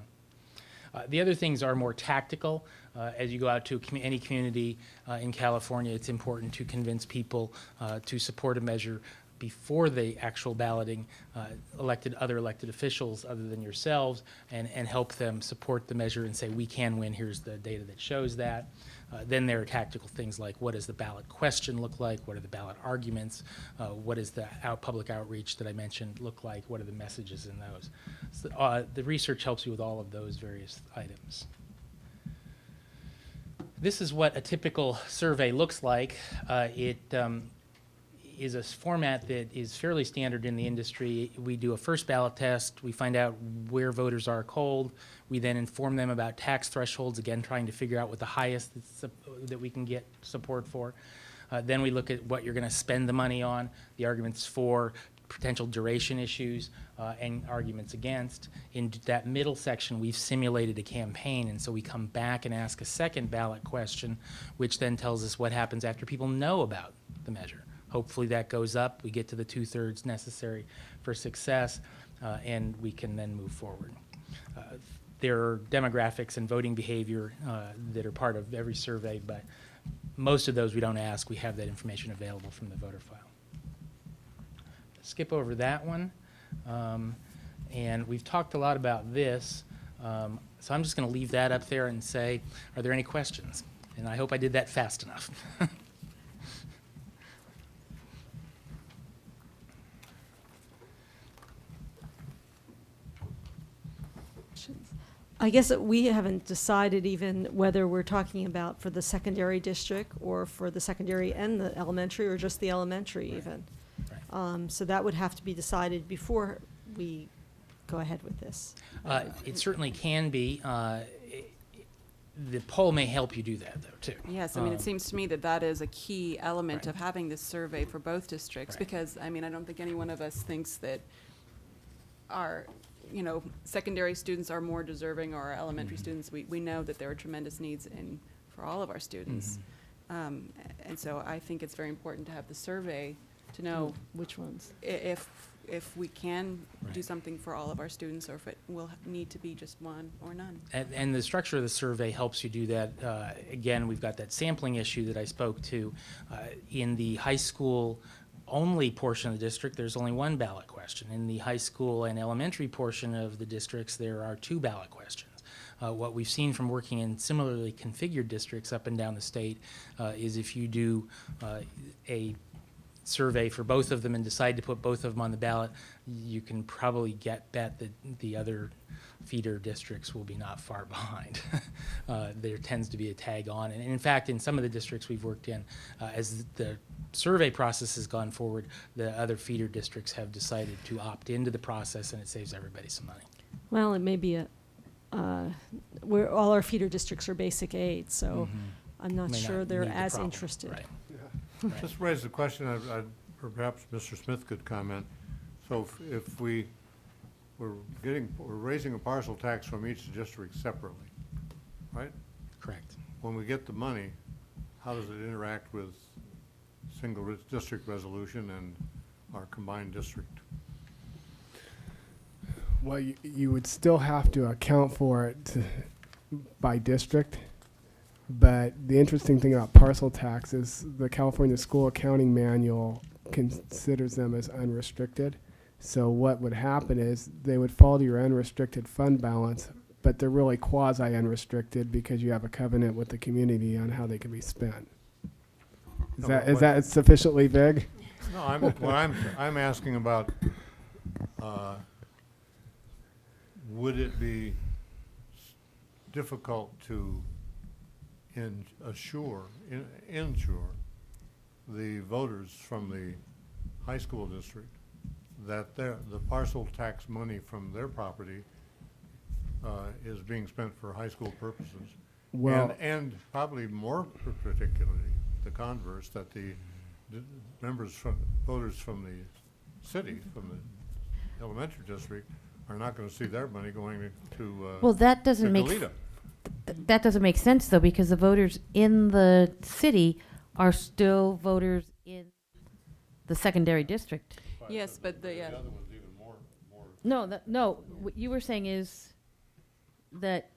The other things are more tactical. As you go out to any community in California, it's important to convince people to support a measure before the actual balloting, other elected officials other than yourselves, and help them support the measure and say, we can win, here's the data that shows that. Then there are tactical things like, what does the ballot question look like? What are the ballot arguments? What does the public outreach that I mentioned look like? What are the messages in those? So, the research helps you with all of those various items. This is what a typical survey looks like. It is a format that is fairly standard in the industry. We do a first ballot test. We find out where voters are cold. We then inform them about tax thresholds, again, trying to figure out what the highest that we can get support for. Then we look at what you're going to spend the money on, the arguments for, potential duration issues, and arguments against. In that middle section, we've simulated a campaign, and so we come back and ask a second ballot question, which then tells us what happens after people know about the measure. Hopefully that goes up, we get to the 2/3 necessary for success, and we can then move forward. There are demographics and voting behavior that are part of every survey, but most of those we don't ask. We have that information available from the voter file. Skip over that one. And we've talked a lot about this, so I'm just going to leave that up there and say, are there any questions? And I hope I did that fast enough. I guess that we haven't decided even whether we're talking about for the secondary district or for the secondary and the elementary, or just the elementary even. Right. So that would have to be decided before we go ahead with this. It certainly can be. The poll may help you do that, though, too. Yes, I mean, it seems to me that that is a key element of having this survey for both districts, because, I mean, I don't think any one of us thinks that our secondary students are more deserving, or our elementary students. We know that there are tremendous needs for all of our students. And so I think it's very important to have the survey to know which ones, if we can do something for all of our students, or if it will need to be just one or none. And the structure of the survey helps you do that. Again, we've got that sampling issue that I spoke to. In the high school only portion of the district, there's only one ballot question. In the high school and elementary portion of the districts, there are 2 ballot questions. What we've seen from working in similarly configured districts up and down the state is if you do a survey for both of them and decide to put both of them on the ballot, you can probably bet that the other feeder districts will be not far behind. There tends to be a tag on. And in fact, in some of the districts we've worked in, as the survey process has gone forward, the other feeder districts have decided to opt into the process, and it saves everybody some money. Well, it may be where all our feeder districts are basic aid, so I'm not May sure not they're need the as problem. interested. Right. Yeah. Just raise the question, or perhaps Mr. Smith could comment. So if we're raising a parcel tax from each district separately, right? Correct. When we get the money, how does it interact with single district resolution and our combined district? Well, you would still have to account for it by district. But the interesting thing about parcel tax is the California School Accounting Manual considers them as unrestricted. So what would happen is they would fall to your unrestricted fund balance, but they're really quasi-unrestricted because you have a covenant with the community on how they can be spent. Is that sufficiently vague? No, I'm asking about, would it be difficult to ensure the voters from the high school district that the parcel tax money from their property is being spent for high school purposes? Well, and probably more particularly, the converse, that the voters from the city, from the elementary district, are not going to see their money going to Well, that doesn't make Goleta. that doesn't make sense though, because the voters in the city are still voters in the secondary district. Yes, but the, No, what you were saying is that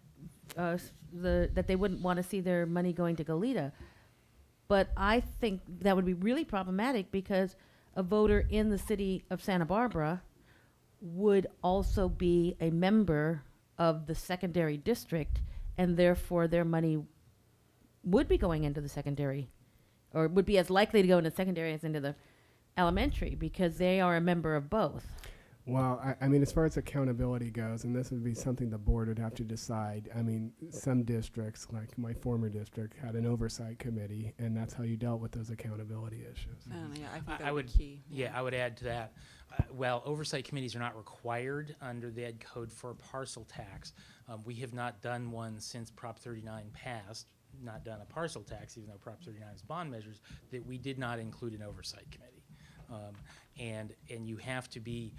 that they wouldn't want to see their money going to Goleta. But I think that would be really problematic because a voter in the city of Santa Barbara would also be a member of the secondary district, and therefore their money would be going into the secondary, or would be as likely to go into secondary as into the elementary, because they are a member of both. well, I mean, as far as accountability goes, and this would be something the board would have to decide. I mean, some districts, like my former district, had an oversight committee, and that's how you dealt with those accountability issues. I don't know, yeah, I think I that would, would be key. yeah, I would add to that. Well, oversight committees are not required under the Ed Code for parcel tax. We have not done one since Prop 39 passed, not done a parcel tax, even though Prop 39 is bond measures, that we did not include an oversight committee. And you have to be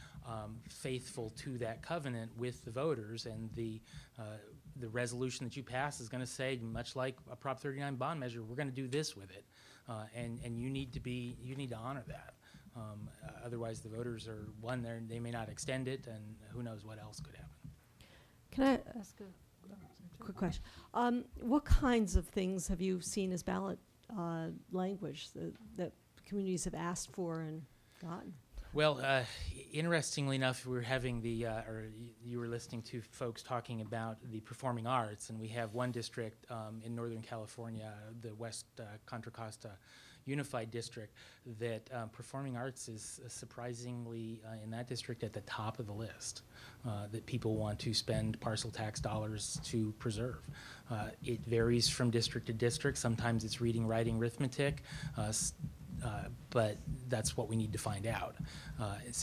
faithful to that covenant with the voters, and the resolution that you pass is going to say, much like a Prop 39 bond measure, we're going to do this with it, and you need to honor that. Otherwise, the voters are they may not extend it, and who knows what else could happen. Can I ask a quick question? What kinds of things have you seen as ballot language that communities have asked for and gotten? Well, interestingly enough, we're having you were listening to folks talking about the performing arts, and we have one district in Northern California, the West Contra Costa Unified District, that performing arts is surprisingly in that district at the top of the list, that people want to spend parcel tax dollars to preserve. It varies from district to district. Sometimes it's reading, writing, arithmetic. But that's what we need to find out.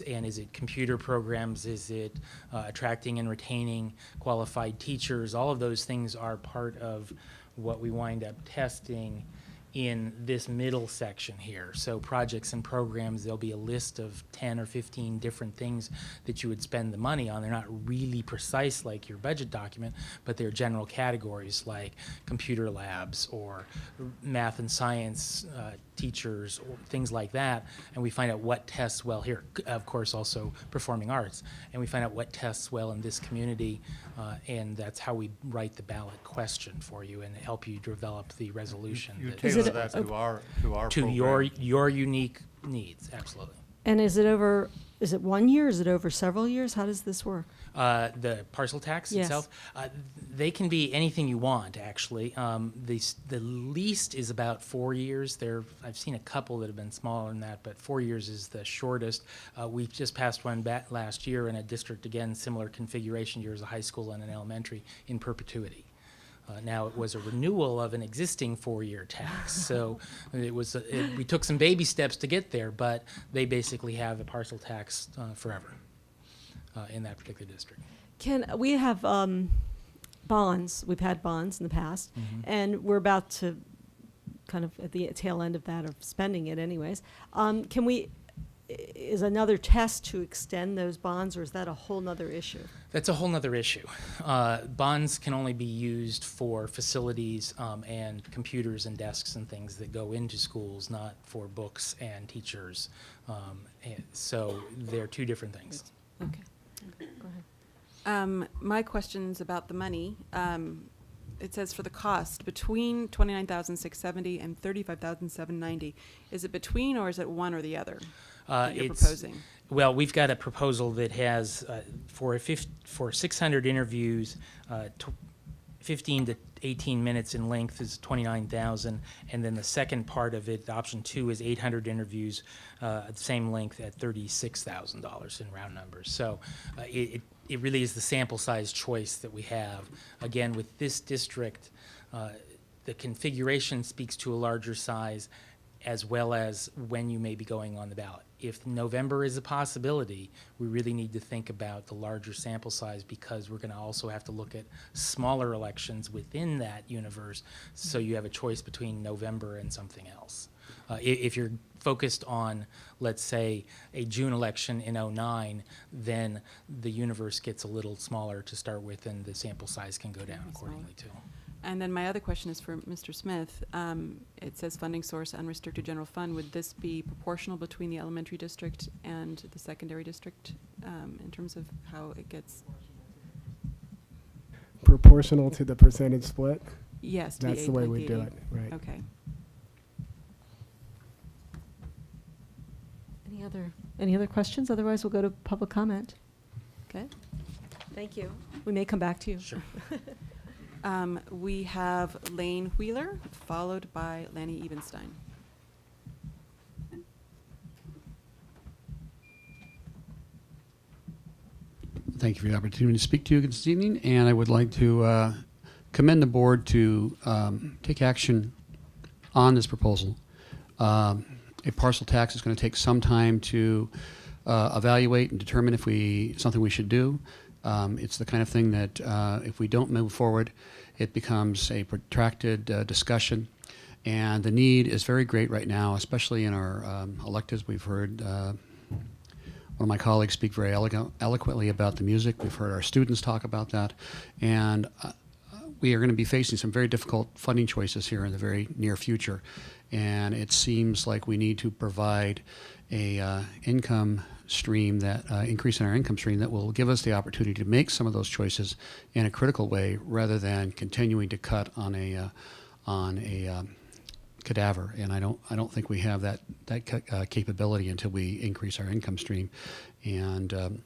And is it computer programs? Is it attracting and retaining qualified teachers? All of those things are part of what we wind up testing in this middle section here. So projects and programs, there'll be a list of 10 or 15 different things that you would spend the money on. They're not really precise like your budget document, but they're general categories like computer labs or math and science teachers or things like that. And we find out what tests well here. Of course, also performing arts. And we find out what tests well in this community, and that's how we write the ballot question for you and help you develop the resolution. You tailor that to our to program. your unique needs, absolutely. And is it over is it 1 year? Is it over several years? How does this work? The parcel tax Yes. itself, they can be anything you want, actually. The least is about 4 years. I've seen a couple that have been smaller than that, but 4 years is the shortest. We just passed one back last year in a district, again, similar configuration, years of high school and an elementary, in perpetuity. Now, it was a renewal of an existing 4-year tax, so we took some baby steps to get there, but they basically have a parcel tax forever in that particular district. We have bonds. We've had bonds in the past, and we're about to kind of at the tail end of that, of spending it anyways. Is another test to extend those bonds, or is that a whole nother issue? That's a whole nother issue. Bonds can only be used for facilities and computers and desks and things that go into schools, not for books and teachers. And so they're two different things. Okay. Go ahead. My question's about the money. It says for the cost between $29,670 and $35,790. Is it between, or is it one or the other that you're proposing? Well, we've got a proposal that has for 600 interviews, 15 to 18 minutes in length is $29,000, and then the second part of it, option 2, is 800 interviews at the same length at $36,000 in round numbers. So it really is the sample size choice that we have. Again, with this district, the configuration speaks to a larger size, as well as when you may be going on the ballot. If November is a possibility, we really need to think about the larger sample size, because we're going to also have to look at smaller elections within that universe, so you have a choice between November and something else. If you're focused on, let's say, a June election in '09, then the universe gets a little smaller to start with, and the sample size can go down accordingly too. And then my other question is for Mr. Smith. It says funding source, unrestricted general fund. Would this be proportional between the elementary district and the secondary district in terms of how it gets? Proportional to the percentage split? Yes. to That's the way we 8, do it, right. Okay. Any other questions? Otherwise, we'll go to public comment. Okay. Thank you. We may come back to you. Sure. We have Lane Wheeler, followed by Lanny Ebenstein. Thank you for the opportunity to speak to you this evening, and I would like to commend the board to take action on this proposal. A parcel tax is going to take some time to evaluate and determine if something we should do. It's the kind of thing that if we don't move forward, it becomes a protracted discussion, and the need is very great right now, especially in our electives. We've heard one of my colleagues speak very eloquently about the music. We've heard our students talk about that, and we are going to be facing some very difficult funding choices here in the very near future, and it seems like we need to provide a income stream that increase in our income stream that will give us the opportunity to make some of those choices in a critical way, rather than continuing to cut on a cadaver. And I don't think we have that capability until we increase our income stream. And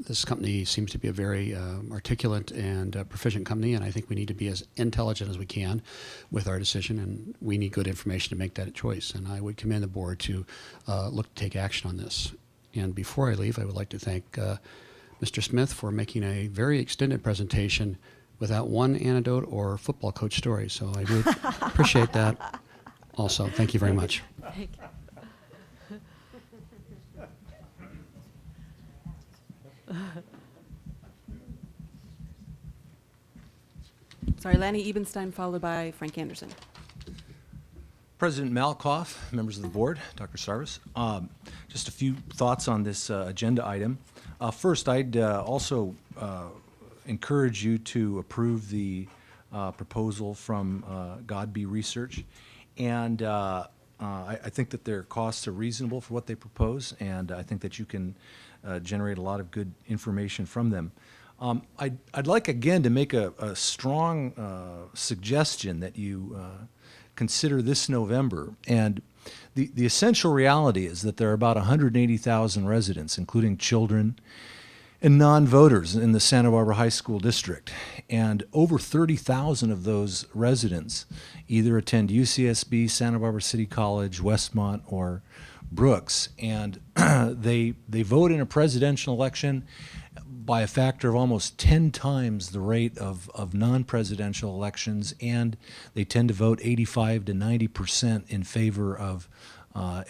this company seems to be a very articulate and proficient company, and I think we need to be as intelligent as we can with our decision, and we need good information to make that choice. And I would commend the board to look to take action on this. And before I leave, I would like to thank Mr. Smith for making a very extended presentation without one anecdote or football coach story. So I do appreciate that also. Thank you very much. Thank you. Sorry, Lanny Ebenstein, followed by Frank Anderson. President Malkoff, members of the board, Dr. Sarvis, just a few thoughts on this agenda item. First, I'd also encourage you to approve the proposal from Godby Research. And I think that their costs are reasonable for what they propose, and I think that you can generate a lot of good information from them. I'd like, again, to make a strong suggestion that you consider this November. And The essential reality is that there are about 180,000 residents, including children and non-voters in the Santa Barbara High School District. And over 30,000 of those residents either attend UCSB, Santa Barbara City College, Westmont, or Brooks. And they vote in a presidential election by a factor of almost 10 times the rate of non-presidential elections, and they tend to vote 85 to 90% in favor of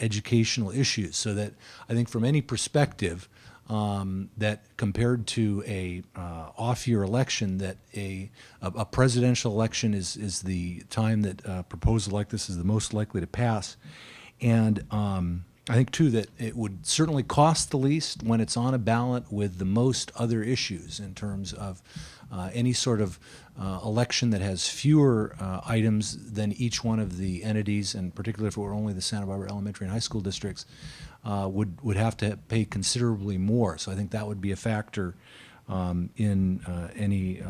educational issues. So that I think from any perspective, that compared to a off-year election, that a presidential election is the time that a proposal like this is the most likely to pass. And I think, too, that it would certainly cost the least when it's on a ballot with the most other issues in terms of any sort of election that has fewer items than each one of the entities, and particularly if it were only the Santa Barbara elementary and high school districts, would have to pay considerably more. So I think that would be a factor in any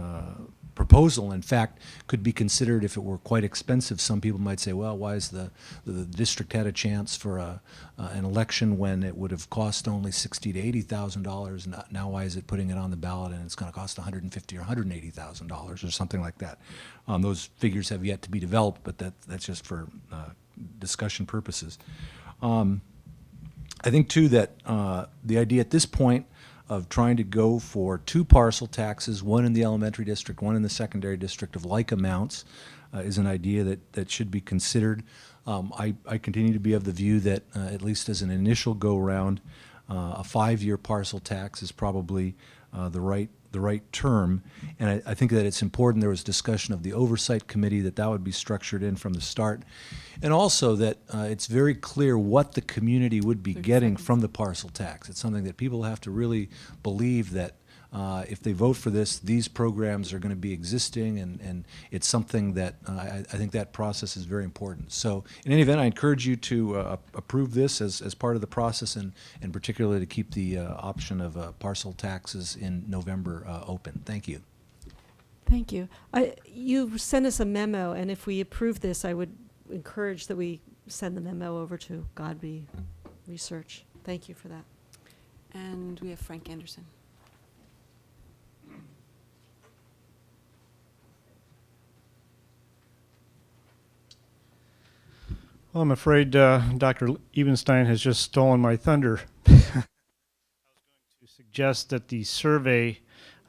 proposal. In fact, could be considered if it were quite expensive. Some people might say, well, why is the district had a chance for an election when it would have cost only $60,000 to $80,000? Now why is it putting it on the ballot and it's going to cost $150,000 or $180,000 or something like that? Those figures have yet to be developed, but that's just for discussion purposes. I think, too, that the idea at this point of trying to go for two parcel taxes, one in the elementary district, one in the secondary district of like amounts, is an idea that should be considered. I continue to be of the view that, at least as an initial go-round, a 5-year parcel tax is probably the right term. And I think that it's important, there was discussion of the oversight committee, that would be structured in from the start. And also that it's very clear what the community would be getting from the parcel tax. It's something that people have to really believe that if they vote for this, these programs are going to be existing, and it's something that I think that process is very important. So in any event, I encourage you to approve this as part of the process, and particularly to keep the option of parcel taxes in November open. Thank you. Thank you. You sent us a memo, and if we approve this, I would encourage that we send the memo over to Godby Research. Thank you for that. And we have Frank Anderson. Well, I'm afraid Dr. Ebenstein has just stolen my thunder. I was going to suggest that the survey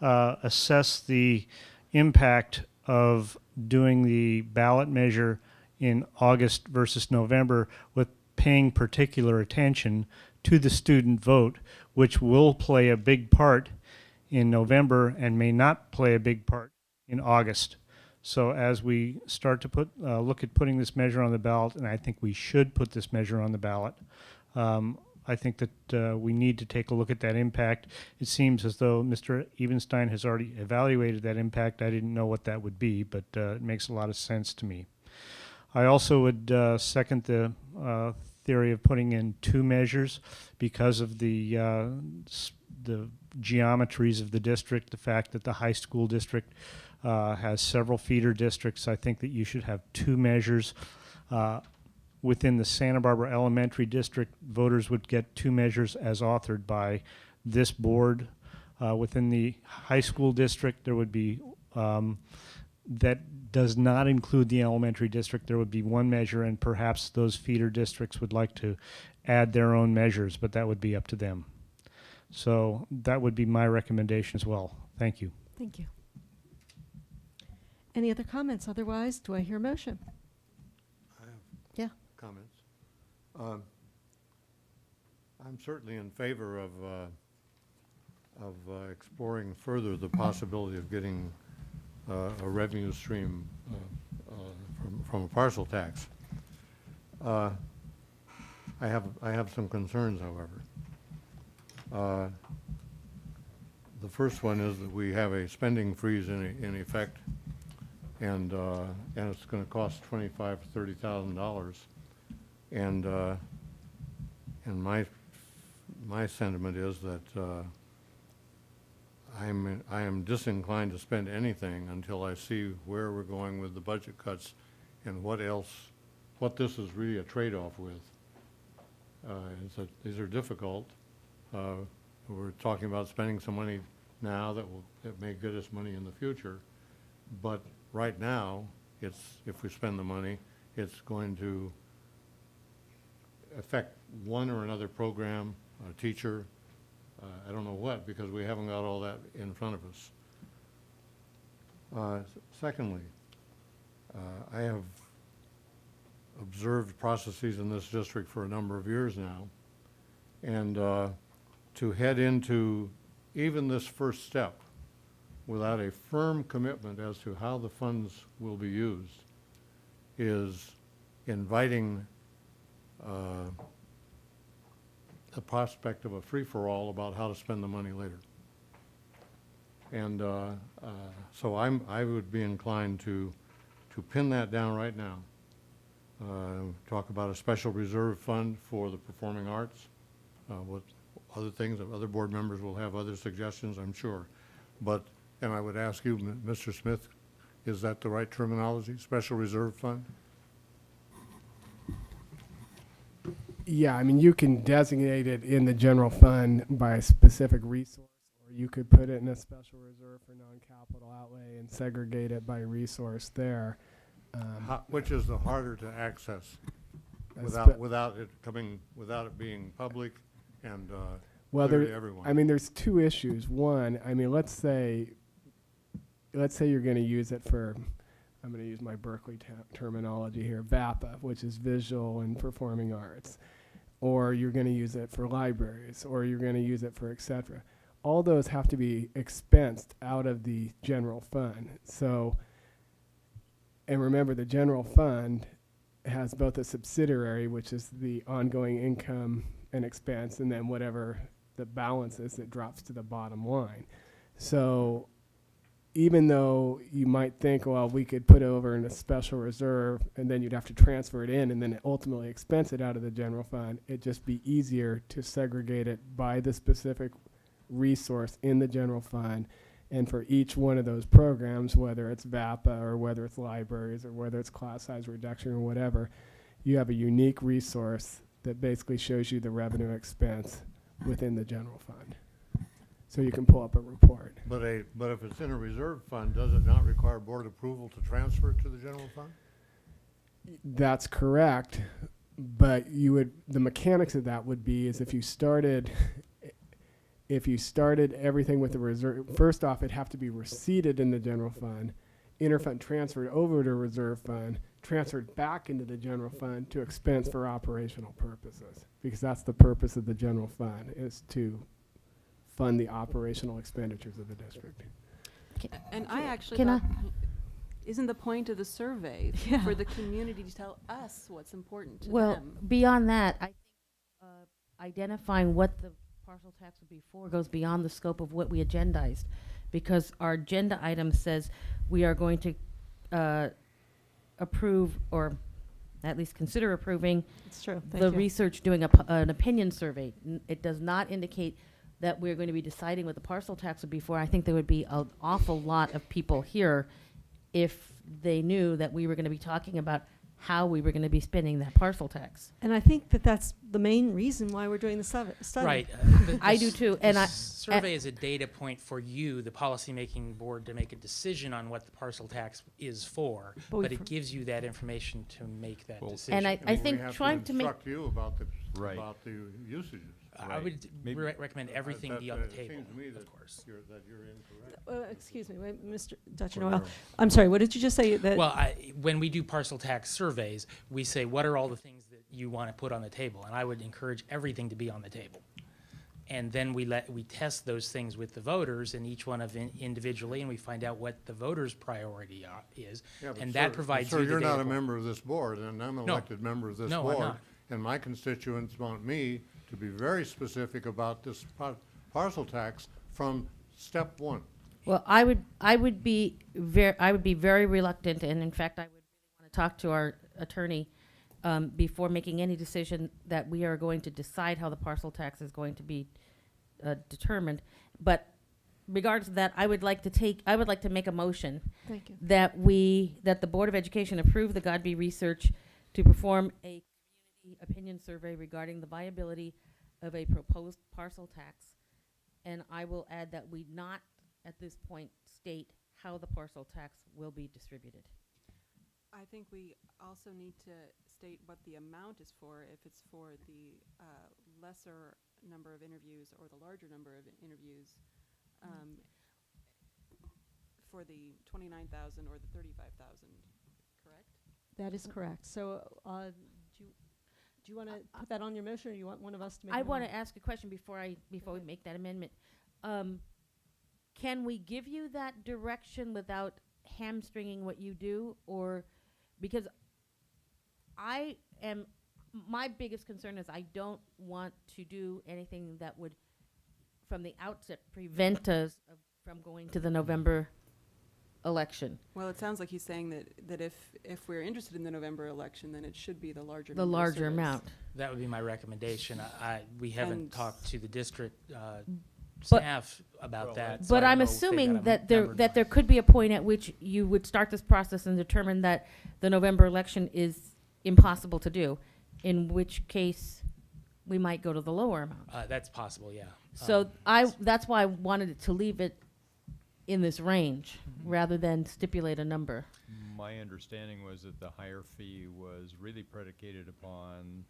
assess the impact of doing the ballot measure in August versus November, with paying particular attention to the student vote, which will play a big part in November and may not play a big part in August. So as we start to look at putting this measure on the ballot, and I think we should put this measure on the ballot, I think that we need to take a look at that impact. It seems as though Mr. Ebenstein has already evaluated that impact. I didn't know what that would be, but it makes a lot of sense to me. I also would second the theory of putting in two measures because of the geometries of the district, the fact that the high school district has several feeder districts. I think that you should have two measures. Within the Santa Barbara Elementary District, voters would get two measures as authored by this board. Within the high school district, there would be, that does not include the elementary district, there would be one measure, and perhaps those feeder districts would like to add their own measures, but that would be up to them. So that would be my recommendation as well. Thank you. Thank you. Any other comments? Otherwise, do I hear a motion? I have Yeah. comments. I'm certainly in favor of exploring further the possibility of getting a revenue stream from a parcel tax. I have some concerns, however. The first one is that we have a spending freeze in effect, and it's going to cost $25,000 to $30,000. And my sentiment is that I am disinclined to spend anything until I see where we're going with the budget cuts and what what this is really a trade-off with. These are difficult. We're talking about spending some money now that may get us money in the future. But right now, if we spend the money, it's going to affect one or another program, a teacher, I don't know what, because we haven't got all that in front of us. Secondly, I have observed processes in this district for a number of years now, and to head into even this first step without a firm commitment as to how the funds will be used is inviting the prospect of a free-for-all about how to spend the money later. And so I would be inclined to pin that down right now. Talk about a special reserve fund for the performing arts. What other things, other board members will have other suggestions, I'm sure. But, and I would ask you, Mr. Smith, is that the right terminology, special reserve fund? Yeah, I mean, you can designate it in the general fund by a specific resource, or you could put it in a special reserve for non-capital outlay and segregate it by resource there. Which is the harder to access without it being public and well, clear to everyone? I mean, there's two issues. One, I mean, let's say you're going to use it for, I'm going to use my Berkeley terminology here, VAPA, which is visual and performing arts, or you're going to use it for libraries, or you're going to use it for et cetera. All those have to be expensed out of the general fund. So, and remember, the general fund has both a subsidiary, which is the ongoing income and expense, and then whatever the balance is that drops to the bottom line. So even though you might think, well, we could put it over in a special reserve, and then you'd have to transfer it in and then ultimately expense it out of the general fund, it'd just be easier to segregate it by the specific resource in the general fund. And for each one of those programs, whether it's VAPA or whether it's libraries or whether it's class size reduction or whatever, you have a unique resource that basically shows you the revenue expense within the general fund. So you can pull up a report. But if it's in a reserve fund, does it not require board approval to transfer it to the general fund? That's correct, but the mechanics of that would be is if you started everything with the reserve, first off, it'd have to be receipted in the general fund, interfund transferred over to reserve fund, transferred back into the general fund to expense for operational purposes, because that's the purpose of the general fund, is to fund the operational expenditures of the district. And I actually Can I- thought, isn't the point of the survey for the community to tell us what's important to Well, them? beyond that, I think identifying what the parcel tax would be for goes beyond the scope of what we agendized, because our agenda item says we are going to approve, or at least consider approving, It's true. the Thank you. research doing an opinion survey. It does not indicate that we're going to be deciding what the parcel tax would be for. I think there would be an awful lot of people here if they knew that we were going to be talking about how we were going to be spending that parcel tax. And I think that that's the main reason why we're doing the study. Right. I do too, and I- survey is a data point for you, the policymaking board, to make a decision on what the parcel tax is for, but it gives you that information to make that decision. And I think we have trying to make instruct you about the Right. about the usages. I would recommend everything be on the table, It seems to me of course. that you're incorrect. Excuse me, wait, Mr. Dutch-Noel. I'm sorry, what did you just say? That Well, when we do parcel tax surveys, we say, what are all the things that you want to put on the table? And I would encourage everything to be on the table. And then we test those things with the voters, and each one of individually, and we find out what the voters' priority is. Yeah, but And sir, that provides you the you're not data a point. member of this board, and I'm an No. elected member of this No, I'm board. not. And my constituents want me to be very specific about this parcel tax from step one. Well, I would be very reluctant, and in fact, I would really want to talk to our attorney before making any decision that we are going to decide how the parcel tax is going to be determined. But regardless of that, I would like to make a motion Thank you. that the Board of Education approve the Godby Research to perform a community opinion survey regarding the viability of a proposed parcel tax. And I will add that we not, at this point, state how the parcel tax will be distributed. I think we also need to state what the amount is for, if it's for the lesser number of interviews or the larger number of interviews, for the 29,000 or the 35,000, correct? That is correct. So, do you want to put that on your motion, or you want one of us to make? I want to ask a question before we make that amendment. Can we give you that direction without hamstringing what you do, or because my biggest concern is I don't want to do anything that would, from the outset, prevent us from going to the November election. Well, it sounds like he's saying that if we're interested in the November election, then it should be the larger The number of larger surveys. amount. That would be my recommendation. We haven't And talked to the district But- staff about that. so But I I'm don't know if they assuming got a that number. there could be a point at which you would start this process and determine that the November election is impossible to do, in which case we might go to the lower amount. That's possible, yeah. So that's why I wanted to leave it in this range rather than stipulate a number. My understanding was that the higher fee was really predicated upon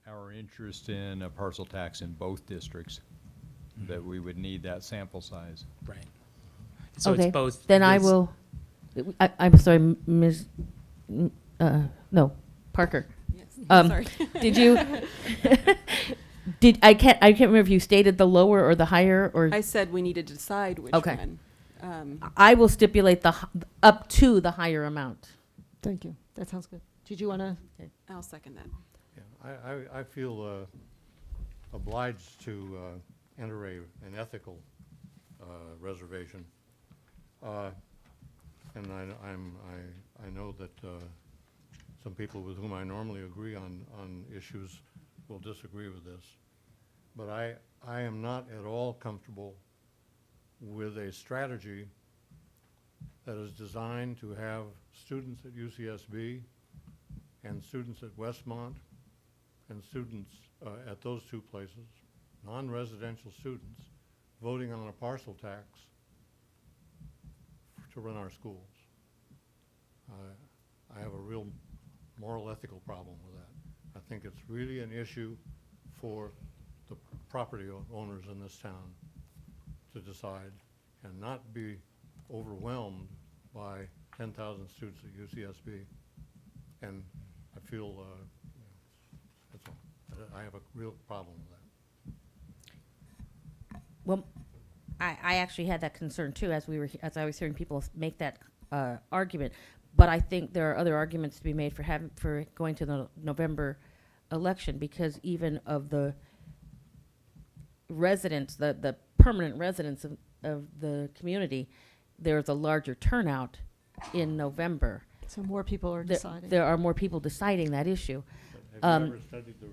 our interest in a parcel tax in both districts, that we would need that sample size. Right. So Okay, it's both. then I this- will, I'm sorry, Ms., no, Parker. Yes, sorry. Did you, I can't remember if you stated the lower or the higher, or? I said we needed to decide which Okay. one. I will stipulate up to the higher amount. Thank you. That sounds good. Did you want to? I'll second that. Yeah, I feel obliged to enter an ethical reservation. And I know that some people with whom I normally agree on issues will disagree with this. But I am not at all comfortable with a strategy that is designed to have students at UCSB and students at Westmont and students at those two places, non-residential students, voting on a parcel tax to run our schools. I have a real moral ethical problem with that. I think it's really an issue for the property owners in this town to decide and not be overwhelmed by 10,000 students at UCSB. And I feel, that's all. I have a real problem with that. Well, I actually had that concern too, as I was hearing people make that argument. But I think there are other arguments to be made for going to the November election, because even of the residents, the permanent residents of the community, there's a larger turnout in November. So more people are deciding. There are more people deciding that issue. Have you ever studied the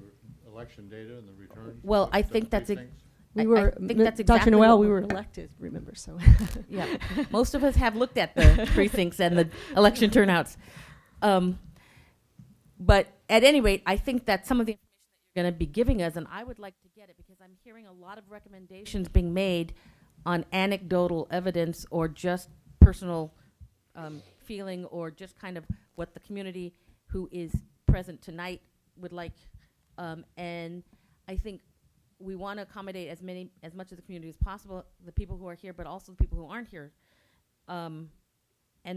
election data and the returns? Well, of I the think that's precincts? We were, I think that's exactly Dr. Noel, what we we're- were elected, remember, so. Yeah, most of us have looked at the precincts and the election turnouts. But at any rate, I think that some of the information that you're going to be giving us, and I would like to get it because I'm hearing a lot of recommendations being made on anecdotal evidence or just personal feeling, or just kind of what the community who is present tonight would like. And I think we want to accommodate as much of the community as possible, the people who are here, but also the people who aren't here. And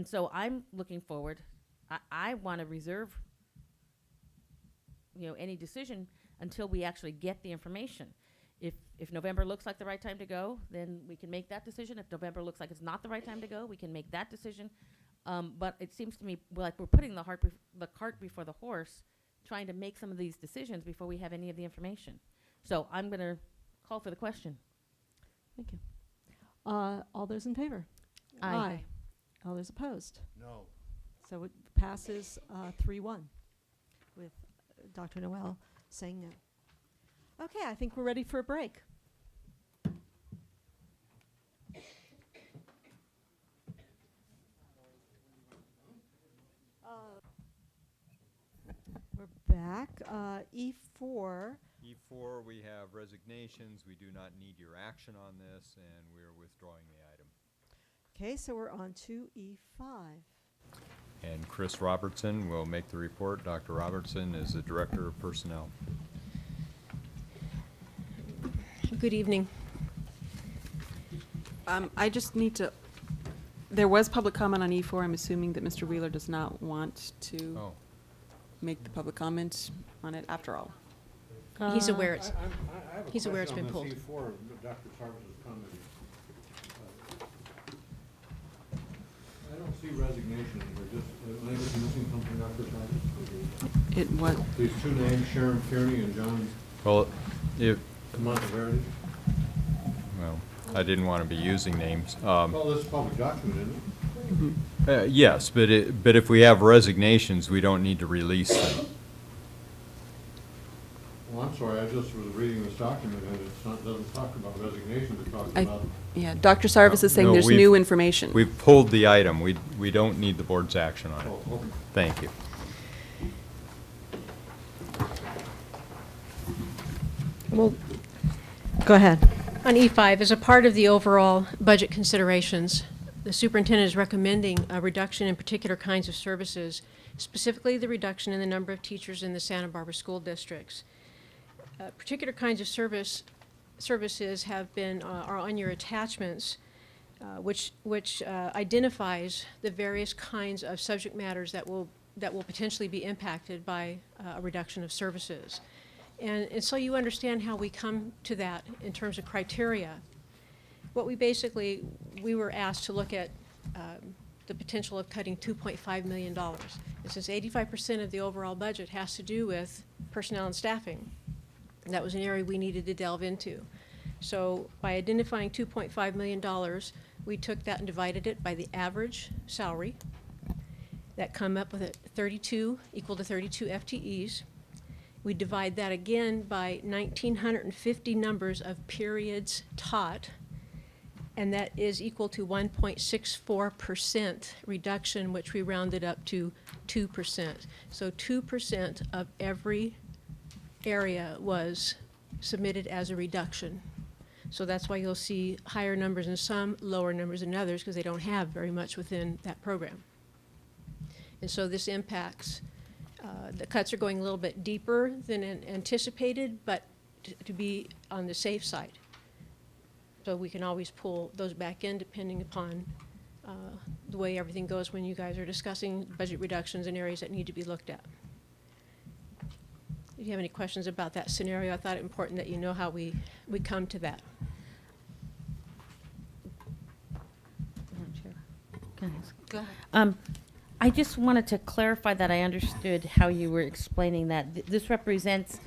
so I'm looking forward. I want to reserve, any decision until we actually get the information. If November looks like the right time to go, then we can make that decision. If November looks like it's not the right time to go, we can make that decision. But it seems to me like we're putting the cart before the horse, trying to make some of these decisions before we have any of the information. So I'm going to call for the question. Thank you. All those in favor? Aye. All those opposed? No. So it passes 3-1 with Dr. Noel saying no. Okay, I think we're ready for a break. We're back. E4. E4, we have resignations. We do not need your action on this, and we're withdrawing the item. Okay, so we're on to E5. And Chris Robertson will make the report. Dr. Robertson is the Director of Personnel. Good evening. I just need to, there was public comment on E4. I'm assuming that Mr. Wheeler does not want to make the public comment on it after all. He's aware it's, I have a he's aware it's been question pulled. on this E4, Dr. Sarvis's comment. I don't see resignation. We're just, am I missing something, Dr. Sarvis? It what? These two names, Sharon Kearney and John Well, if, Monteverdi. well, I didn't want to be using names. Well, this is a public document, isn't it? Yes, but if we have resignations, we don't need to release them. Well, I'm sorry, I just was reading this document and it's not, doesn't talk about resignations, it talks about. Yeah, Dr. Sarvis is saying No, there's we've- new information. We've pulled the item. We don't need the board's action on it. Oh, okay. Thank you. Well, go ahead. On E5, as a part of the overall budget considerations, the superintendent is recommending a reduction in particular kinds of services, specifically the reduction in the number of teachers in the Santa Barbara school districts. Particular kinds of services have been, are on your attachments, which identifies the various kinds of subject matters that will potentially be impacted by a reduction of services. And so you understand how we come to that in terms of criteria. What we were asked to look at the potential of cutting $2.5 million. And since 85% of the overall budget has to do with personnel and staffing, that was an area we needed to delve into. So by identifying $2.5 million, we took that and divided it by the average salary. That come up with equal to 32 FTEs. We divide that again by 1,950 numbers of periods taught, and that is equal to 1.64% reduction, which we rounded up to 2%. So 2% of every area was submitted as a reduction. So that's why you'll see higher numbers in some, lower numbers in others, because they don't have very much within that program. And so this impacts, the cuts are going a little bit deeper than anticipated, but to be on the safe side. So we can always pull those back in depending upon the way everything goes when you guys are discussing budget reductions in areas that need to be looked at. If you have any questions about that scenario, I thought it important that you know how we come to that. Go ahead. I just wanted to clarify that I understood how you were explaining that. This represents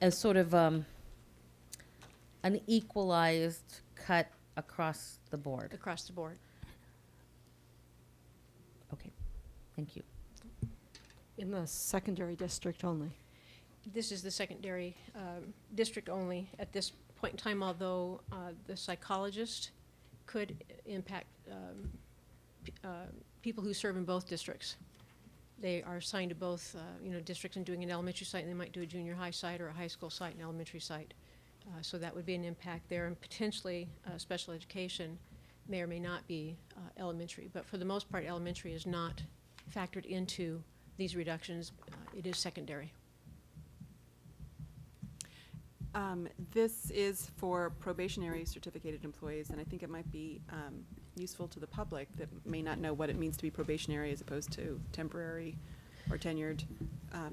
a sort of an equalized cut across the board. Across the board. Okay, thank you. In the secondary district only. This is the secondary district only at this point in time, although the psychologist could impact people who serve in both districts. They are assigned to both districts and doing an elementary site, and they might do a junior high site or a high school site and elementary site. So that would be an impact there, and potentially special education may or may not be elementary. But for the most part, elementary is not factored into these reductions. It is secondary. This is for probationary certificated employees, and I think it might be useful to the public that may not know what it means to be probationary as opposed to temporary or tenured,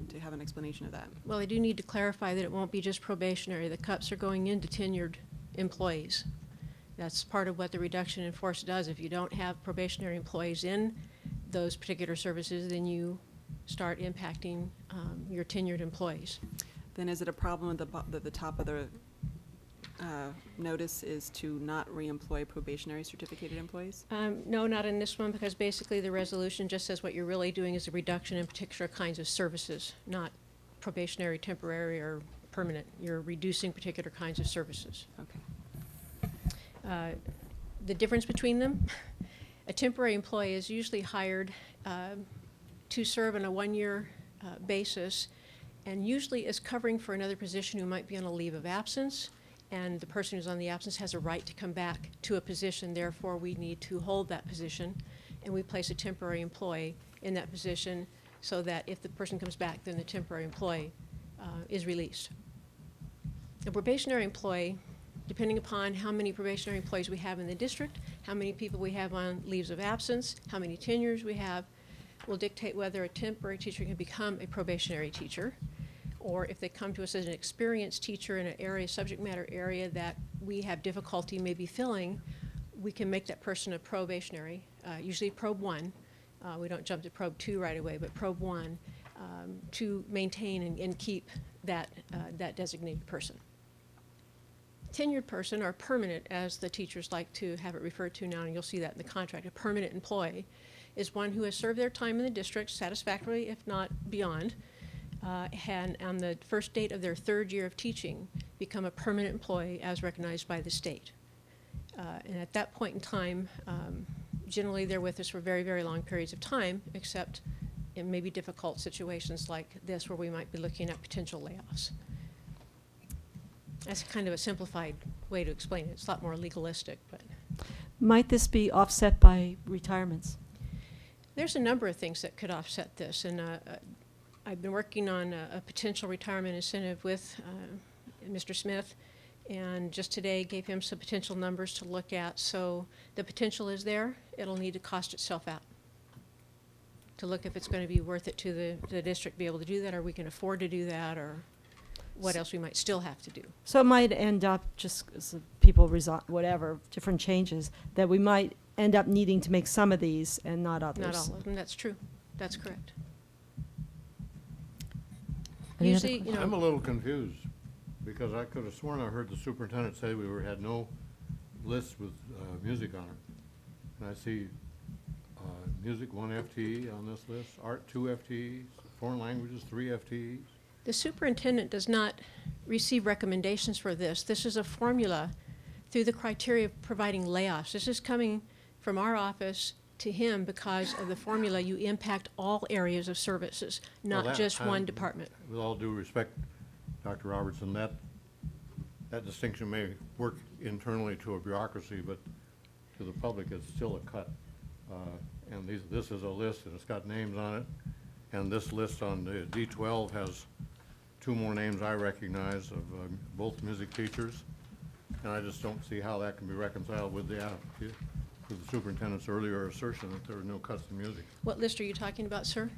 to have an explanation of that. Well, I do need to clarify that it won't be just probationary. The cuts are going into tenured employees. That's part of what the reduction in force does. If you don't have probationary employees in those particular services, then you start impacting your tenured employees. Then is it a problem that the top of the notice is to not reemploy probationary certificated employees? No, not in this one, because basically the resolution just says what you're really doing is a reduction in particular kinds of services, not probationary, temporary, or permanent. You're reducing particular kinds of services. Okay. The difference between them, a temporary employee is usually hired to serve on a one-year basis and usually is covering for another position who might be on a leave of absence, and the person who's on the absence has a right to come back to a position. Therefore, we need to hold that position, and we place a temporary employee in that position so that if the person comes back, then the temporary employee is released. The probationary employee, depending upon how many probationary employees we have in the district, how many people we have on leaves of absence, how many tenures we have, will dictate whether a temporary teacher can become a probationary teacher, or if they come to us as an experienced teacher in an area, subject matter area that we have difficulty maybe filling, we can make that person a probationary, usually probe 1. We don't jump to probe 2 right away, but probe 1 to maintain and keep that designated person. Tenured person, or permanent, as the teachers like to have it referred to now, and you'll see that in the contract, a permanent employee is one who has served their time in the district satisfactorily, if not beyond, and on the first date of their 3rd year of teaching, become a permanent employee as recognized by the state. And at that point in time, generally they're with us for very, very long periods of time, except in maybe difficult situations like this where we might be looking at potential layoffs. That's kind of a simplified way to explain it. It's a lot more legalistic, but. Might this be offset by retirements? There's a number of things that could offset this, and I've been working on a potential retirement incentive with Mr. Smith, and just today gave him some potential numbers to look at. So the potential is there. It'll need to cost itself out to look if it's going to be worth it to the district to be able to do that, or we can afford to do that, or what else we might still have to do. So it might end up, just as people resign, whatever, different changes, that we might end up needing to make some of these and not others. Not all of them, that's true. That's correct. Any other Usually, you know. I'm a little confused, because I could have sworn I heard the superintendent say we had no list with music on it. And I see music 1 FTE on this list, art 2 FTEs, foreign languages 3 FTEs. The superintendent does not receive recommendations for this. This is a formula through the criteria of providing layoffs. This is coming from our office to him because of the formula. You impact all areas of services, not Well, just one department. With all due respect, Dr. Robertson, that distinction may work internally to a bureaucracy, but to the public, it's still a cut. And this is a list, and it's got names on it. And this list on the D12 has 2 more names I recognize of both music teachers. And I just don't see how that can be reconciled with the superintendent's earlier assertion that there are no cuts in music. What list are you talking about, sir?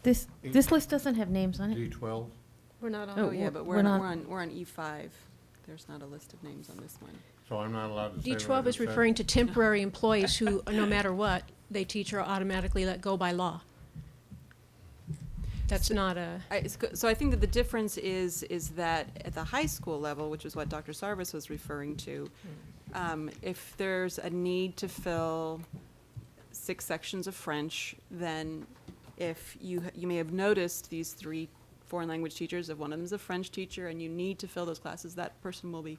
This list doesn't have names on it. D12? We're not on. Oh, Oh, yeah, but we're we're not- on E5. There's not a list of names on this one. So I'm not allowed to say what I D12 is just said? referring to temporary employees who, no matter what they teach, are automatically let go by law. That's not a. So I think that the difference is that at the high school level, which is what Dr. Sarvis was referring to, if there's a need to fill 6 sections of French, then if you may have noticed these 3 foreign language teachers, if one of them is a French teacher and you need to fill those classes, that person will be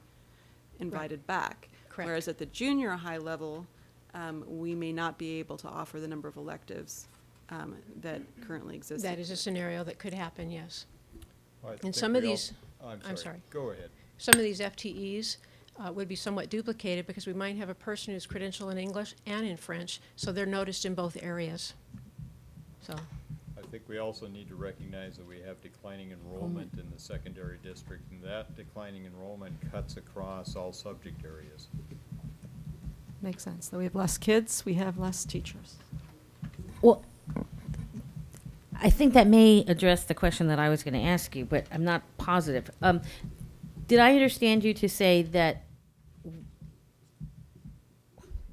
invited back. Correct. Whereas at the junior high level, we may not be able to offer the number of electives that currently exist. That is a scenario that could happen, yes. Well, I And think some of we these, I'm sorry. Go ahead. Some of these FTEs would be somewhat duplicated because we might have a person who's credentialed in English and in French, so they're noticed in both areas. So, I think we also need to recognize that we have declining enrollment in the secondary district, and that declining enrollment cuts across all subject areas. Makes sense. So we have less kids, we have less teachers. Well, I think that may address the question that I was going to ask you, but I'm not positive. Did I understand you to say that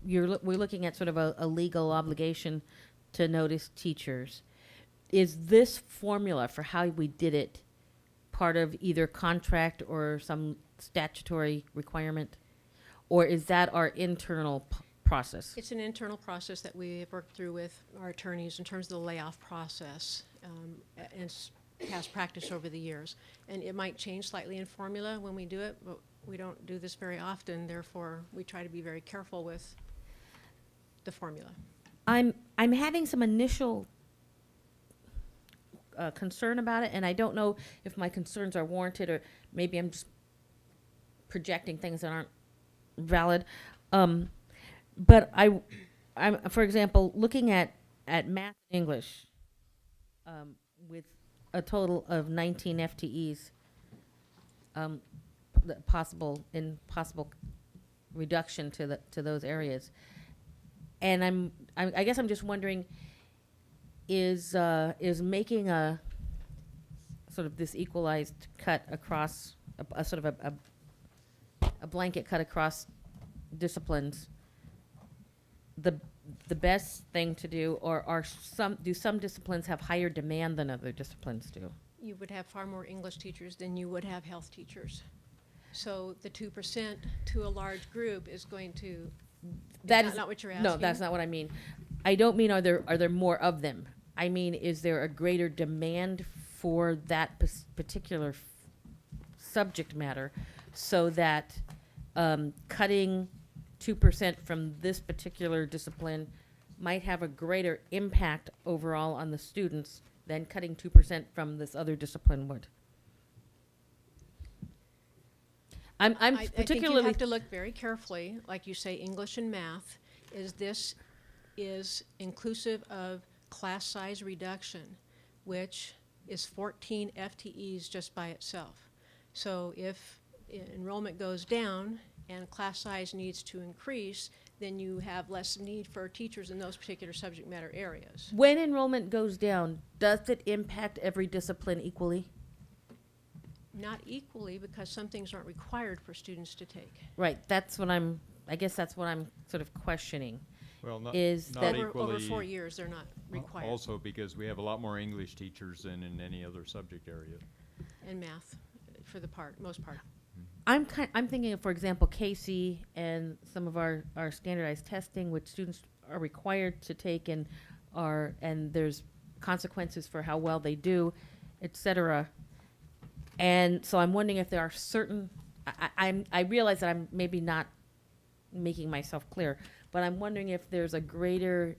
we're looking at sort of a legal obligation to notice teachers? Is this formula for how we did it part of either contract or some statutory requirement? Or is that our internal process? it's an internal process that we have worked through with our attorneys in terms of the layoff process, and past practice over the years. And it might change slightly in formula when we do it, but we don't do this very often, therefore we try to be very careful with the formula. I'm having some initial concern about it, and I don't know if my concerns are warranted, or maybe I'm just projecting things that aren't valid. But I'm, for example, looking at math and English, with a total of 19 FTEs, possible reduction to those areas. And I guess I'm just wondering, is making a sort of this equalized cut across a sort of a blanket cut across disciplines the best thing to do, or do some disciplines have higher demand than other disciplines do? You would have far more English teachers than you would have health teachers. So the 2% to a large group is going to, That not what you're asking? No, that's not what I mean. I don't mean are there more of them. I mean, is there a greater demand for that particular subject matter, so that cutting 2% from this particular discipline might have a greater impact overall on the students than cutting 2% from this other discipline would? I think you have to look very carefully, like you say, English and math. This is inclusive of class size reduction, which is 14 FTEs just by itself. So if enrollment goes down and class size needs to increase, then you have less need for teachers in those particular subject matter areas. When enrollment goes down, does it impact every discipline equally? Not equally, because some things aren't required for students to take. Right, I guess that's what I'm sort of questioning. Well, not Over 4 years, they're not required. Also, because we have a lot more English teachers than in any other subject area. And math, for the most part. I'm thinking of, for example, Casey and some of our standardized testing, which students are required to take, and there's consequences for how well they do, et cetera. And so I'm wondering if there are certain, I realize that I'm maybe not making myself clear, but I'm wondering if there's a greater,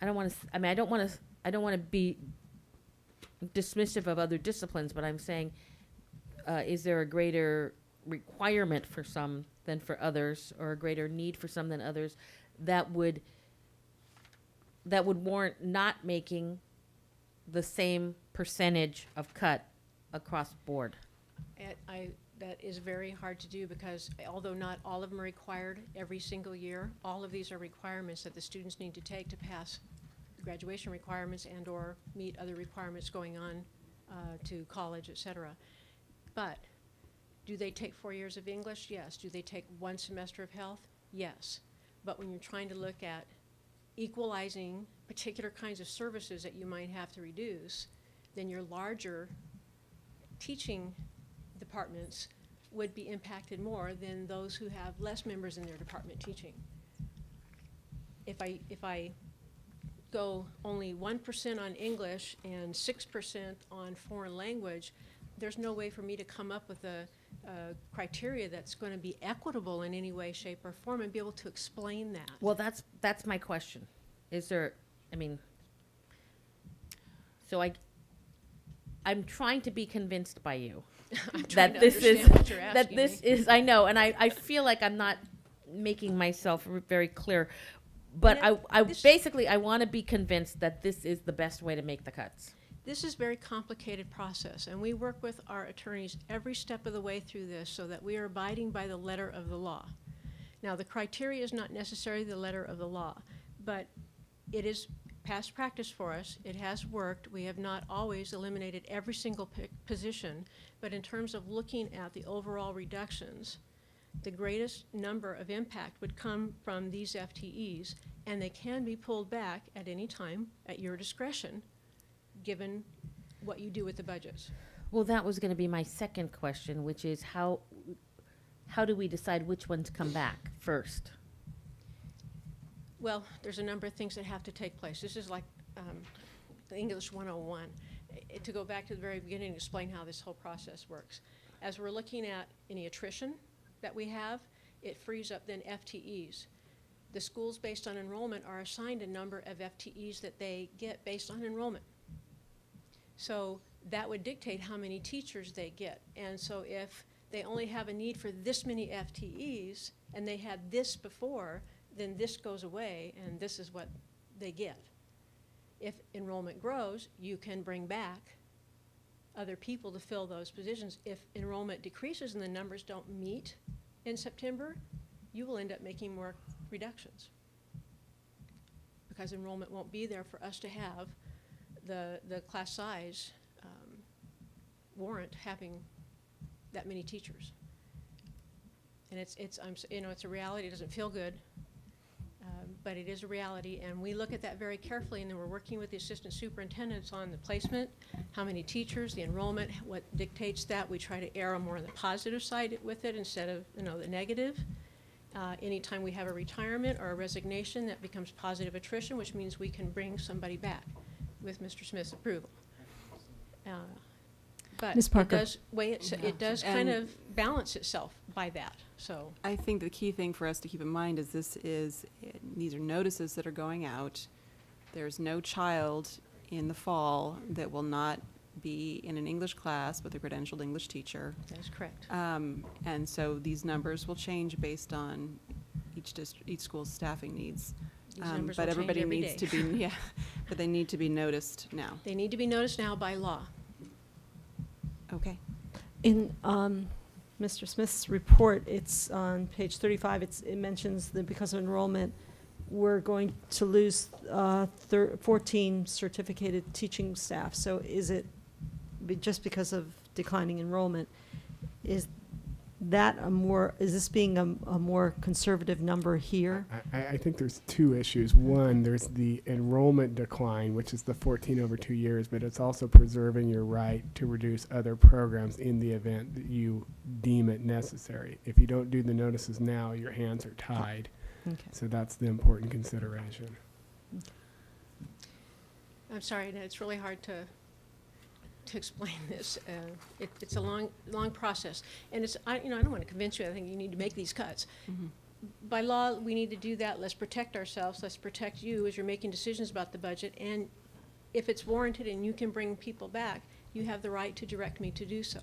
I don't want to be dismissive of other disciplines, but I'm saying, is there a greater requirement for some than for others, or a greater need for some than others, that would warrant not making the same percentage of cut across board? That is very hard to do, because although not all of them are required every single year, all of these are requirements that the students need to take to pass graduation requirements and or meet other requirements going on to college, et cetera. But do they take 4 years of English? Yes. Do they take 1 semester of health? Yes. But when you're trying to look at equalizing particular kinds of services that you might have to reduce, then your larger teaching departments would be impacted more than those who have less members in their department teaching. If I go only 1% on English and 6% on foreign language, there's no way for me to come up with a criteria that's going to be equitable in any way, shape, or form, and be able to explain that. Well, that's my question. Is there, so I'm trying to be convinced by you that this is, I know, and I feel like I'm not making myself very clear, but I basically want to be convinced that this is the best way to make the cuts. This is a very complicated process, and we work with our attorneys every step of the way through this so that we are abiding by the letter of the law. Now, the criteria is not necessarily the letter of the law, but it is past practice for us. It has worked. We have not always eliminated every single position, but in terms of looking at the overall reductions, the greatest number of impact would come from these FTEs, and they can be pulled back at any time at your discretion, given what you do with the budgets. Well, that was going to be my second question, which is how do we decide which ones come back first? Well, there's a number of things that have to take place. This is like English 101. To go back to the very beginning and explain how this whole process works. As we're looking at any attrition that we have, it frees up then FTEs. The schools based on enrollment are assigned a number of FTEs that they get based on enrollment. So that would dictate how many teachers they get. And so if they only have a need for this many FTEs and they had this before, then this goes away and this is what they get. If enrollment grows, you can bring back other people to fill those positions. If enrollment decreases and the numbers don't meet in September, you will end up making more reductions because enrollment won't be there for us to have the class size warrant having that many teachers. And it's a reality. It doesn't feel good, but it is a reality. And we look at that very carefully. And then we're working with the assistant superintendents on the placement, how many teachers, the enrollment, what dictates that. We try to err more on the positive side with it instead of the negative. Anytime we have a retirement or a resignation, that becomes positive attrition, which means we can bring somebody back with Mr. Smith's approval. But Ms. Parker. it does weigh it does kind of balance itself by that. So I think the key thing for us to keep in mind is these are notices that are going out. There's no child in the fall that will not be in an English class with a credentialed English teacher. That's correct. And so these numbers will change based on each school's staffing needs. These numbers But will everybody change every needs day. to be, but they need to be noticed now. They need to be noticed now by law. Okay. In Mr. Smith's report, it's on page 35, it mentions that because of enrollment, we're going to lose 14 certificated teaching staff. So is it just because of declining enrollment? Is this being a more conservative number here? I think there's two issues. One, there's the enrollment decline, which is the 14 over 2 years, but it's also preserving your right to reduce other programs in the event that you deem it necessary. If you don't do the notices now, your hands are tied. Okay. So that's the important consideration. I'm sorry, it's really hard to explain this. It's a long process, and I don't want to convince you. I think you need to make these cuts. Mm-hmm. By law, we need to do that. Let's protect ourselves. Let's protect you as you're making decisions about the budget. And if it's warranted and you can bring people back, you have the right to direct me to do so.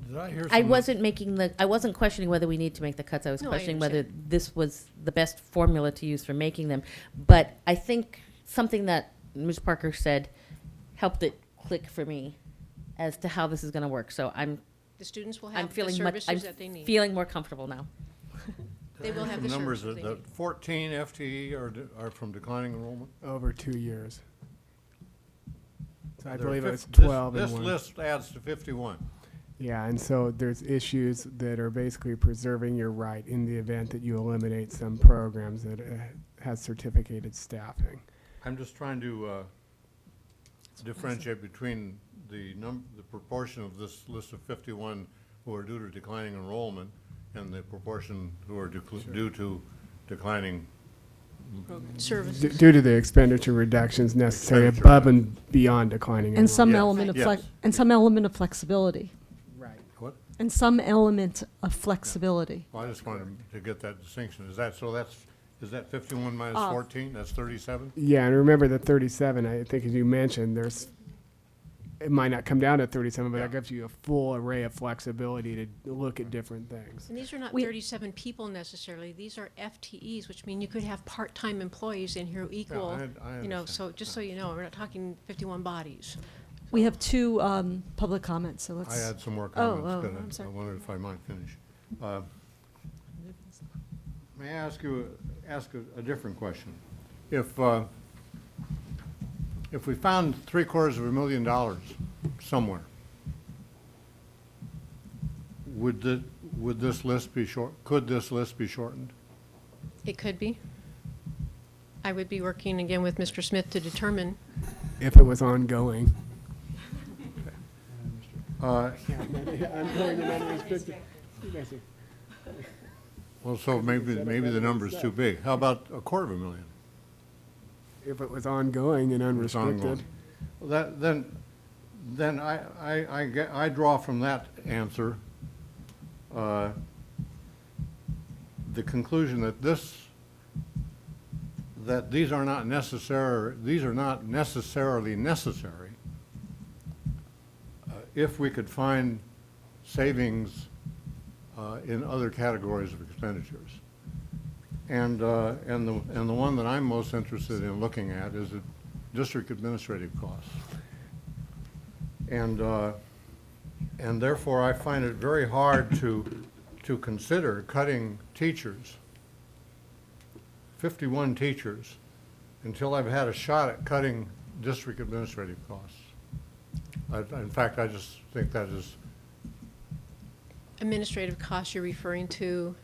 Did I hear I something? wasn't questioning whether we need to make the cuts. I was No, I questioning whether understand. this was the best formula to use for making them. But I think something that Ms. Parker said helped it click for me as to how this is going to work. So The students will I'm have the feeling services that they need. feeling more comfortable now. They will have the Some numbers services that they need. 14 FTE are from declining enrollment? Over 2 years. So I There are believe it was 50 12 This in one. list adds to 51. Yeah, and so there's issues that are basically preserving your right in the event that you eliminate some programs that has certificated staffing. I'm just trying to differentiate between the proportion of this list of 51 who are due to declining enrollment and the proportion who are due to declining Services. Due to the expenditure reductions necessary Expenditure above and beyond declining And some Yes. element of Yes. and some element of flexibility. Right. What? And some element of flexibility. Well, I just wanted to get that distinction. Is that 51 minus 14? That's 37? Yeah, and remember the 37, I think as you mentioned, it might not come down to 37, but that gives you a full array of flexibility to look at different things. And these are not 37 people necessarily. These are FTEs, which mean you could have part-time employees in here who equal, I you know, understand. so just so you know, we're not talking 51 bodies. We have two public comments, so let's. I had some more Oh, comments, I'm but sorry. I wondered if I might finish. May I ask a different question? If we found $750,000 somewhere, could this list be shortened? It could be. I would be working again with Mr. Smith to determine. If it was ongoing. Well, so maybe the number's too big. How about $250,000? If it was ongoing and It's ongoing. unrestricted. Well, then I draw from that answer the conclusion that these are not necessarily necessary if we could find savings in other categories of expenditures. And the one that I'm most interested in looking at is the district administrative costs. And therefore I find it very hard to consider cutting teachers, 51 teachers, until I've had a shot at cutting district administrative costs. In fact, I just think that is... Administrative costs, you're referring to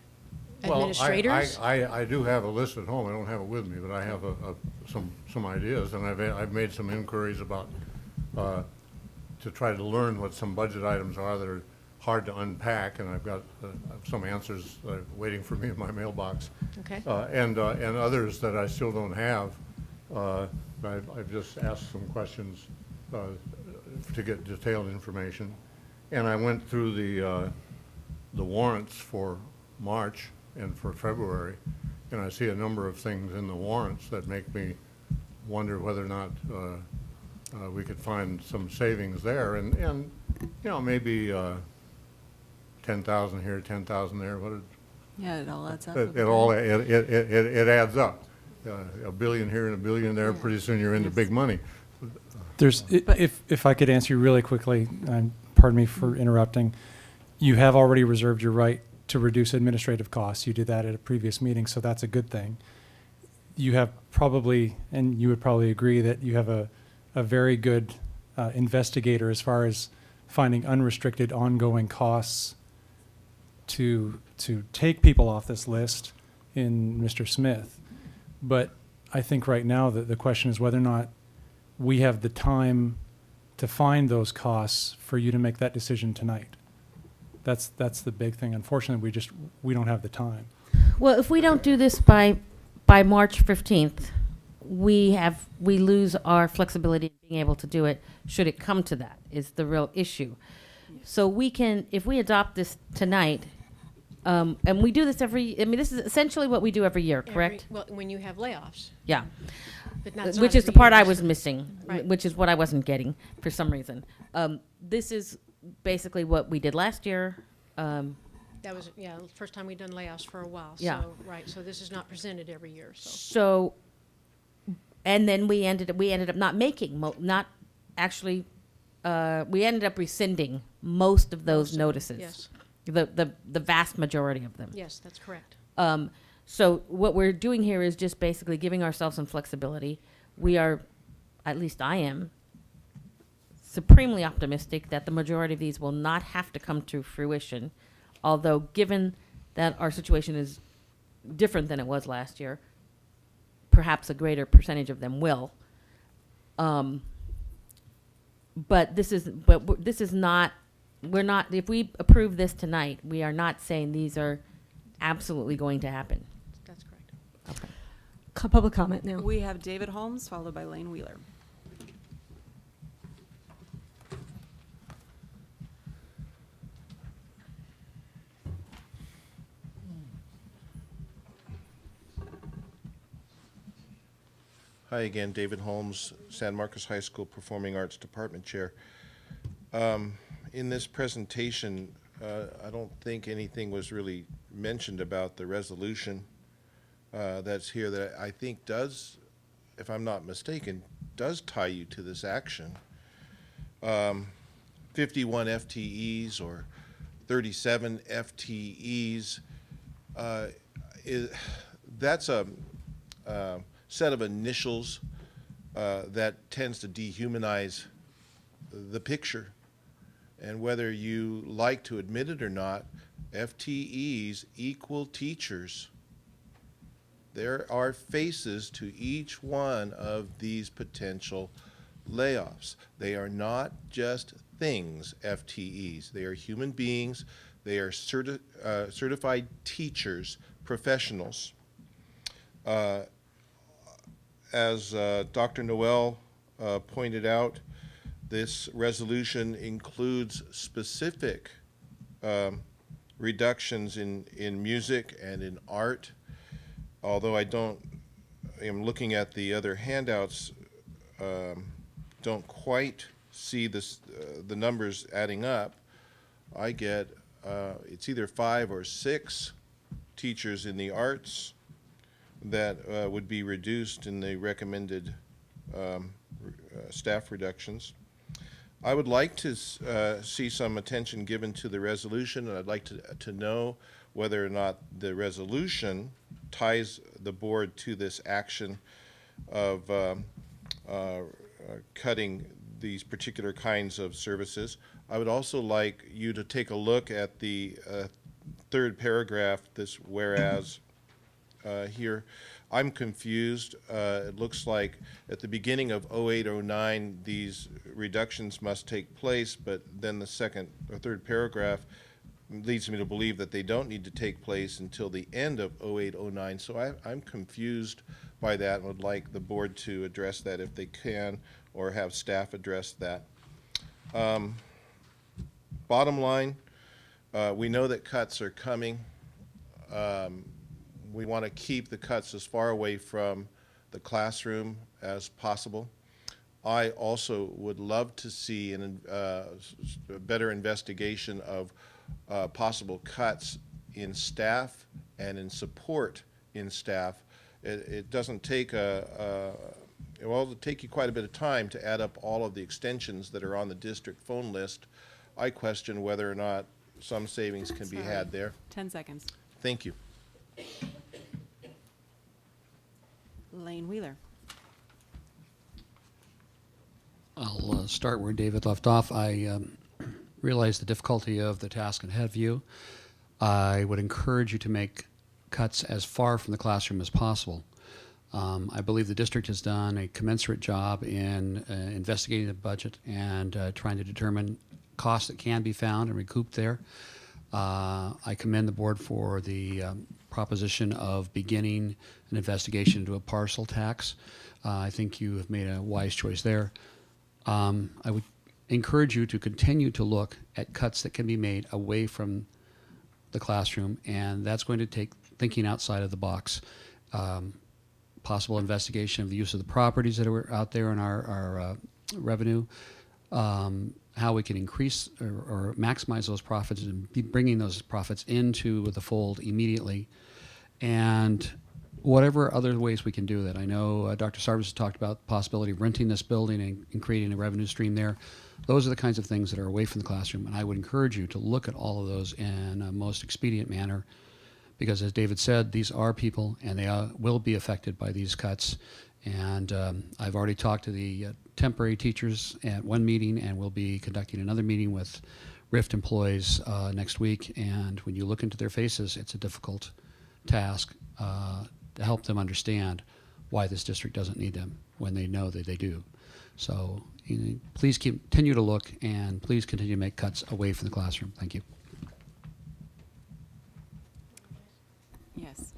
Well, administrators? I do have a list at home. I don't have it with me, but I have some ideas, and I've made some inquiries about to try to learn what some budget items are that are hard to unpack, and I've got some answers waiting for me in my mailbox. Okay. And others that I still don't have. I've just asked some questions to get detailed information, and I went through the warrants for March and for February, and I see a number of things in the warrants that make me wonder whether or not we could find some savings there, and you know, maybe 10,000 here, 10,000 there. Yeah, it all adds up. It adds up. $1 billion here and $1 billion there. Pretty soon you're into big money. There's, if I could answer you really quickly, pardon me for interrupting. You have already reserved your right to reduce administrative costs. You did that at a previous meeting, so that's a good thing. You have probably, and you would probably agree, that you have a very good investigator as far as finding unrestricted ongoing costs to take people off this list in Mr. Smith. But I think right now that the question is whether or not we have the time to find those costs for you to make that decision tonight. That's the big thing. Unfortunately, we don't have the time. Well, if we don't do this by March 15th, we lose our flexibility in being able to do it should it come to that, is the real issue. So we can, if we adopt this tonight, and we do this this is essentially what we do every year, correct? Well, when you have layoffs. Yeah. But that's Which not is the every part year, I was so- missing, Right. which is what I wasn't getting for some reason. This is basically what we did last year. That was, yeah, the first time we've done layoffs for a while. Yeah. So, right, so this is not presented every year, so. So, and then we ended up not making, we ended up rescinding most of those notices. Yes. The vast majority of them. Yes, that's correct. So what we're doing here is just basically giving ourselves some flexibility. We are, at least I am, supremely optimistic that the majority of these will not have to come to fruition, although given that our situation is different than it was last year, perhaps a greater percentage of them will. But this is not, we're not, if we approve this tonight, we are not saying these are absolutely going to happen. That's correct. Okay. Public comment now. We have David Holmes, followed by Lane Wheeler. Hi again, David Holmes, San Marcos High School Performing Arts Department Chair. In this presentation, I don't think anything was really mentioned about the resolution that's here that I think does, if I'm not mistaken, does tie you to this action. 51 FTEs or 37 FTEs, that's a set of initials that tends to dehumanize the picture. And whether you like to admit it or not, FTEs equal teachers. There are faces to each one of these potential layoffs. They are not just things, FTEs. They are human beings. They are certified teachers, professionals. As Dr. Noel pointed out, this resolution includes specific reductions in music and in art. Although I am looking at the other handouts, don't quite see this, the numbers adding up. I get, it's either 5 or 6 teachers in the arts that would be reduced in the recommended staff reductions. I would like to see some attention given to the resolution, and I'd like to know whether or not the resolution ties the board to this action of cutting these particular kinds of services. I would also like you to take a look at the third paragraph, this whereas here. I'm confused. It looks like at the beginning of 0809 these reductions must take place, but then the second or third paragraph leads me to believe that they don't need to take place until the end of 0809. So I'm confused by that and would like the board to address that if they can, or have staff address that. Bottom line, we know that cuts are coming. We want to keep the cuts as far away from the classroom as possible. I also would love to see a better investigation of possible cuts in staff and in support in staff. It doesn't take it'll take you quite a bit of time to add up all of the extensions that are on the district phone list. I question whether or not some savings can be had there. 10 seconds. Thank you. Lane Wheeler. I'll start where David left off. I realize the difficulty of the task ahead of you. I would encourage you to make cuts as far from the classroom as possible. I believe the district has done a commensurate job in investigating the budget and trying to determine costs that can be found and recouped there. I commend the board for the proposition of beginning an investigation into a parcel tax. I think you have made a wise choice there. I would encourage you to continue to look at cuts that can be made away from the classroom, and that's going to take thinking outside of the box. Possible investigation of the use of the properties that are out there in our revenue, how we can increase or maximize those profits and be bringing those profits into the fold immediately, and whatever other ways we can do that. I know Dr. Sarvis has talked about the possibility of renting this building and creating a revenue stream there. Those are the kinds of things that are away from the classroom, and I would encourage you to look at all of those in a most expedient manner, because as David said, these are people and they will be affected by these cuts. And I've already talked to the temporary teachers at one meeting, and we'll be conducting another meeting with RIFT employees next week. And when you look into their faces, it's a difficult task to help them understand why this district doesn't need them when they know that they do. So please continue to look, and please continue to make cuts away from the classroom. Thank you. Yes.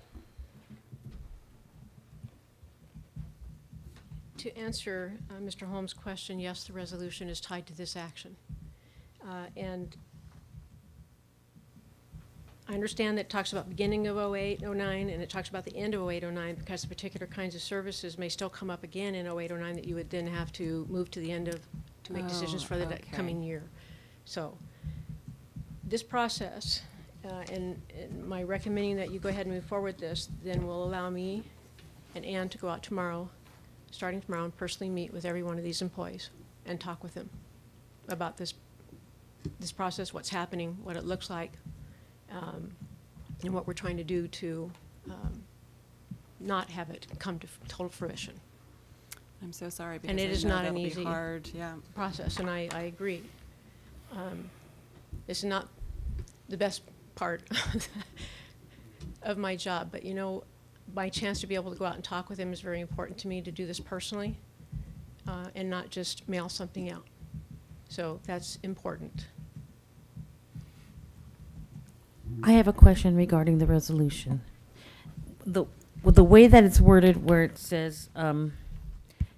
To answer Mr. Holmes' question, yes, the resolution is tied to this action. And I understand that it talks about beginning of 08, 09, and it talks about the end of 08, 09, because the particular kinds of services may still come up again in 08, 09 that you would then have to move to the end of, to make decisions for the coming year. So this process, and my recommending that you go ahead and move forward this, then will allow me and Ann to go out tomorrow, starting tomorrow, and personally meet with every one of these employees and talk with them about this process, what's happening, what it looks like, and what we're trying to do to not have it come to total fruition. I'm so sorry, because And it I is know not an that'll be easy hard, yeah. process, and I agree. It's not the best part of my job, but you know, my chance to be able to go out and talk with him is very important to me, to do this personally and not just mail something out. So that's important. I have a question regarding the resolution. The way that it's worded, where it says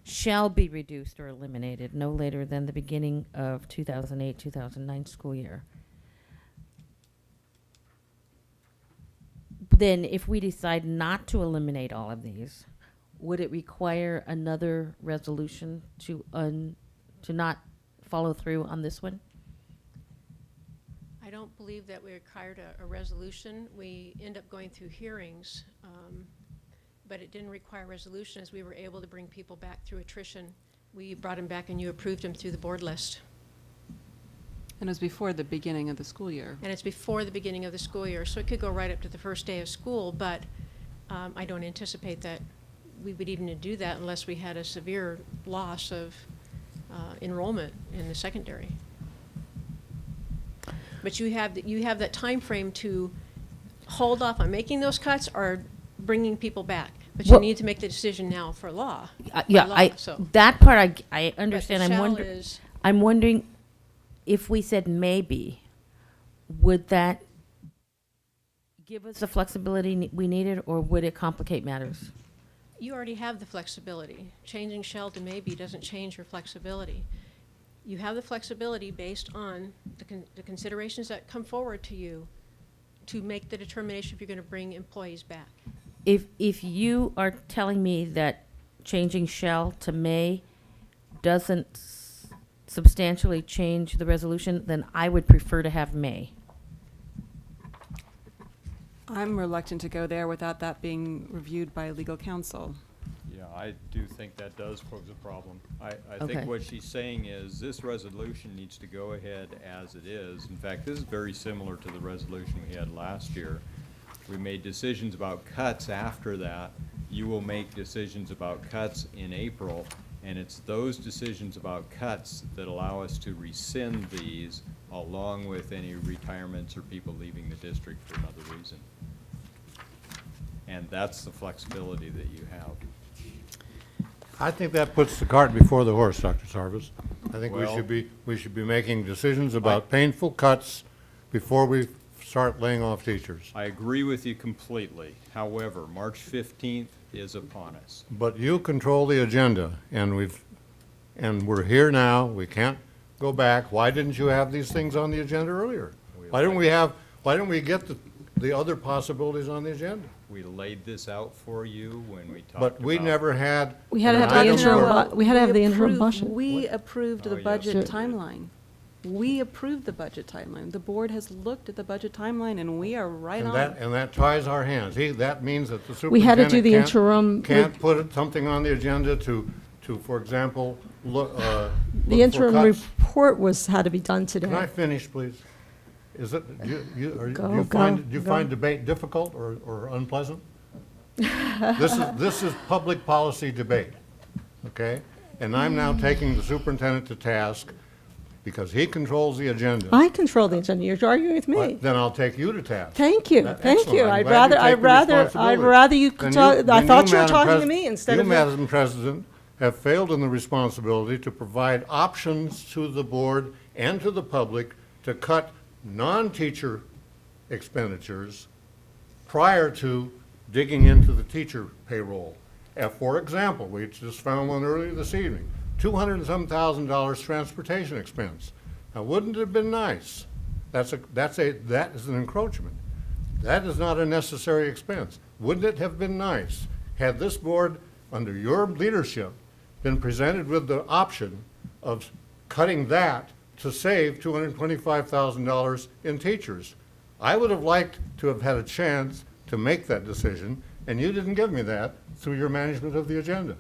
shall be reduced or eliminated no later than the beginning of 2008-2009 school year. then if we decide not to eliminate all of these, would it require another resolution to not follow through on this one? I don't believe that we required a resolution. We end up going through hearings, but it didn't require resolution as we were able to bring people back through attrition. We brought them back and you approved them through the board list. And it was before the beginning of the school year. And it's before the beginning of the school year, so it could go right up to the first day of school, but I don't anticipate that we would even do that unless we had a severe loss of enrollment in the secondary. But you have that time frame to hold off on making those cuts or bringing people back. But you Well- need to make the decision now for law. Yeah, for law, so. that part I understand. But the shall I'm is- I'm wondering if we said maybe, would that give us the flexibility we needed, or would it complicate matters? You already have the flexibility. Changing shall to maybe doesn't change your flexibility. You have the flexibility based on the considerations that come forward to you to make the determination if you're going to bring employees back. If you are telling me that changing shall to may doesn't substantially change the resolution, then I would prefer to have may. I'm reluctant to go there without that being reviewed by legal counsel. Yeah, I do think that does pose a problem. I Okay. think what she's saying is this resolution needs to go ahead as it is. In fact, this is very similar to the resolution we had last year. We made decisions about cuts after that. You will make decisions about cuts in April, and it's those decisions about cuts that allow us to rescind these along with any retirements or people leaving the district for another reason. And that's the flexibility that you have. I think that puts the cart before the horse, Dr. Sarvis. I think Well- we should be making decisions about painful cuts before we start laying off teachers. I agree with you completely. However, March 15th is upon us. But you control the agenda, and we're here now. We can't go back. Why didn't you have these things on the agenda earlier? Why didn't we get the other possibilities on the agenda? We laid this out for you when we talked about. But we never had. We had to an have the item interim where- bu- we had to have the interim approved- budget. We approved Oh, the yes. budget Sure. timeline. We approved the budget timeline. The board has looked at the budget timeline, and we are right on. And that ties our hands. That means that the We had to superintendent do the interim can't put something on the agenda to, for example, look for The interim cuts. report had to be done today. Can I finish, please? Is it, do you Go, find go. debate difficult or unpleasant? This is public policy debate, okay? And I'm now taking the superintendent to task because he controls the agenda. I control the agenda. You're arguing with me. But then I'll take you to task. Thank you, thank Excellent. you. I'm I'd glad you rather, take I'd the rather, I'd responsibility. rather you Then talk, I then thought you were Madam talking to Pres- me instead of. You, Madam President, have failed in the responsibility to provide options to the board and to the public to cut non-teacher expenditures prior to digging into the teacher payroll. For example, we just found one earlier this evening, $200 and some thousand transportation expense. Now, wouldn't it have been nice? That is an encroachment. That is not a necessary expense. Wouldn't it have been nice had this board, under your leadership, been presented with the option of cutting that to save $225,000 in teachers? I would have liked to have had a chance to make that decision, and you didn't give me that through your management of the agenda.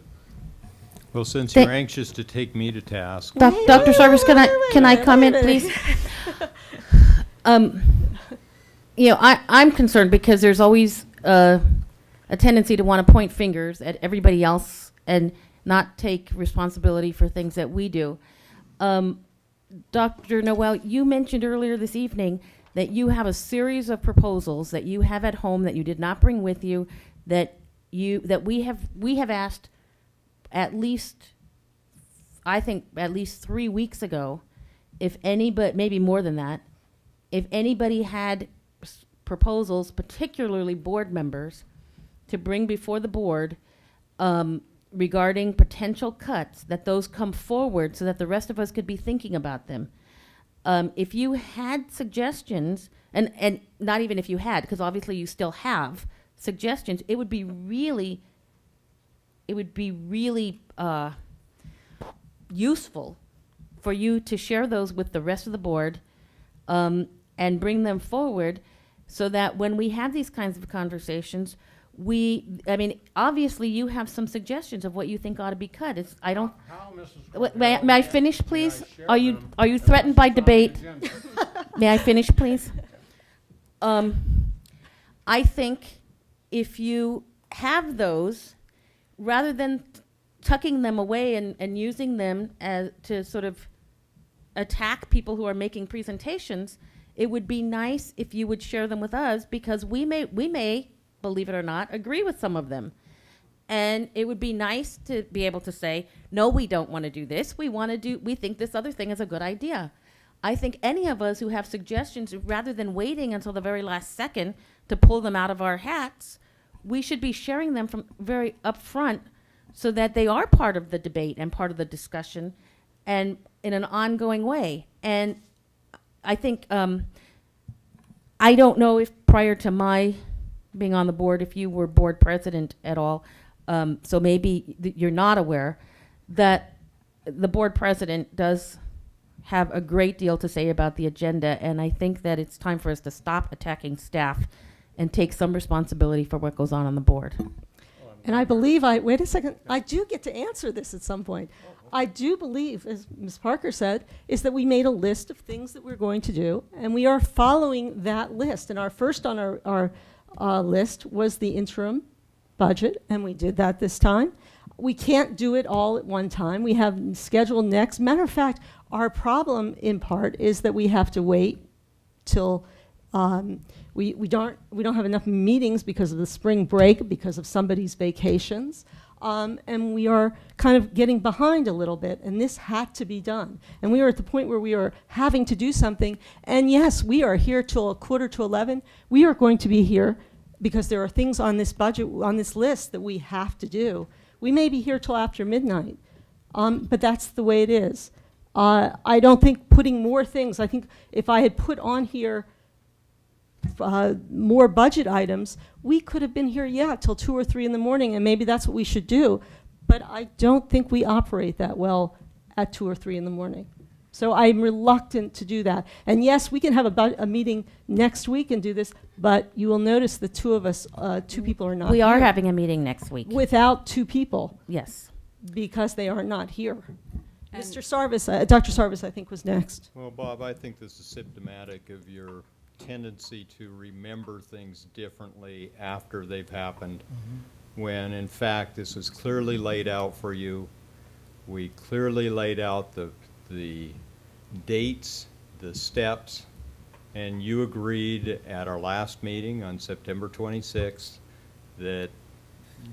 Well, since Thank- you're anxious to take me to task. Dr. Sarvis, can I comment, please? I'm concerned because there's always a tendency to want to point fingers at everybody else and not take responsibility for things that we do. Dr. Noel, you mentioned earlier this evening that you have a series of proposals that you have at home that you did not bring with you, that we have asked at least, I think, at least 3 weeks ago, if anybody, maybe more than that, if anybody had proposals, particularly board members, to bring before the board regarding potential cuts, that those come forward so that the rest of us could be thinking about them. If you had suggestions, and not even if you had, because obviously you still have suggestions, it would be really useful for you to share those with the rest of the board, and bring them forward, so that when we have these kinds of conversations, obviously you have some suggestions of what you think ought to be cut. May I finish, please? Are you threatened by debate? May I finish, please? I think if you have those, rather than tucking them away and using them as to sort of attack people who are making presentations, it would be nice if you would share them with us, because we may, believe it or not, agree with some of them. And it would be nice to be able to say, no, we don't want to do this. We think this other thing is a good idea. I think any of us who have suggestions, rather than waiting until the very last second to pull them out of our hats, we should be sharing them from very upfront, so that they are part of the debate and part of the discussion, and in an ongoing way. And I think, I don't know if prior to my being on the board, if you were board president at all, so maybe you're not aware that the board president does have a great deal to say about the agenda, and I think that it's time for us to stop attacking staff and take some responsibility for what goes on the board. And I believe wait a second, I do get to answer this at some point. I do believe, as Ms. Parker said, is that we made a list of things that we're going to do, and we are following that list. And our first on our list was the interim budget, and we did that this time. We can't do it all at one time. We have scheduled next. Matter of fact, our problem in part is that we have to wait till we don't have enough meetings because of the spring break, because of somebody's vacations. And we are kind of getting behind a little bit, and this had to be done. And we are at the point where we are having to do something. And yes, we are here till 10:45. We are going to be here because there are things on this budget, on this list, that we have to do. We may be here till after midnight, but that's the way it is. I don't think putting more things, I think if I had put on here more budget items, we could have been here, till 2 or 3 in the morning, and maybe that's what we should do. But I don't think we operate that well at 2 or 3 in the morning. So I'm reluctant to do that. And yes, we can have a meeting next week and do this, but you will notice the two of us, 2 people are not We are here. having a meeting next week. Without 2 people. Yes. Because they are not here. And Mr. Sarvis, Dr. Sarvis, I think, was next. Well, Bob, I think this is symptomatic of your tendency to remember things differently after they've happened, when in fact this was clearly laid out for you. We clearly laid out the dates, the steps, and you agreed at our last meeting on September 26th that,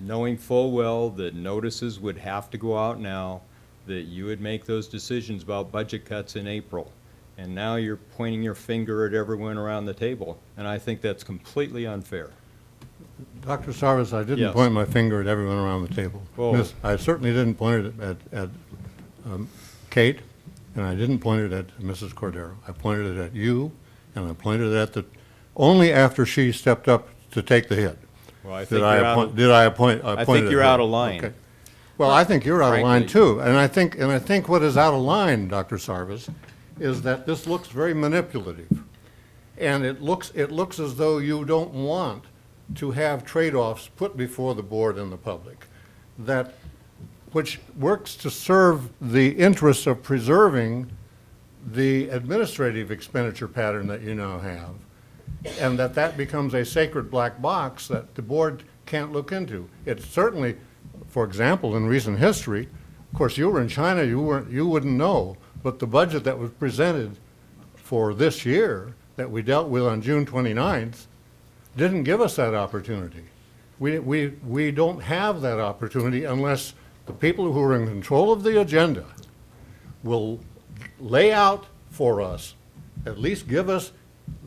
knowing full well that notices would have to go out now, that you would make those decisions about budget cuts in April. And now you're pointing your finger at everyone around the table, and I think that's completely unfair. Dr. Sarvis, I didn't Yes. point my finger at everyone around the table. Oh. I certainly didn't point it at Kate, and I didn't point it at Mrs. Cordero. I pointed it at you, and I pointed it at only after she stepped up to take the hit. Well, I think I pointed you're at out her. of line. Okay. Well, I think you're out of line Frankly. too, and I think what is out of line, Dr. Sarvis, is that this looks very manipulative, and it looks as though you don't want to have trade-offs put before the board and the public, which works to serve the interests of preserving the administrative expenditure pattern that you now have, and that becomes a sacred black box that the board can't look into. It's certainly, for example, in recent history, of course, you were in China, you wouldn't know, but the budget that was presented for this year that we dealt with on June 29th didn't give us that opportunity. We don't have that opportunity unless the people who are in control of the agenda will lay out for us, at least give us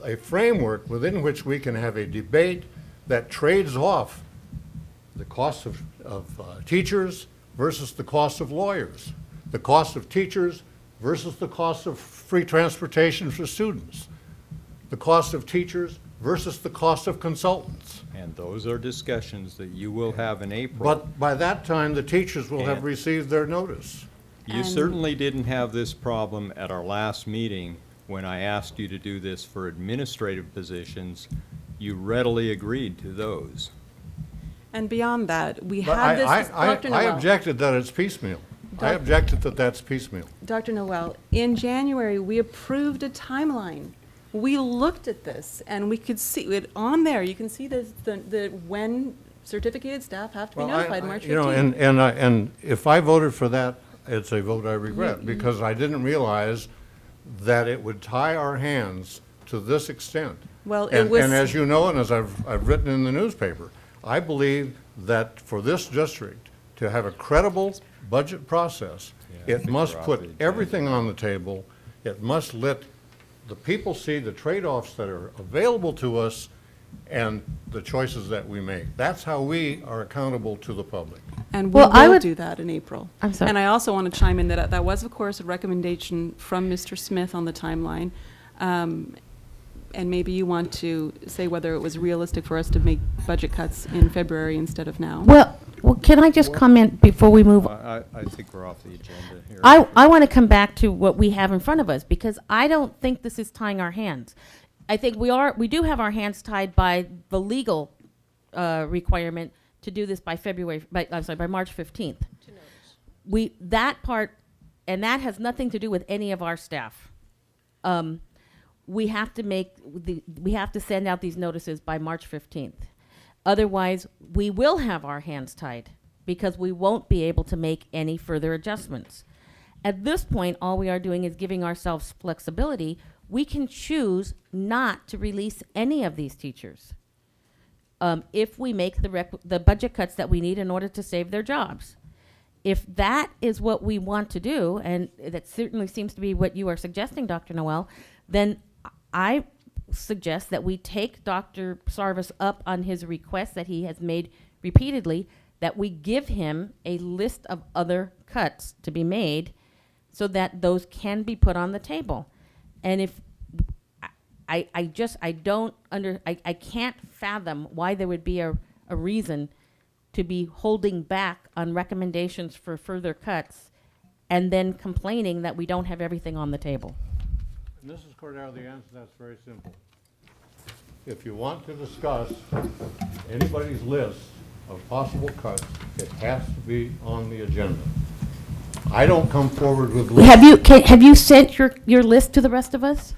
a framework within which we can have a debate that trades off the cost of teachers versus the cost of lawyers, the cost of teachers versus the cost of free transportation for students, the cost of teachers versus the cost of consultants. And those are discussions that you will have in April. But by that time, the teachers will have And- received their notice. You And- certainly didn't have this problem at our last meeting when I asked you to do this for administrative positions. You readily agreed to those. And beyond that, we But had this, Dr. I Noel. objected that it's piecemeal. I Doc- objected that that's piecemeal. Dr. Noel, in January, we approved a timeline. We looked at this, and we could see it on there. You can see the when certificated staff have to be Well, notified, March 15th. You know, and if I voted for that, it's a vote I regret, because I didn't realize that it would tie our hands to this extent. Well, it was- And as you know, and as I've written in the newspaper, I believe that for this district to have a credible budget process, Yeah, I it think must we're off put the agenda. everything on the table. It must let the people see the trade-offs that are available to us and the choices that we make. That's how we are accountable to the public. And we Well, I will would- do that in April. I'm sorry. And I also want to chime in that that was, of course, a recommendation from Mr. Smith on the timeline. And maybe you want to say whether it was realistic for us to make budget cuts in February instead of now. Well, can I just comment before we move? I think we're off the agenda here. I want to come back to what we have in front of us, because I don't think this is tying our hands. I think we do have our hands tied by the legal requirement to do this by by March 15th. That part, and that has nothing to do with any of our staff. We have to send out these notices by March 15th. Otherwise, we will have our hands tied, because we won't be able to make any further adjustments. At this point, all we are doing is giving ourselves flexibility. We can choose not to release any of these teachers if we make the budget cuts that we need in order to save their jobs. If that is what we want to do, and that certainly seems to be what you are suggesting, Dr. Noel, then I suggest that we take Dr. Sarvis up on his request that he has made repeatedly, that we give him a list of other cuts to be made so that those can be put on the table. And if I can't fathom why there would be a reason to be holding back on recommendations for further cuts and then complaining that we don't have everything on the table. Mrs. Cordero, the answer to that's very simple. If you want to discuss anybody's list of possible cuts, it has to be on the agenda. I don't come forward with lists. Have you sent your list to the rest of us?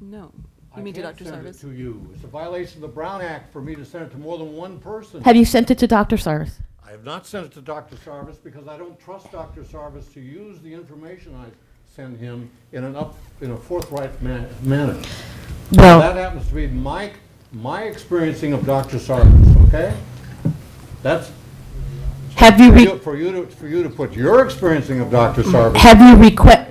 No. I You mean to can't Dr. send it Sarvis? to you. It's a violation of the Brown Act for me to send it to more than one person. Have you sent it to Dr. Sarvis? I have not sent it to Dr. Sarvis because I don't trust Dr. Sarvis to use the information I send him in a forthright manner. Well- That happens to be my experiencing of Dr. Sarvis, okay? That's Have you for you to put your experiencing of Dr. Sarvis. Have you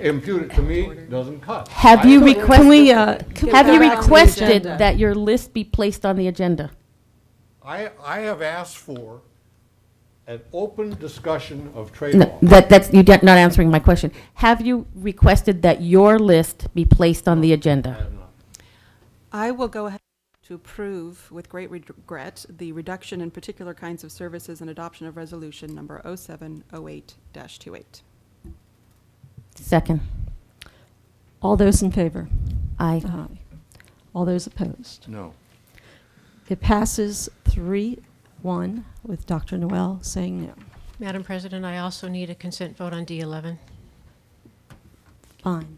impute it to me doesn't cut. Have I you don't- requested? Have you back to the requested agenda. that your list be placed on the agenda? I have asked for an open discussion of No, trade-offs. that's you're not answering my question. Have you requested that your list be placed on the agenda? I will go ahead to approve, with great regret, the reduction in particular kinds of services and adoption of resolution number 0708-28. Second. All those in favor? Aye. All those opposed? No. It passes 3-1 with Dr. Noel saying no. Madam President, I also need a consent vote on D11. Fine.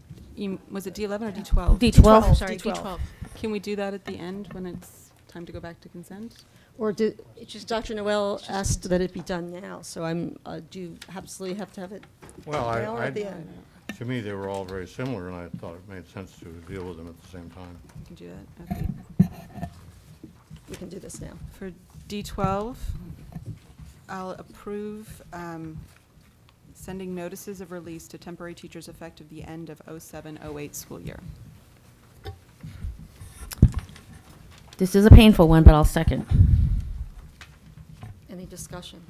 Was it D11 or D12? D12. Sorry, D12. Can we do that at the end when it's time to go back to consent? Or Dr. Noel asked that it be done now, so do you absolutely have to have it Well, now or at the end? to me, they were all very similar, and I thought it made sense to deal with them at the same time. We can do that. Okay. We can do this now. For D12, I'll approve sending notices of release to temporary teachers effective the end of 0708 school year. This is a painful one, but I'll second. Any discussion?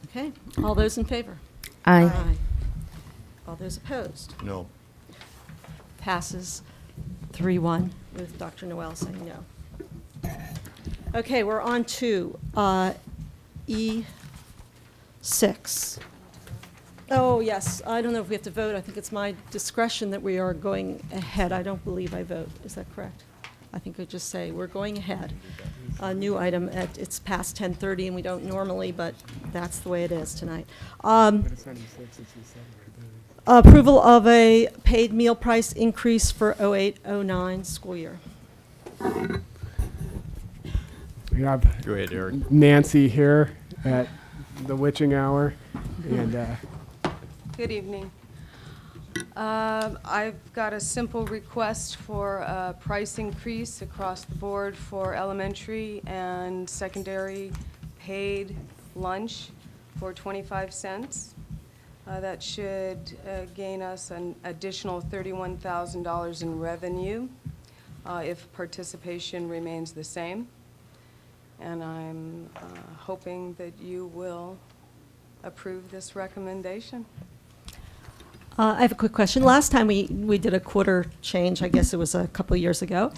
Okay, all those in favor? Aye. All those opposed? No. passes 3-1 with Dr. Noel saying no. Okay, we're on to E6. Oh, yes, I don't know if we have to vote. I think it's my discretion that we are going ahead. I don't believe I vote. Is that correct? I think I just say we're going ahead. A new item it's past 10:30 and we don't normally, but that's the way it is tonight. Approval of a paid meal price increase for 08-09 school year. We have Go ahead, Eric. Nancy here at the witching hour, and Good evening. I've got a simple request for a price increase across the board for elementary and secondary paid lunch for 25 cents. That should gain us an additional $31,000 in revenue if participation remains the same. And I'm hoping that you will approve this recommendation. I have a quick question. Last time we did a quarter change, I guess it was a couple of years ago.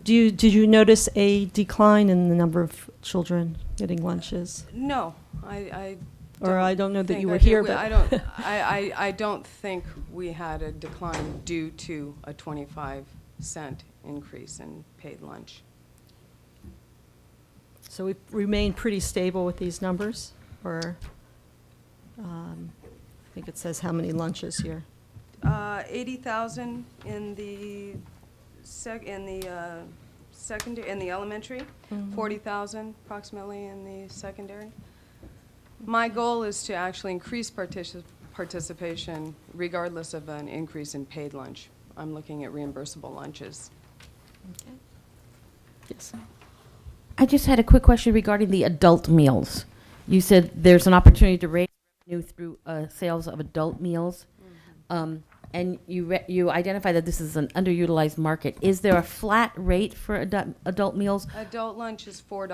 Did you notice a decline in the number of children getting lunches? No, I Or I don't know that think you were I did. here, We- but. I don't think we had a decline due to a 25-cent increase in paid lunch. So we remain pretty stable with these numbers, or, I think it says how many lunches here. 80,000 in the secondary, in the elementary, Mhm. 40,000 approximately in the secondary. My goal is to actually increase participation regardless of an increase in paid lunch. I'm looking at reimbursable lunches. Okay. Yes. I just had a quick question regarding the adult meals. You said there's an opportunity to raise revenue through sales of adult meals. And you identify that this is an underutilized market. Is there a flat rate for adult meals? Adult lunch is $4,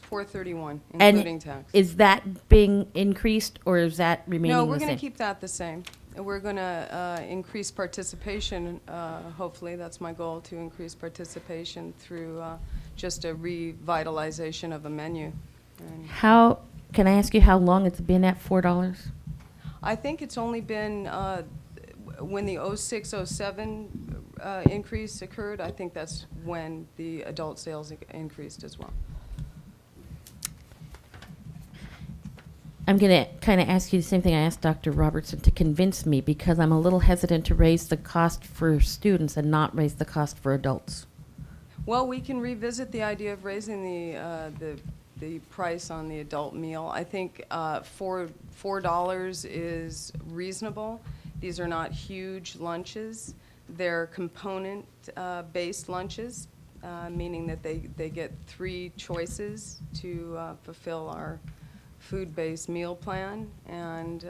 $4.31, And including tax. is that being increased, or is that remaining the No, same? we're going to keep that the same. We're going to increase participation, hopefully, that's my goal, to increase participation through just a revitalization of a menu. And How, can I ask you how long it's been at $4? I think it's only been, when the 06-07 increase occurred, I think that's when the adult sales increased as well. I'm going to kind of ask you the same thing I asked Dr. Robertson to convince me, because I'm a little hesitant to raise the cost for students and not raise the cost for adults. Well, we can revisit the idea of raising the price on the adult meal. I think $4 is reasonable. These are not huge lunches. They're component-based lunches, meaning that they get 3 choices to fulfill our food-based meal plan, and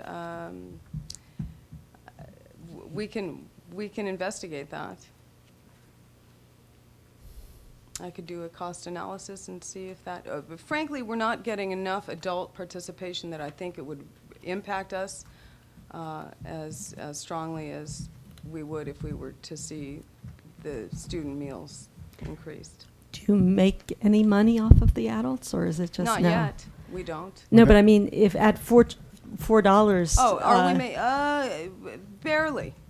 we can investigate that. I could do a cost analysis and see if that, but frankly, we're not getting enough adult participation that I think it would impact us as strongly as we would if we were to see the student meals increased. Do you make any money off of the adults, or is it just Not no? yet. We don't. No, but I mean, if at $4. Oh, are we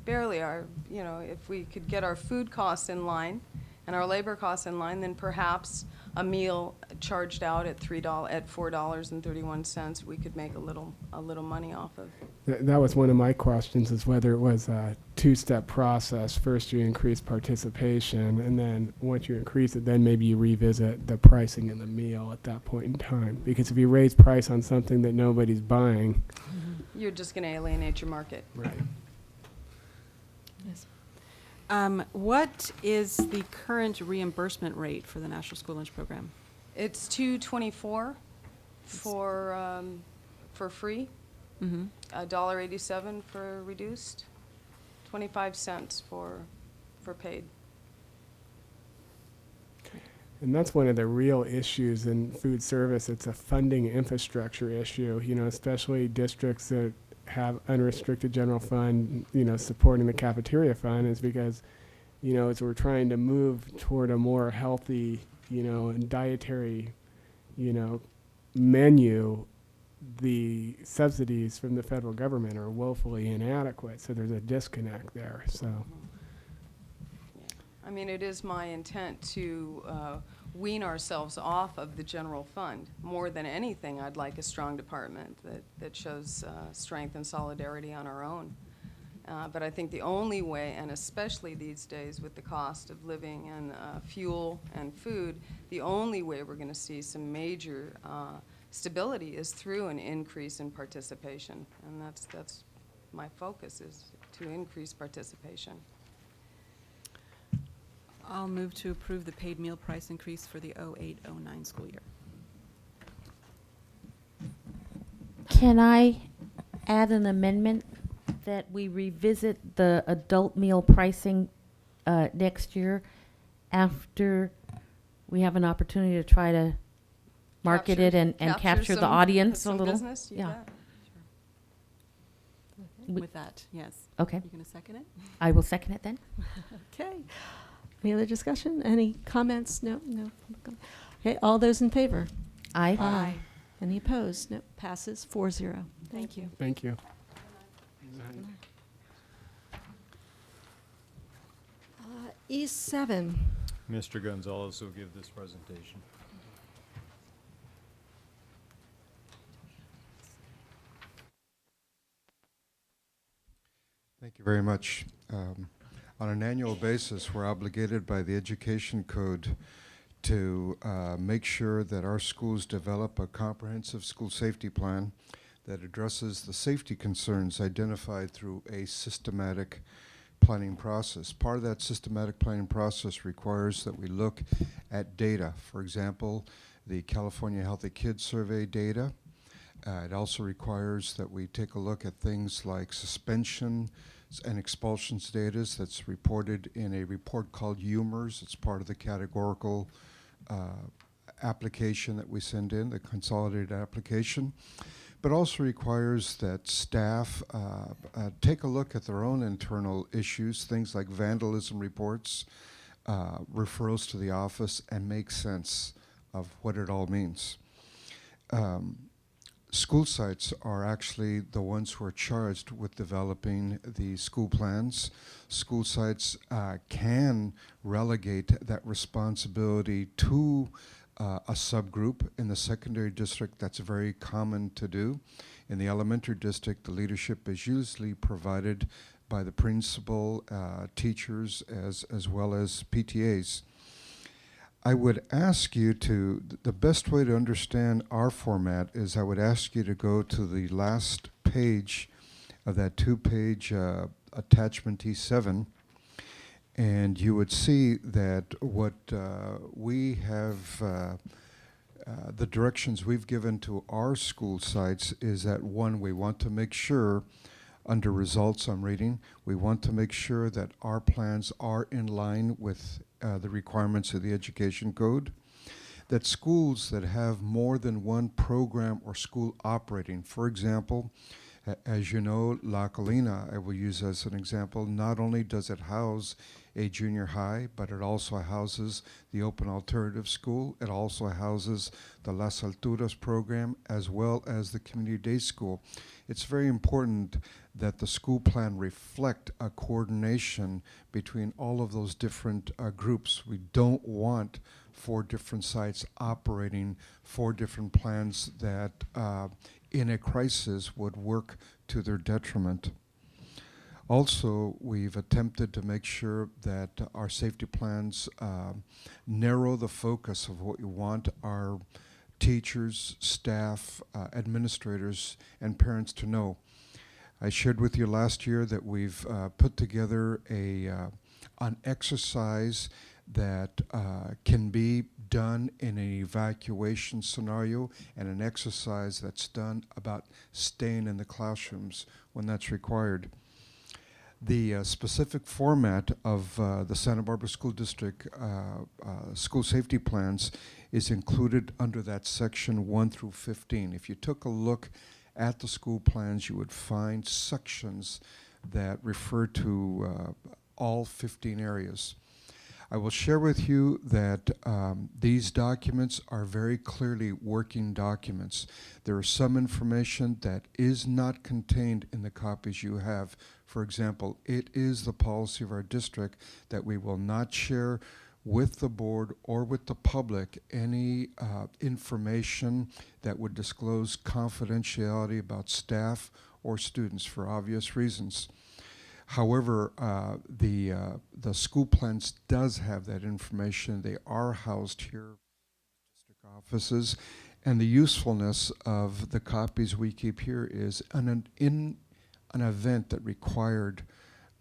barely are, you know, if we could get our food costs in line and our labor costs in line, then perhaps a meal charged out at $4.31, we could make a little money off of. that was one of my questions, is whether it was a 2-step process. First, you increase participation, and then once you increase it, then maybe you revisit the pricing in the meal at that point in time. Because if you raise price on something that nobody's buying, You're just going to alienate your market. right? Yes. What is the current reimbursement rate for the National School Lunch Program? It's $2.24 for free, Mm-hmm. $1.87 for reduced, 25 cents for paid. And that's one of the real issues in food service. It's a funding infrastructure issue, you know, especially districts that have unrestricted general fund, supporting the cafeteria fund is because, as we're trying to move toward a more healthy, and dietary, menu, the subsidies from the federal government are woefully inadequate. So there's a disconnect there. So. I mean, it is my intent to wean ourselves off of the general fund. More than anything, I'd like a strong department that shows strength and solidarity on our own. But I think the only way, and especially these days with the cost of living and fuel and food, the only way we're going to see some major stability is through an increase in participation. And that's my focus, is to increase participation. I'll move to approve the paid meal price increase for the 08-09 school year. Can I add an amendment that we revisit the adult meal pricing next year after we have an opportunity to try to market it and capture the audience a little? Business, yeah. With that, yes. Okay. You going to second it? I will second it then. Okay. Any other discussion? Any comments? No. Okay. All those in favor? Aye. Aye. Any opposed? No. Passes 4-0. Thank you. Thank you. E7. Mr. Gonzalez will give this presentation. Thank you very much. On an annual basis, we're obligated by the Education Code to make sure that our schools develop a comprehensive school safety plan that addresses the safety concerns identified through a systematic planning process. Part of that systematic planning process requires that we look at data. For example, the California Healthy Kids Survey data. It also requires that we take a look at things like suspension and expulsions data that's reported in a report called UMERS. It's part of the categorical application that we send in, the consolidated application. But also requires that staff take a look at their own internal issues, things like vandalism reports, referrals to the office, and make sense of what it all means. School sites are actually the ones who are charged with developing the school plans. School sites can relegate that responsibility to a subgroup. In the secondary district, that's very common to do. In the elementary district, the leadership is usually provided by the principal, teachers, as well as PTAs. I would ask you to, the best way to understand our format is I would ask you to go to the last page of that 2-page attachment T7, and you would see that what we have, the directions we've given to our school sites is that, one, we want to make sure, under results I'm reading, we want to make sure that our plans are in line with the requirements of the Education Code, that schools that have more than one program or school operating, for example, as you know, La Colina, I will use as an example, not only does it house a junior high, but it also houses the Open Alternative School. It also houses the Las Alturas program, as well as the Community Day School. It's very important that the school plan reflect a coordination between all of those different groups. We don't want 4 different sites operating 4 different plans that in a crisis would work to their detriment. Also, we've attempted to make sure that our safety plans narrow the focus of what we want our teachers, staff, administrators, and parents to know. I shared with you last year that we've put together an exercise that can be done in an evacuation scenario, and an exercise that's done about staying in the classrooms when that's required. The specific format of the Santa Barbara School District school safety plans is included under that section 1 through 15. If you took a look at the school plans, you would find sections that refer to all 15 areas. I will share with you that these documents are very clearly working documents. There is some information that is not contained in the copies you have. For example, it is the policy of our district that we will not share with the board or with the public any information that would disclose confidentiality about staff or students for obvious reasons. However, the school plans does have that information. They are housed here in district offices, and the usefulness of the copies we keep here is in an event that required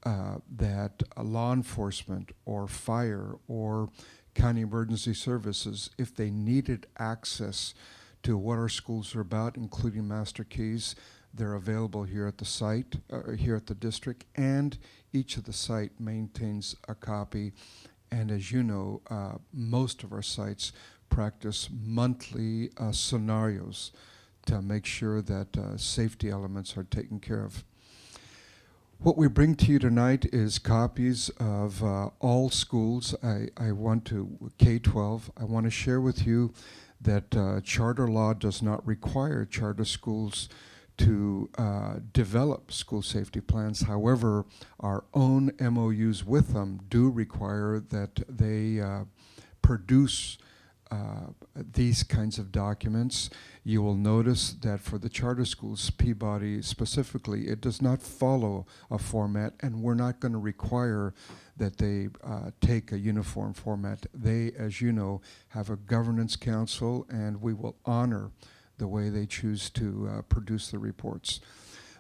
that law enforcement or fire or county emergency services, if they needed access to what our schools are about, including master keys, they're available here at the site, here at the district, and each of the site maintains a copy. And as you know, most of our sites practice monthly scenarios to make sure that safety elements are taken care of. What we bring to you tonight is copies of all schools. I want to, K-12, I want to share with you that charter law does not require charter schools to develop school safety plans. However, our own MOUs with them do require that they produce these kinds of documents. You will notice that for the charter schools, Peabody specifically, it does not follow a format, and we're not going to require that they take a uniform format. They, as you know, have a governance council, and we will honor the way they choose to produce the reports.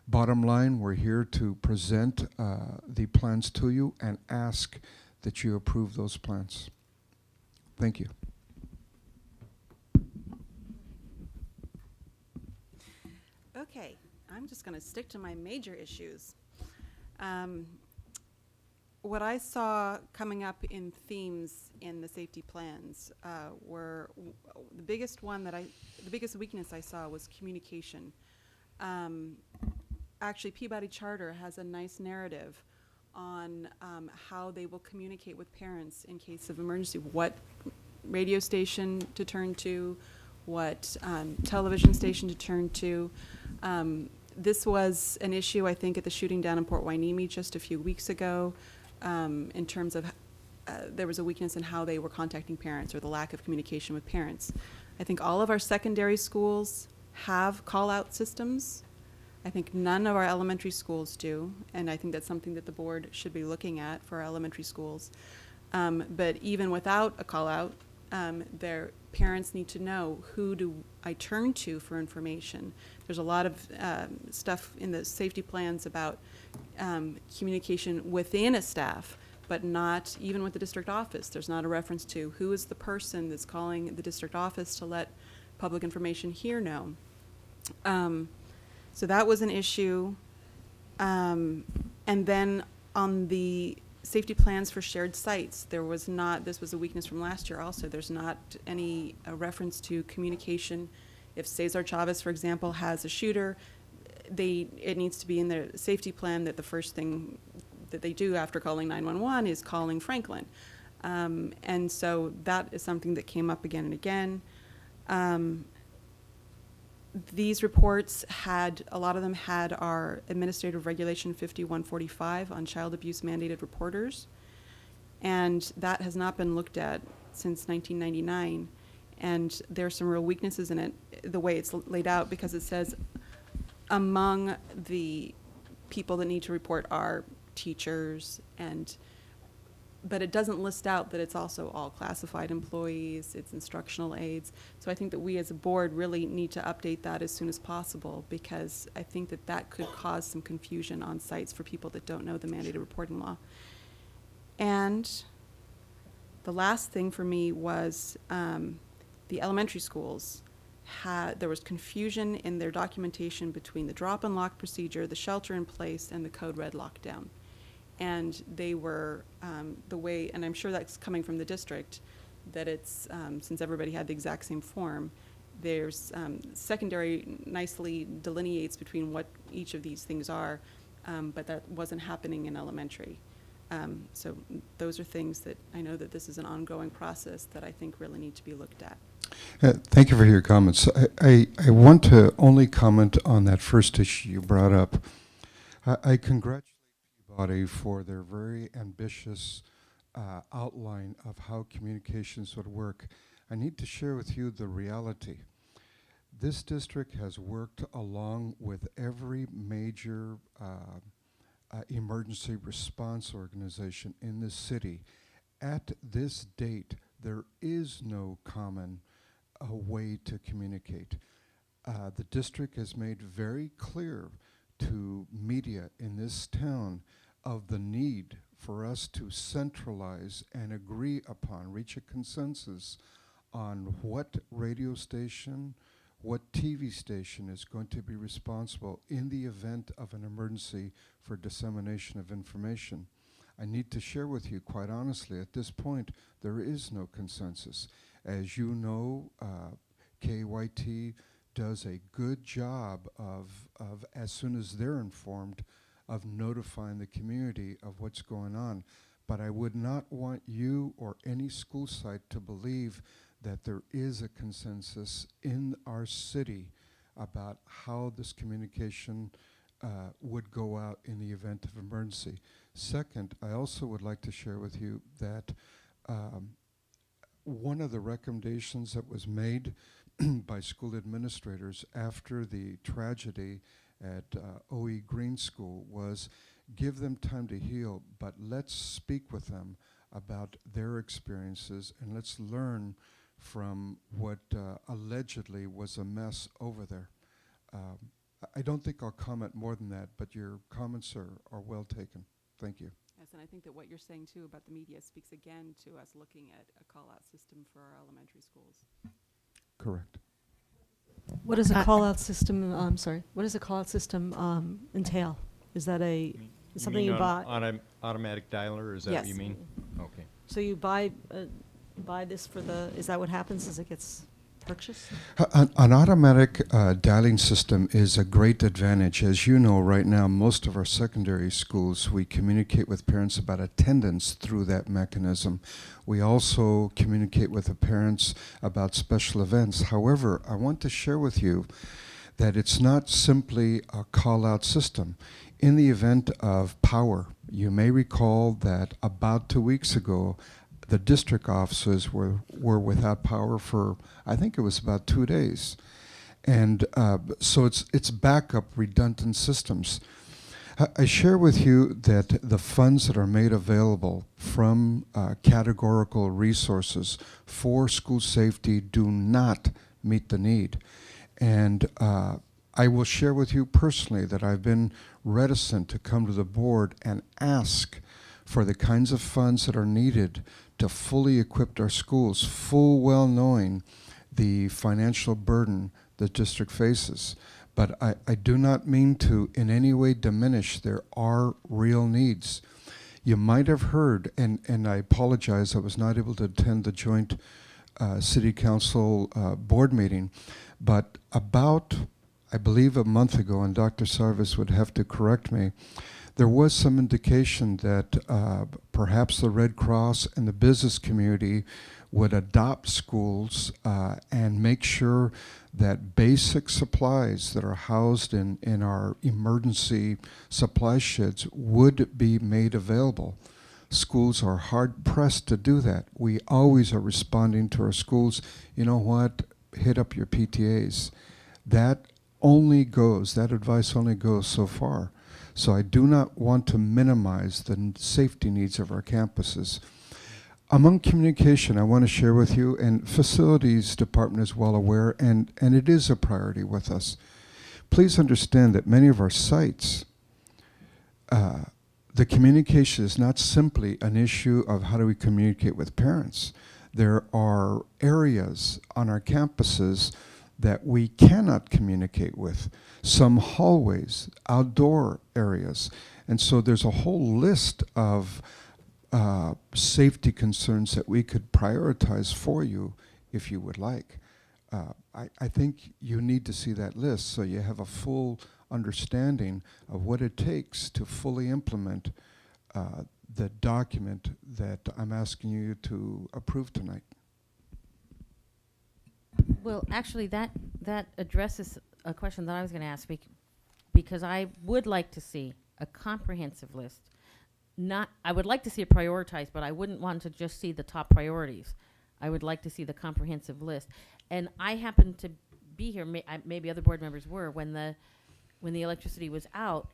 Bottom line, we're here to present the plans to you and ask that you approve those plans. Thank you. Okay, I'm just going to stick to my major issues. What I saw coming up in themes in the safety plans were the biggest weakness I saw was communication. Actually, Peabody Charter has a nice narrative on how they will communicate with parents in case of emergency, what radio station to turn to, what television station to turn to. This was an issue, I think, at the shooting down in Port Hueneme just a few weeks ago. In terms of there was a weakness in how they were contacting parents or the lack of communication with parents. I think all of our secondary schools have call-out systems. I think none of our elementary schools do, and I think that's something that the board should be looking at for our elementary schools. But even without a call-out, their parents need to know, who do I turn to for information? There's a lot of stuff in the safety plans about communication within a staff, but not even with the district office. There's not a reference to who is the person that's calling the district office to let public information here know. So that was an issue. And then on the safety plans for shared sites, there was not, this was a weakness from last year also, there's not any reference to communication. If Cesar Chavez, for example, has a shooter, it needs to be in their safety plan that the first thing that they do after calling 911 is calling Franklin. And so that is something that came up again and again. These reports had, a lot of them had our Administrative Regulation 5145 on child abuse mandated reporters. And that has not been looked at since 1999. And there are some real weaknesses in it, the way it's laid out, because it says among the people that need to report are teachers, but it doesn't list out that it's also all classified employees, it's instructional aides. So I think that we as a board really need to update that as soon as possible, because I think that that could cause some confusion on sites for people that don't know the mandated reporting law. And the last thing for me was the elementary schools there was confusion in their documentation between the drop and lock procedure, the shelter in place, and the code red lockdown. And they were the way, and I'm sure that's coming from the district, that it's, since everybody had the exact same form, there's secondary nicely delineates between what each of these things are, but that wasn't happening in elementary. So those are things that I know that this is an ongoing process that I think really need to be looked at. Thank you for your comments. I want to only comment on that first issue you brought up. I congratulate Peabody for their very ambitious outline of how communications would work. I need to share with you the reality. This district has worked along with every major emergency response organization in this city. At this date, there is no common way to communicate. The district has made very clear to media in this town of the need for us to centralize and agree upon, reach a consensus on what radio station, what TV station is going to be responsible in the event of an emergency for dissemination of information. I need to share with you, quite honestly, at this point, there is no consensus. As you know, KYT does a good job of, as soon as they're informed, of notifying the community of what's going on. But I would not want you or any school site to believe that there is a consensus in our city about how this communication would go out in the event of emergency. Second, I also would like to share with you that one of the recommendations that was made by school administrators after the tragedy at OE Green School was give them time to heal, but let's speak with them about their experiences and let's learn from what allegedly was a mess over there. I don't think I'll comment more than that, but your comments are well taken. Thank you. Yes, and I think that what you're saying too about the media speaks again to us looking at a call-out system for our elementary schools. Correct. What does a call-out system, I'm sorry, what does a call-out system entail? Is that something you buy? On an automatic dialer, is that what you Yes. mean? Okay. So you buy this for is that what happens as it gets purchased? An automatic dialing system is a great advantage. As you know, right now, most of our secondary schools, we communicate with parents about attendance through that mechanism. We also communicate with the parents about special events. However, I want to share with you that it's not simply a call-out system. In the event of power, you may recall that about 2 weeks ago, the district offices were without power for, I think it was about 2 days. And so it's backup redundant systems. I share with you that the funds that are made available from categorical resources for school safety do not meet the need. And I will share with you personally that I've been reticent to come to the board and ask for the kinds of funds that are needed to fully equip our schools, full well knowing the financial burden the district faces. But I do not mean to in any way diminish. There are real needs. You might have heard, and I apologize, I was not able to attend the joint city council board meeting, but about, I believe, a month ago, and Dr. Sarvis would have to correct me, there was some indication that perhaps the Red Cross and the business community would adopt schools and make sure that basic supplies that are housed in our emergency supply sheds would be made available. Schools are hard-pressed to do that. We always are responding to our schools, you know what, hit up your PTAs. That advice only goes so far. So I do not want to minimize the safety needs of our campuses. Among communication, I want to share with you, and facilities department is well aware, and it is a priority with us. Please understand that many of our sites, the communication is not simply an issue of how do we communicate with parents. There are areas on our campuses that we cannot communicate with, some hallways, outdoor areas. And so there's a whole list of safety concerns that we could prioritize for you if you would like. I think you need to see that list so you have a full understanding of what it takes to fully implement the document that I'm asking you to approve tonight. Well, actually, that addresses a question that I was going to ask, because I would like to see a comprehensive list. I would like to see it prioritized, but I wouldn't want to just see the top priorities. I would like to see the comprehensive list. And I happened to be here, maybe other board members were, when the electricity was out.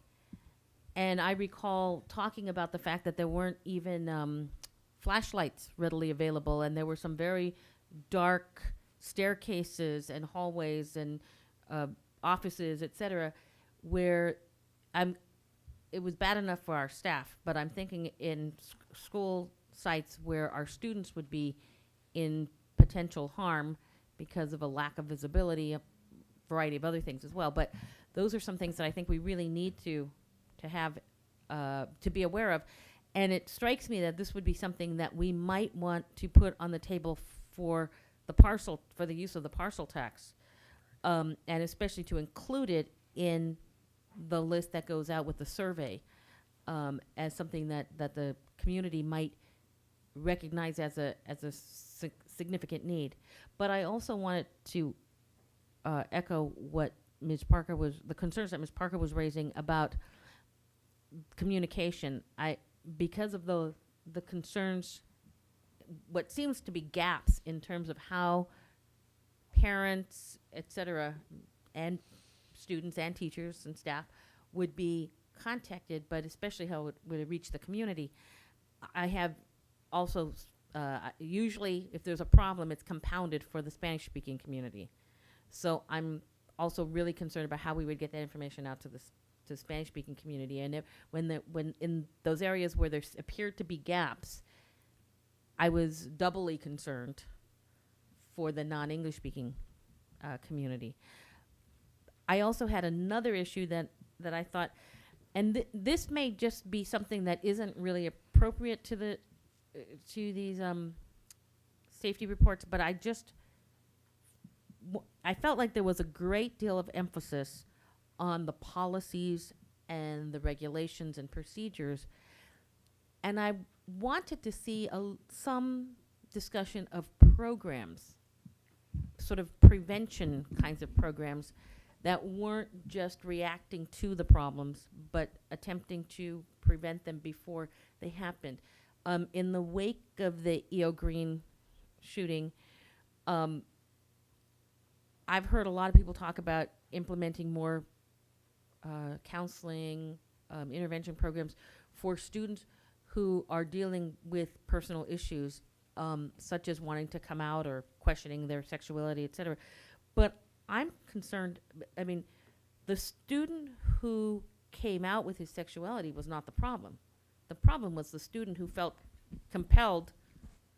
And I recall talking about the fact that there weren't even flashlights readily available, and there were some very dark staircases and hallways and offices, et cetera, where it was bad enough for our staff, but I'm thinking in school sites where our students would be in potential harm because of a lack of visibility, a variety of other things as well. But those are some things that I think we really need to have, to be aware of. And it strikes me that this would be something that we might want to put on the table for the use of the parcel tax, and especially to include it in the list that goes out with the survey, as something that the community might recognize as a significant need. But I also wanted to echo what the concerns that Ms. Parker was raising about communication. Because of the concerns, what seems to be gaps in terms of how parents, et cetera, and students and teachers and staff would be contacted, but especially how it would reach the community. I have also, usually if there's a problem, it's compounded for the Spanish-speaking community. So I'm also really concerned about how we would get that information out to the Spanish-speaking community. And when in those areas where there appeared to be gaps, I was doubly concerned for the non-English speaking community. I also had another issue that I thought, and this may just be something that isn't really appropriate to these safety reports, but I felt like there was a great deal of emphasis on the policies and the regulations and procedures, and I wanted to see some discussion of programs, sort of prevention kinds of programs that weren't just reacting to the problems, but attempting to prevent them before they happened. In the wake of the E.O. Green shooting, I've heard a lot of people talk about implementing more counseling, intervention programs for students who are dealing with personal issues, such as wanting to come out or questioning their sexuality, et cetera. But I'm concerned, I mean, the student who came out with his sexuality was not the problem. The problem was the student who felt compelled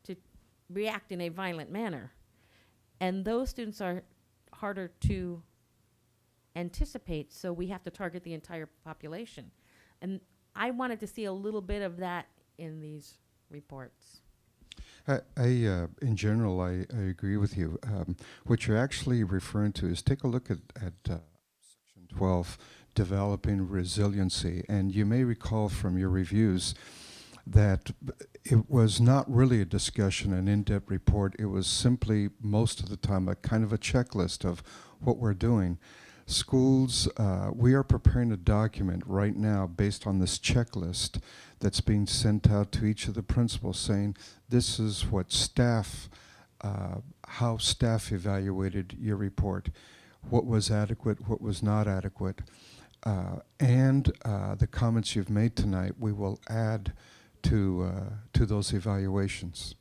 to react in a violent manner. And those students are harder to anticipate, so we have to target the entire population. And I wanted to see a little bit of that in these reports. In general, I agree with you. What you're actually referring to is take a look at Section 12, Developing Resiliency. And you may recall from your reviews that it was not really a discussion, an in-depth report. It was simply, most of the time, a kind of a checklist of what we're doing. Schools, we are preparing a document right now based on this checklist that's being sent out to each of the principals saying this is what staff, how staff evaluated your report, what was adequate, what was not adequate, and the comments you've made tonight we will add to those evaluations.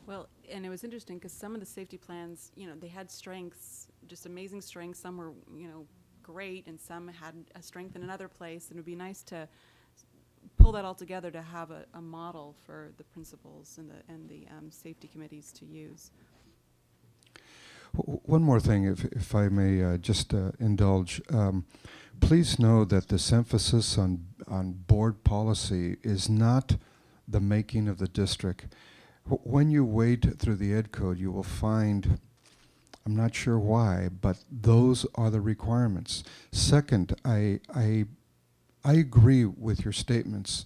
Well, and it was interesting because some of the safety plans, they had strengths, just amazing strengths. Some were, great, and some had a strength in another place. And it would be nice to pull that all together to have a model for the principals and the safety committees to use. One more thing, if I may just indulge. Please know that this emphasis on board policy is not the making of the district. When you wade through the Ed Code, you will find, I'm not sure why, but those are the requirements. Second, I agree with your statements,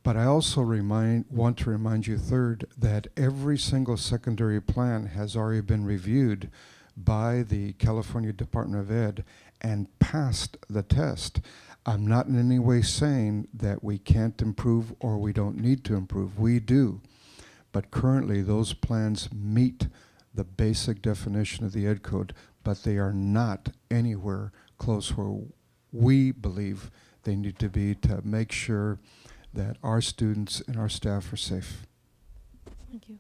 but I also want to remind you, third, that every single secondary plan has already been reviewed by the California Department of Ed and passed the test. I'm not in any way saying that we can't improve or we don't need to improve. We do. But currently, those plans meet the basic definition of the Ed Code, but they are not anywhere close where we believe they need to be to make sure that our students and our staff are safe. Thank you.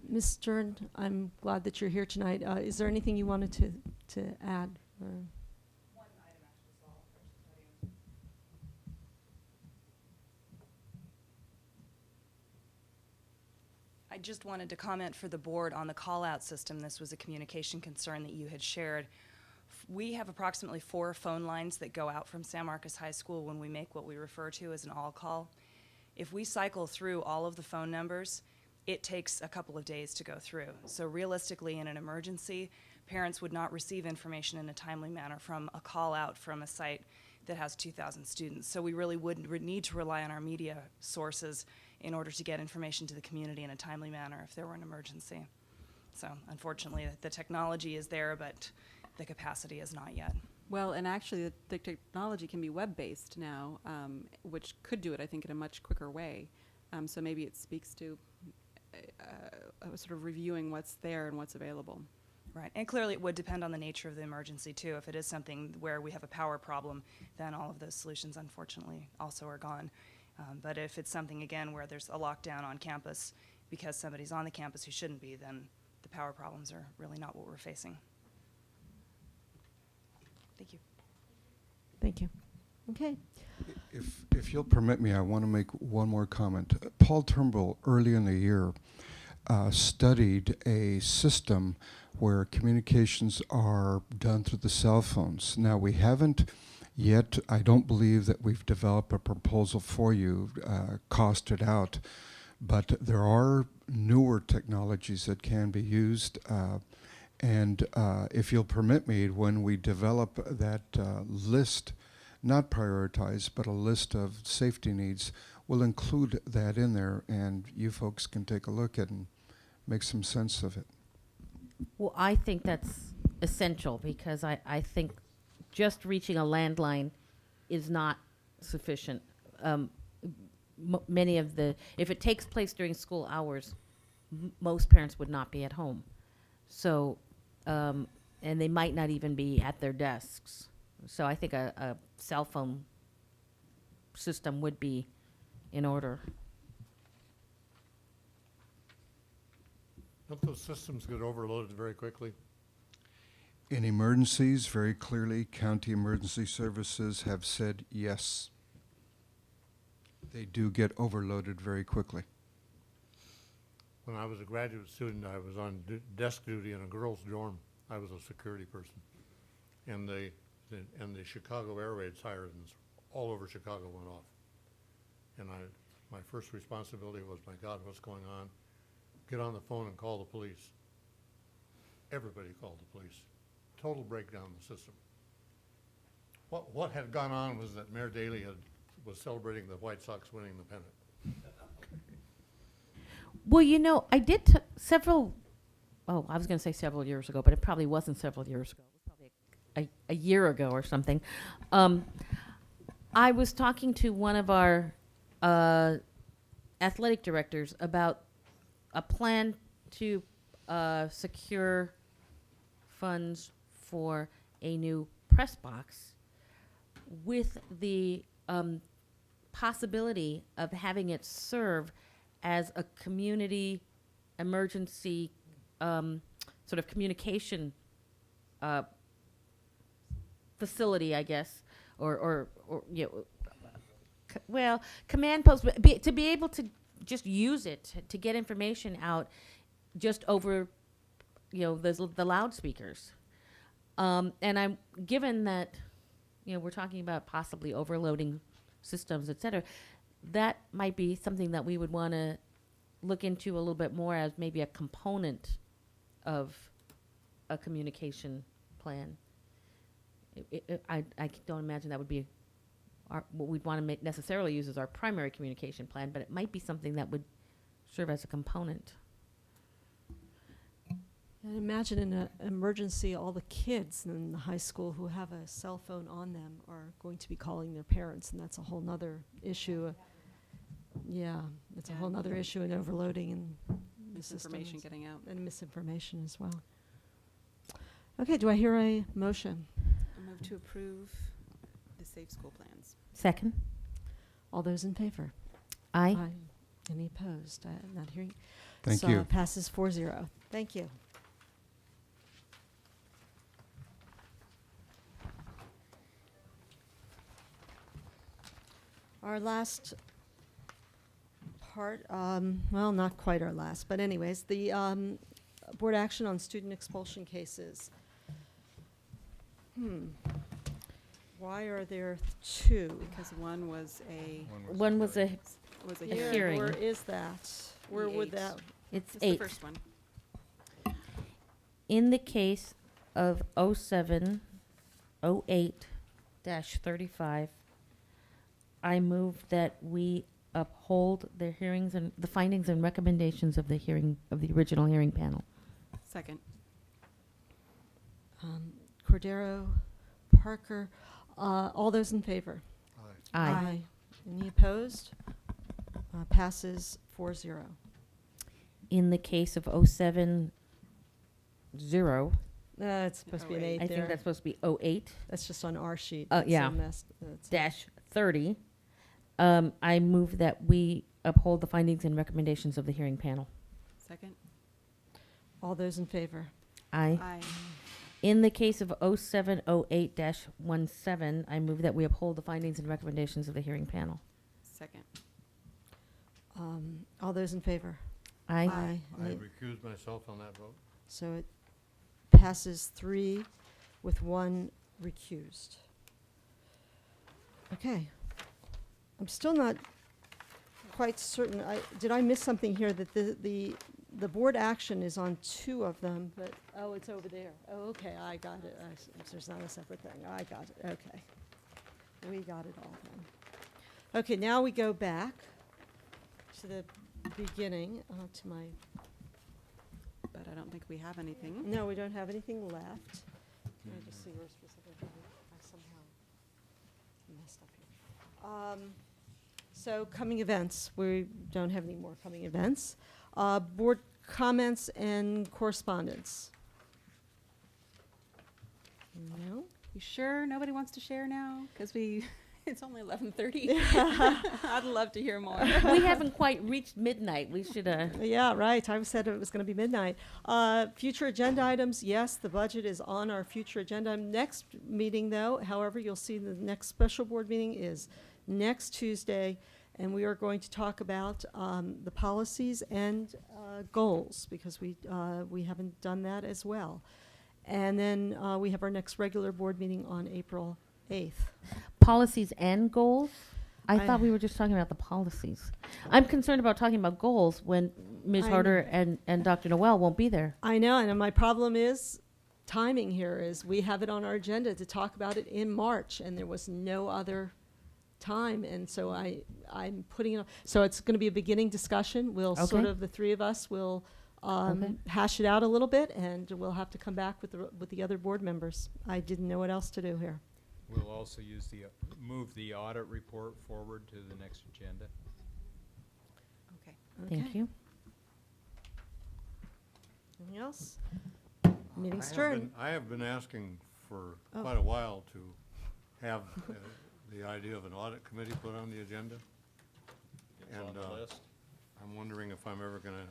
Ms. Stern, I'm glad that you're here tonight. Is there anything you wanted to add? Or? I just wanted to comment for the board on the call-out system. This was a communication concern that you had shared. We have approximately 4 phone lines that go out from San Marcos High School when we make what we refer to as an all-call. If we cycle through all of the phone numbers, it takes a couple of days to go through. So realistically, in an emergency, parents would not receive information in a timely manner from a call-out from a site that has 2,000 students. So we really would need to rely on our media sources in order to get information to the community in a timely manner if there were an emergency. So unfortunately, the technology is there, but the capacity is not yet. Well, and actually, the technology can be web-based now, which could do it, I think, in a much quicker way. So maybe it speaks to sort of reviewing what's there and what's available. Right, and clearly it would depend on the nature of the emergency too. If it is something where we have a power problem, then all of those solutions unfortunately also are gone. But if it's something, again, where there's a lockdown on campus because somebody's on the campus who shouldn't be, then the power problems are really not what we're facing. Thank you. Thank you. Okay. If you'll permit me, I want to make one more comment. Paul Turnbull, early in the year, studied a system where communications are done through the cell phones. Now, we haven't yet, I don't believe that we've developed a proposal for you, costed out, but there are newer technologies that can be used. And if you'll permit me, when we develop that list, not prioritized, but a list of safety needs, we'll include that in there, and you folks can take a look at it and make some sense of it. Well, I think that's essential because I think just reaching a landline is not sufficient. Many of the, if it takes place during school hours, most parents would not be at home. So, and they might not even be at their desks. So I think a cell phone system would be in order. Don't those systems get overloaded very quickly? In emergencies, very clearly, county emergency services have said yes. They do get overloaded very quickly. When I was a graduate student, I was on desk duty in a girls' dorm. I was a security person. And the Chicago air raid sirens all over Chicago went off. And my first responsibility was, my God, what's going on? Get on the phone and call the police. Everybody called the police. Total breakdown in the system. What had gone on was that Mayor Daley was celebrating the White Sox winning the pennant. Well, you know, I did several, oh, I was going to say several years ago, but it probably wasn't several years ago. It was probably a year ago or something. I was talking to one of our athletic directors about a plan to secure funds for a new press box with the possibility of having it serve as a community emergency sort of communication facility, I guess, or you know, well, command post, to be able to just use it to get information out just over, you know, the loudspeakers. And I'm given that, you know, we're talking about possibly overloading systems, et cetera, that might be something that we would want to look into a little bit more as maybe a component of a communication plan. I don't imagine that would be what we'd want to make necessarily use as our primary communication plan, but it might be something that would serve as a component. And imagine in an emergency, all the kids in the high school who have a cell phone on them are going to be calling their parents, and that's a whole nother issue. Yeah, it's a whole nother issue in overloading and the Misinformation systems getting out. and misinformation as well. Okay, do I hear a motion? I move to approve the Safe School Plans. Second. All those in favor? Aye. Any opposed? I'm not hearing. Thank So you. passes 4-0. Thank you. Our last part, well, not quite our last, but anyways, the board action on student expulsion cases. Why are there two? Because one was a One was a Yeah, hearing. Where is that? Where The would eight. that? It's It's 8. the first one. In the case of 0708-35, I move that we uphold the hearings and the findings and recommendations of the hearing, of the original hearing panel. Second. Cordero, Parker, all those in favor? Aye. Any opposed? Passes 4-0. In the case of 070, It's supposed to be an 8 I there. think that's supposed to be 08. That's just on our sheet. Yeah. So messed- that's- Dash 30. I move that we uphold the findings and recommendations of the hearing panel. Second. All those in favor? Aye. Aye. In the case of 0708-17, I move that we uphold the findings and recommendations of the hearing panel. Second. All those in favor? Aye. Aye. I Any- recuse myself on that vote. So it passes 3 with 1 recused. Okay. I'm still not quite certain. Did I miss something here that the board action is on 2 of them, but, oh, it's over there. Oh, okay, I got it. There's not a separate thing. I got it, okay. We got it all then. Okay, now we go back to the beginning, to my, But I don't think we have anything. no, we don't have anything left. Can I just see where specifically I somehow messed up here? So coming events, we don't have any more coming events. Board comments and correspondence. No? You sure nobody wants to share now? Because it's only 11:30. I'd love to hear more. We haven't quite reached midnight. We should, Yeah, right. I said it was going to be midnight. Future agenda items, yes, the budget is on our future agenda. Next meeting, though, however, you'll see the next special board meeting is next Tuesday, and we are going to talk about the policies and goals, because we haven't done that as well. And then we have our next regular board meeting on April 8th. policies and goals? I I- thought we were just talking about the policies. I'm concerned about talking about goals when Ms. I Harder and Dr. Noel won't be there. I know, and my problem is timing here is we have it on our agenda to talk about it in March, and there was no other time, and so I'm putting it, so it's going to be a beginning discussion. We'll sort Okay. of, the 3 of us will Okay. hash it out a little bit, and we'll have to come back with the other board members. I didn't know what else to do here. We'll also use move the audit report forward to the next agenda. Okay. Thank Okay. you. Anything else? Meeting's I adjourned. have been asking for Oh. quite a while to have the idea of an audit committee put on the agenda. And I'm wondering if I'm ever going to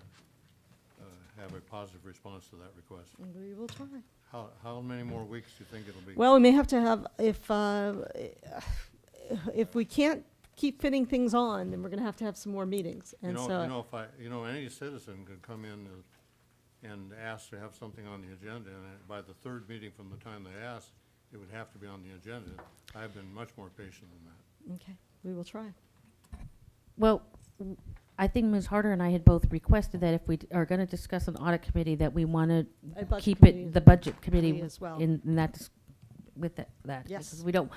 have a positive response to that request. We will try. How many more weeks do you think it'll be? Well, we may have to have, if we can't keep fitting things on, then we're going to have some more meetings. You And know, so, any citizen could come in and ask to have something on the agenda, and by the 3rd meeting from the time they ask, it would have to be on the agenda. I've been much more patient than that. okay, we will try. Well, I think Ms. Harder and I had both requested that if we are going to discuss an audit committee, that we want to A budget keep committee it, the budget committee as well. in that, with that. Yes. Because we don't,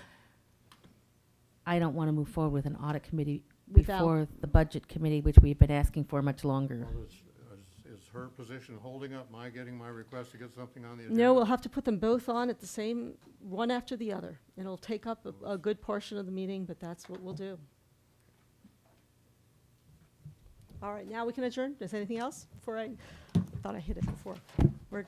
I don't want to move forward with an audit committee Without- before the budget committee, which we've been asking for much longer. Well, is her position holding up my getting my request to get something on the agenda? No, we'll have to put them both on at the same, one after the other. And it'll take up a good portion of the meeting, but that's what we'll do. All right, now we can adjourn. Is anything else before I thought I hit it before? We're